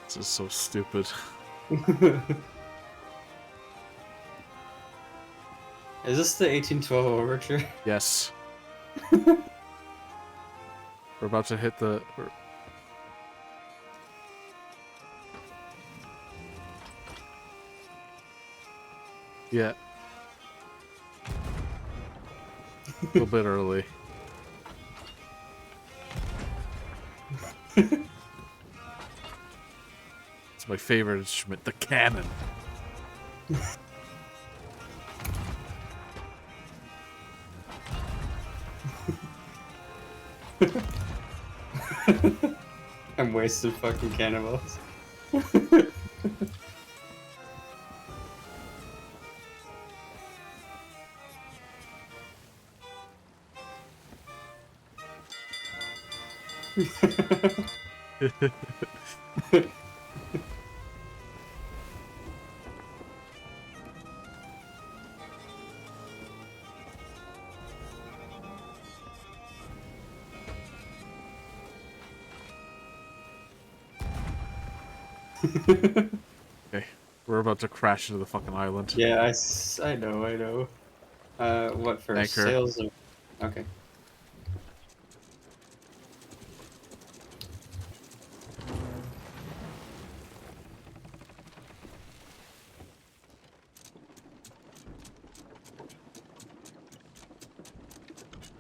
This is so stupid. Is this the 1812 overture? Yes. We're about to hit the... Yeah. A little bit early. It's my favorite instrument, the cannon. I'm wasted fucking cannibals. Okay, we're about to crash into the fucking island. Yeah, I know. What first? Anchor. Sales or... Okay.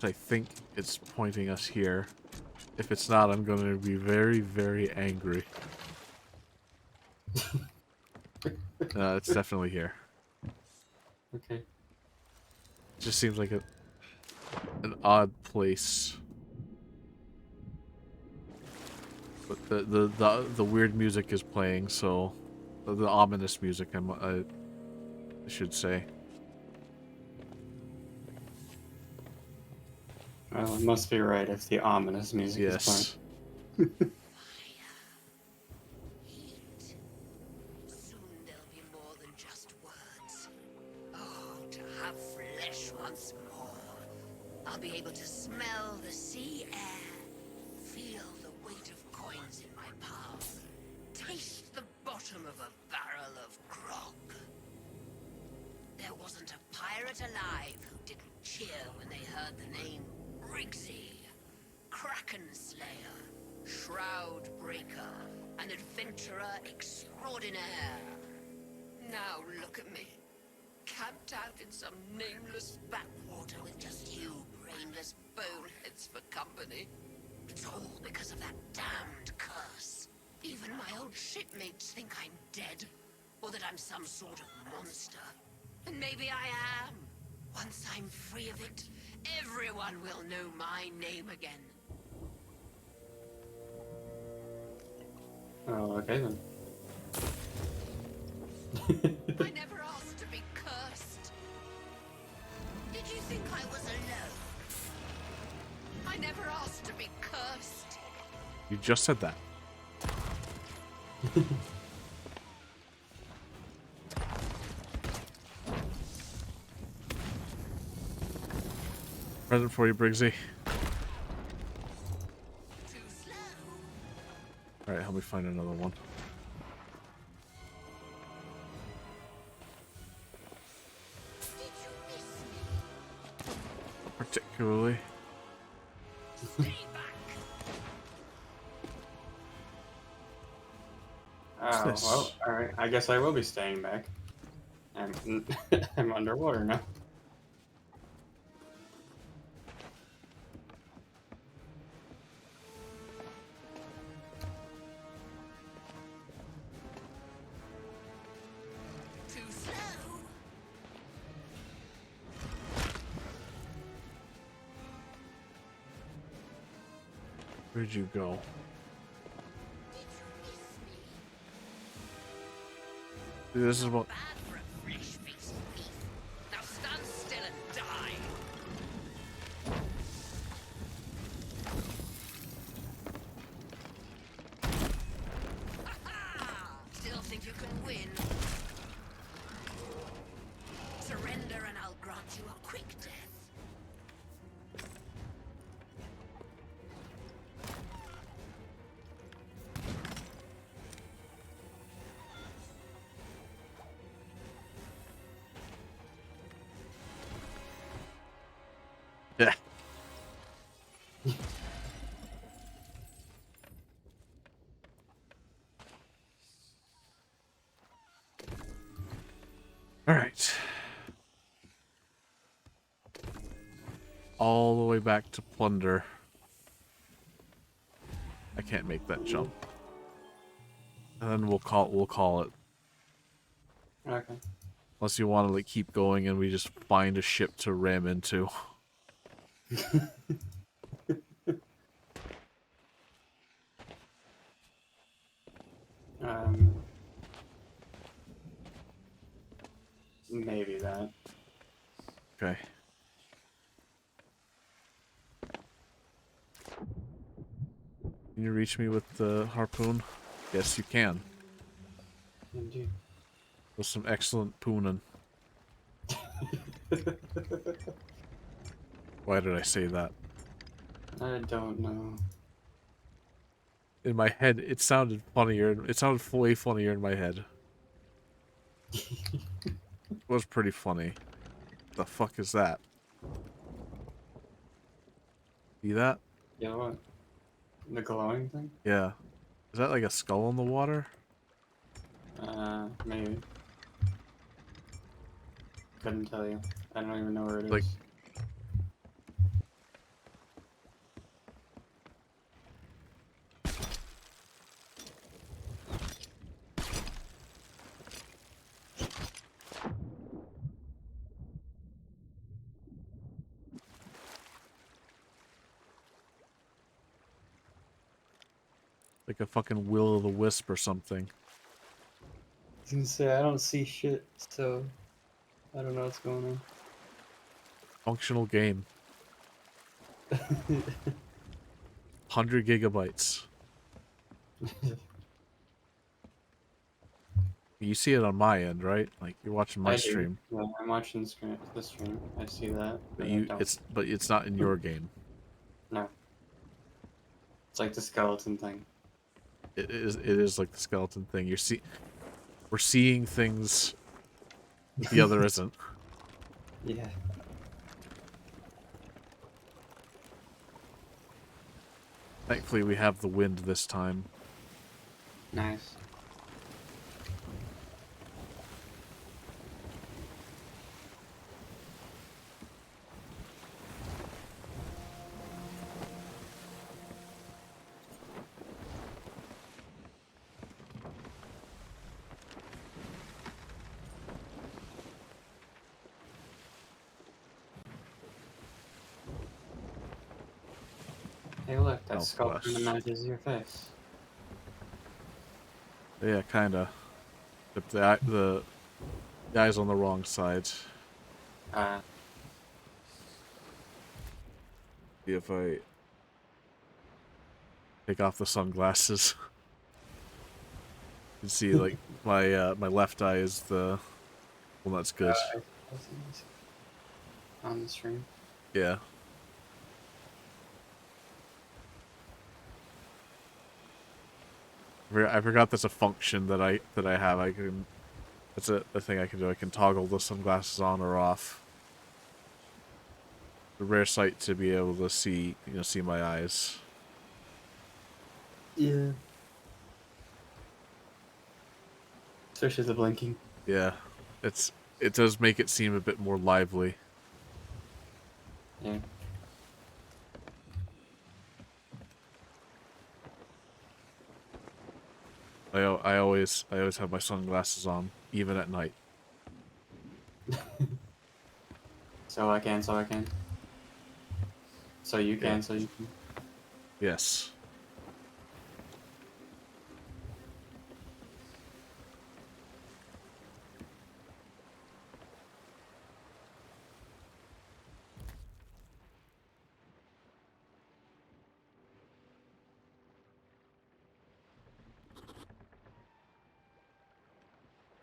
I think it's pointing us here. If it's not, I'm going to be very, very angry. It's definitely here. Okay. It just seems like an odd place. But the weird music is playing, so the ominous music I should say. Well, it must be right if the ominous music is playing. Yes. Heat. Soon there'll be more than just words. Oh, to have flesh once more. I'll be able to smell the sea air, feel the weight of coins in my palm, taste the bottom of a barrel of grog. There wasn't a pirate alive who didn't cheer when they heard the name Rigsy, Kraken Slayer, Shroud Breaker, an adventurer extraordinaire. Now look at me, camped out in some nameless backwater with just you brainless boneheads for company. It's all because of that damned curse. Even my old shipmates think I'm dead, or that I'm some sort of monster. And maybe I am. Once I'm free of it, everyone will know my name again. Oh, okay then. I never asked to be cursed. Did you think I was alone? I never asked to be cursed. You just said that. Present for you, Briggsy. Too slow. Alright, help me find another one. Did you miss me? Particularly. Stay back. Oh, this? well, alright. I guess I will be staying back. I'm, I'm underwater now. Too slow. Where'd you go? Did you miss me? Dude, this is what. Bad for a fresh piece of beef. Now stand still and die. Ha-ha! Still think you can win? Surrender and I'll grant you a quick death. Yeah. Alright. All the way back to plunder. I can't make that jump. And then we'll call it. Okay. Unless you want to like keep going and we just find a ship to ram into. Um, maybe that. Okay. Can you reach me with the harpoon? Yes, you can. Indeed. With some excellent poonin'. Why did I say that? I don't know. In my head, it sounded funnier. It sounded way funnier in my head. It was pretty funny. The fuck is that? See that? Yeah, what? The glowing thing? Yeah. Is that like a skull in the water? Maybe. Couldn't tell you. I don't even know where it is. Like- Like a fucking will-o'-the-wisp or something. I was gonna say, I don't see shit, so I don't know what's going on. Functional game. 100 gigabytes. You see it on my end, right? Like you're watching my I do. stream, Yeah, I'm watching the stream. I see that, but but I don't. it's not in your game. No. It's like the skeleton thing. It is like the skeleton thing. We're seeing things that the other isn't. Yeah. Thankfully, we have the wind this time. Nice. Hey, look, that skull kind of Southwest. matches your face. Yeah, kinda. But the guy's on the wrong side. Uh, See if I take off the sunglasses. You can see like my left eye is the well, that's good. on the stream. Yeah. I forgot that's a function that I have. I can that's a thing I can do. I can toggle the sunglasses on or off. A rare sight to be able to see see my eyes. Yeah. Especially the blinking. Yeah. It does make it seem a bit more lively. Yeah. I always have my sunglasses on, even at night. So I can, so I can. So you can, Yeah. so you can. Yes.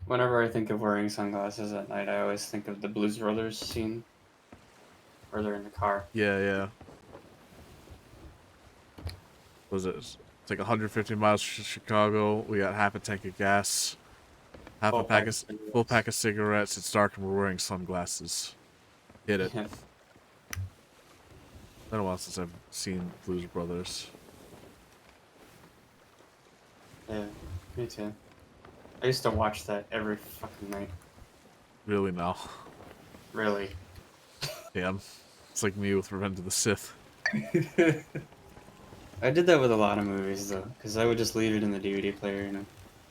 Whenever I think of wearing sunglasses at night, I always think of the Blues Brothers scene where they're in the car. Yeah, yeah. Was it? It's like 150 miles to Chicago. We got half a tank of gas, Full pack of full cigarettes. pack of cigarettes. It's dark and we're wearing sunglasses. Hit it. Yeah. Been a while since I've seen Blues Brothers. Yeah, me too. I used to watch that every fucking night. Really now. Really. Damn. It's like me with Revenge of the Sith. I did that with a lot of movies though, because I would just leave it in the DVD player, you know.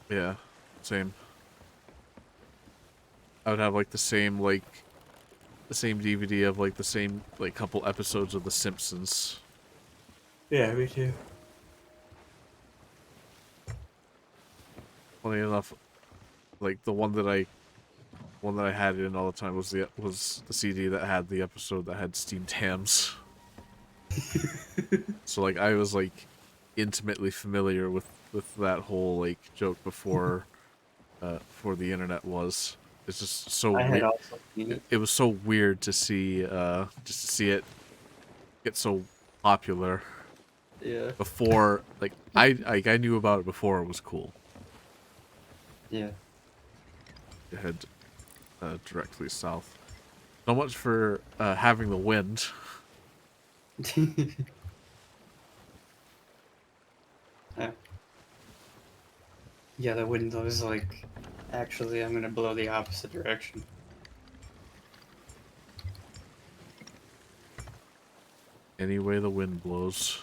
Yeah. Same. I would have like the same DVD of like the same like couple episodes of The Simpsons. Yeah, me too. Funny enough, like the one that I had in all the time was the CD that had the episode that had steamed hams. So like I was like intimately familiar with that whole like joke before the internet was. It's just so I had weird. also seen it. It was so weird to see just to see it get so popular Yeah. before like I knew about it before it was cool. Yeah. It had directly south. So much for having the wind. Yeah. Yeah, the wind was like, actually, I'm gonna blow the opposite direction. Any way the wind blows.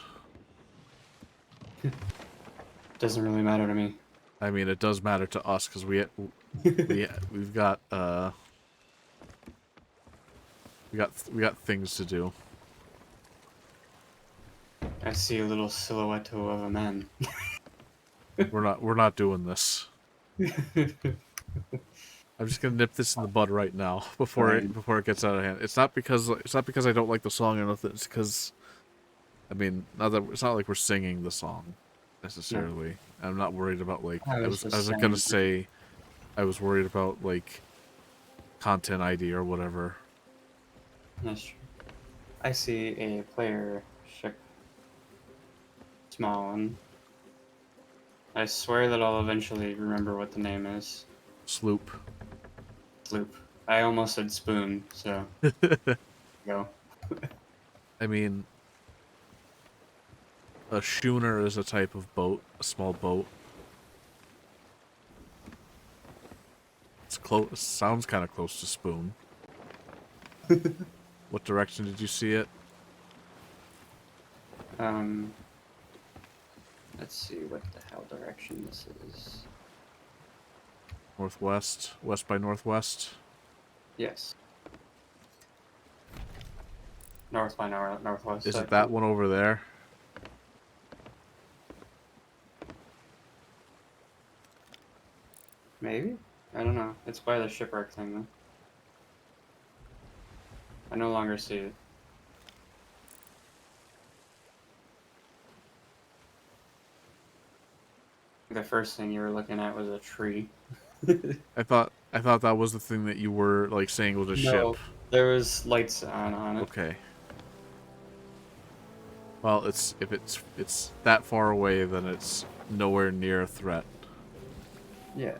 Doesn't really matter to me. I mean, it does matter to us because we've got we got things to do. I see a little silhouette of a man. We're not doing this. I'm just gonna nip this in the bud right now before Fine. it gets out of hand. It's not because I don't like the song or nothing. It's because I mean, not that it's not like we're singing the song necessarily. I'm not worried about like I I was was just gonna saying. say I was worried about like content ID or whatever. That's true. I see a player ship. Small one. I swear that I'll eventually remember what the name is. Sloop. Sloop. I almost said spoon, so go. I mean, a schooner is a type of boat, a small boat. It's close. Sounds kind of close to spoon. What direction did you see it? Um, let's see what the hell direction this is. Northwest, west by northwest. Yes. North by northwest. Is it Actually. that one over there? Maybe? I don't know. It's by the shipwreck thing, though. I no longer see it. The first thing you were looking at was a tree. I thought that was the thing that you were like saying was a ship. No, there was lights on it. Okay. Well, if it's that far away, then it's nowhere near a threat. Yeah.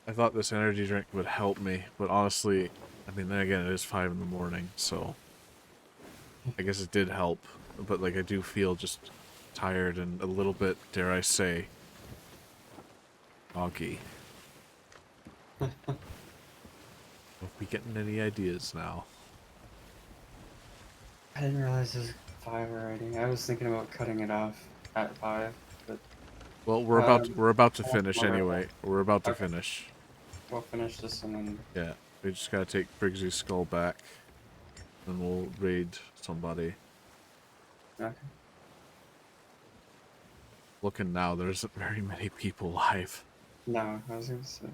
I thought this energy drink would help me, but honestly, I mean, then again, it is 5 in the morning, so I guess it did help. But like, I do feel just tired and a little bit, dare I say, groggy. Won't be getting any ideas now. I didn't realize it was 5 already. I was thinking about cutting it off at 5, but Well, um, we're about to I'll finish tomorrow. anyway. We're about to Okay, finish. we'll finish this and then. Yeah, we just gotta take Briggsy's skull back, and we'll raid somebody. Okay. Looking now, there isn't very many people live. No, I was gonna say.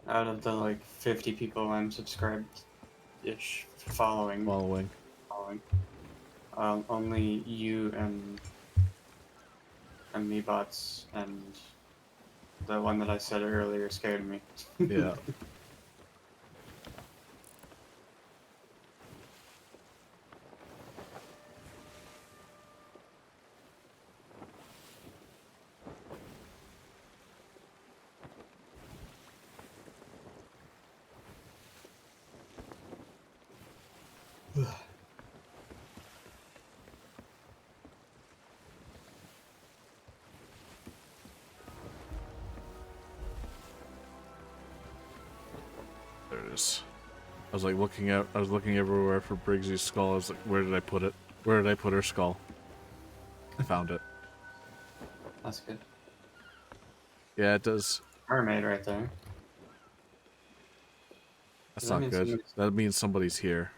Out of the like 50 people I'm subscribed-ish following, Following. only you and me bots and the one that I said earlier scared me. Yeah. There it is. I was looking everywhere for Briggsy's skull. I was like, where did I put it? Where did I put her skull? I found it. That's good. Yeah, it does. Mermaid right there. That's Does that not mean good. somebody's- That means somebody's here.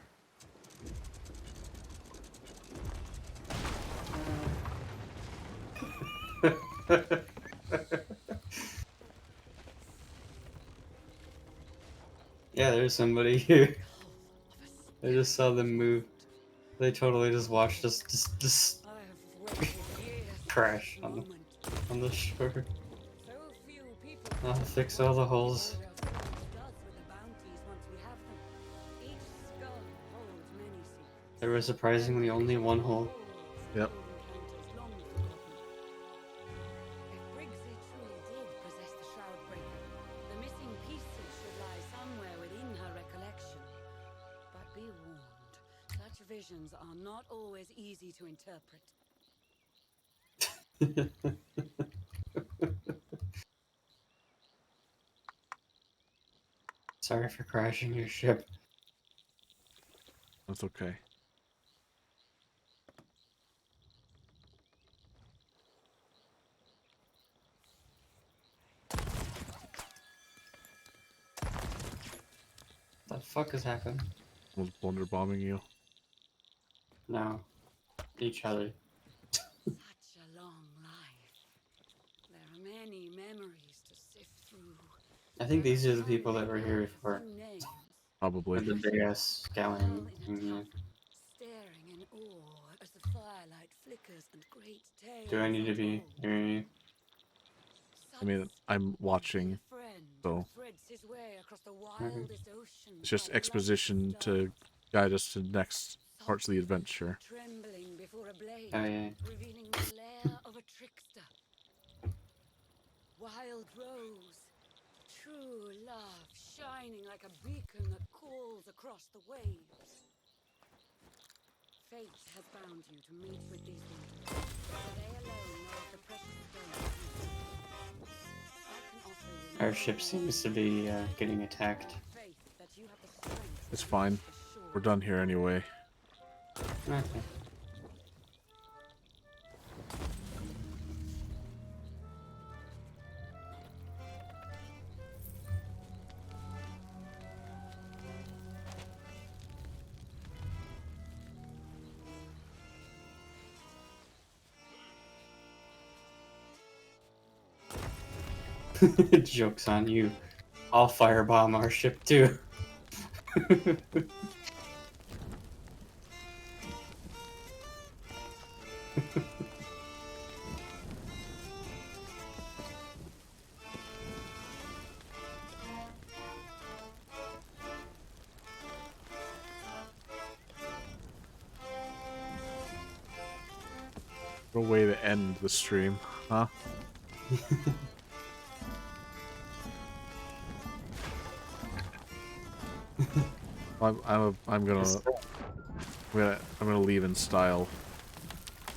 Yeah, there's somebody here. I just saw them move. They totally just watched us just I have waited years for crash this on moment. the shore. So few people I'll fix all the holes. Order of Souls does with the bounties once we have them. Each skull holds many secrets. There was surprisingly only one hole. Yep. Encounters long forgotten. If Briggsy truly did possess the Shroudbreaker, the missing pieces should lie somewhere within her recollection. But be warned, such visions are not always easy to interpret. Sorry for crashing your ship. That's okay. The fuck is happening? Was wonder bombing you. No. Each other. Such a long life. There are many memories to sift through. I think these are the Many people that were here lives before. and names. Probably. With the big ass Held scallion in a thing here. cup, staring in awe as the firelight flickers and great tales Do I need to be unfold. hearing you? I mean, I'm watching, A friend so who threads his way across the wildest ocean it's just by the light of exposition stars. to guide us to the next parts of the Soft, adventure. trembling before a blade, Oh yeah. revealing the lair of a trickster. Wild rose, true love, shining like a beacon that calls across the waves. Fate has bound you to meet with these ones, for they alone know of the precious stones you hold. I can offer you Our no ship more seems to be getting attacked. faith that you have the strength It's to fine. reach the shore. We're done here anyway. Okay. Joke's on you. I'll firebomb our ship too. What a way to end the stream, huh? I'm gonna leave in style.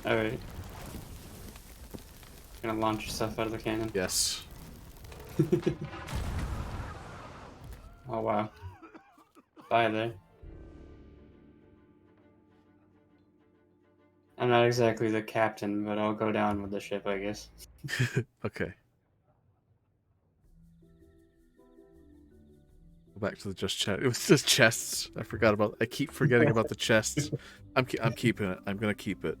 Alright. Gonna launch yourself out of the cannon. Yes. Oh wow. Bye there. I'm not exactly the captain, but I'll go down with the ship, I guess. Okay. Go back to the just chat. It was just chests. I keep forgetting about the chests. I'm keeping it. I'm gonna keep it.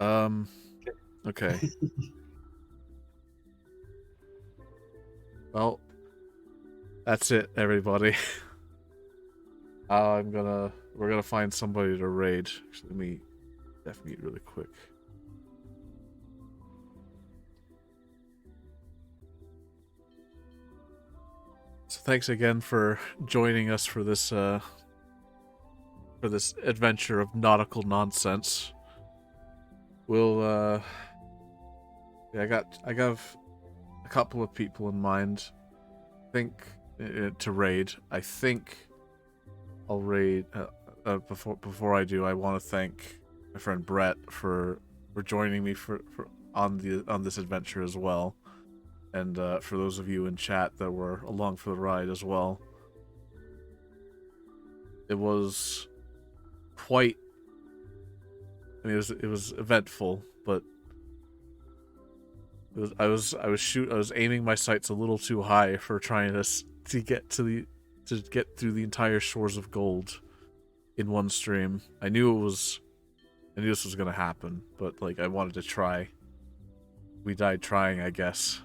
Okay. Well, that's it, everybody. We're gonna find somebody to raid. Actually, let me mute really quick. So thanks again for joining us for this adventure of nautical nonsense. We'll yeah, I got a couple of people in mind. I think to raid. I think I'll raid before I do. I want to thank my friend Brett for joining me on this adventure as well, and for those of you in chat that were along for the ride as well. It was quite. I mean, it was eventful, but I was aiming my sights a little too high for trying to get through the entire Shores of Gold in one stream. I knew this was gonna happen, but like I wanted to try. We died trying, I guess.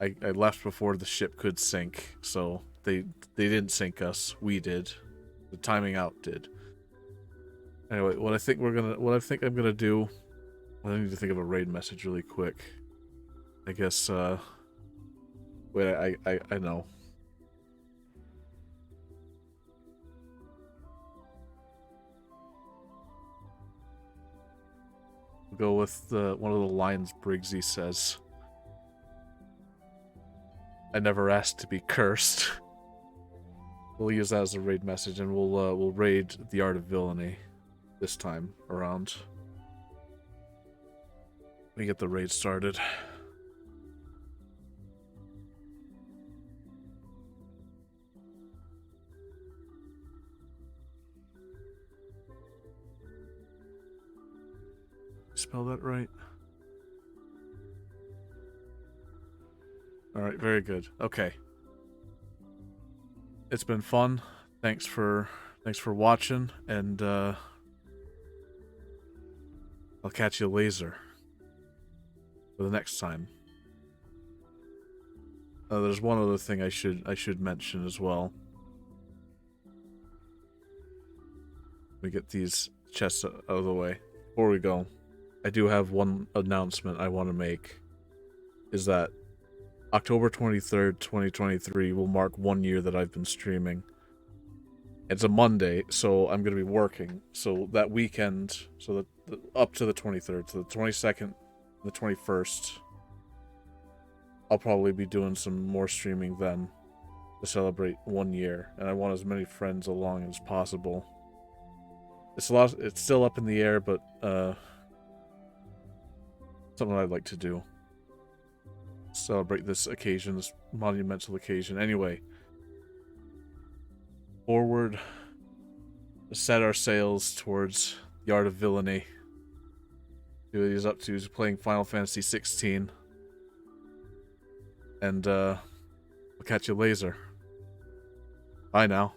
I left before the ship could sink, so they didn't sink us. We did. The timing out did. Anyway, what I think I'm gonna do. I need to think of a raid message really quick. I guess. Wait, I know. We'll go with one of the lines Briggsy says. I never asked to be cursed. We'll use that as a raid message, and we'll raid the Art of Villainy this time around. Let me get the raid started. Spell that right? Alright, very good. Okay. It's been fun. thanks for watching, and I'll catch you later for the next time. There's one other thing I should mention as well. We get these chests out of the way. Before we go, I do have one announcement I want to make. Is that October 23rd, 2023 will mark 1 year that I've been streaming. It's a Monday, so I'm going to be working. So that weekend, so up to the 23rd, so the 22nd, the 21st, I'll probably be doing some more streaming then to celebrate 1 year. And I want as many friends along as possible. It's still up in the air, but something I'd like to do. Celebrate this occasion, this monumental occasion. Anyway, forward, set our sails towards the art of villainy. See what he's up to. He's playing Final Fantasy 16. And we'll catch you later. Bye now.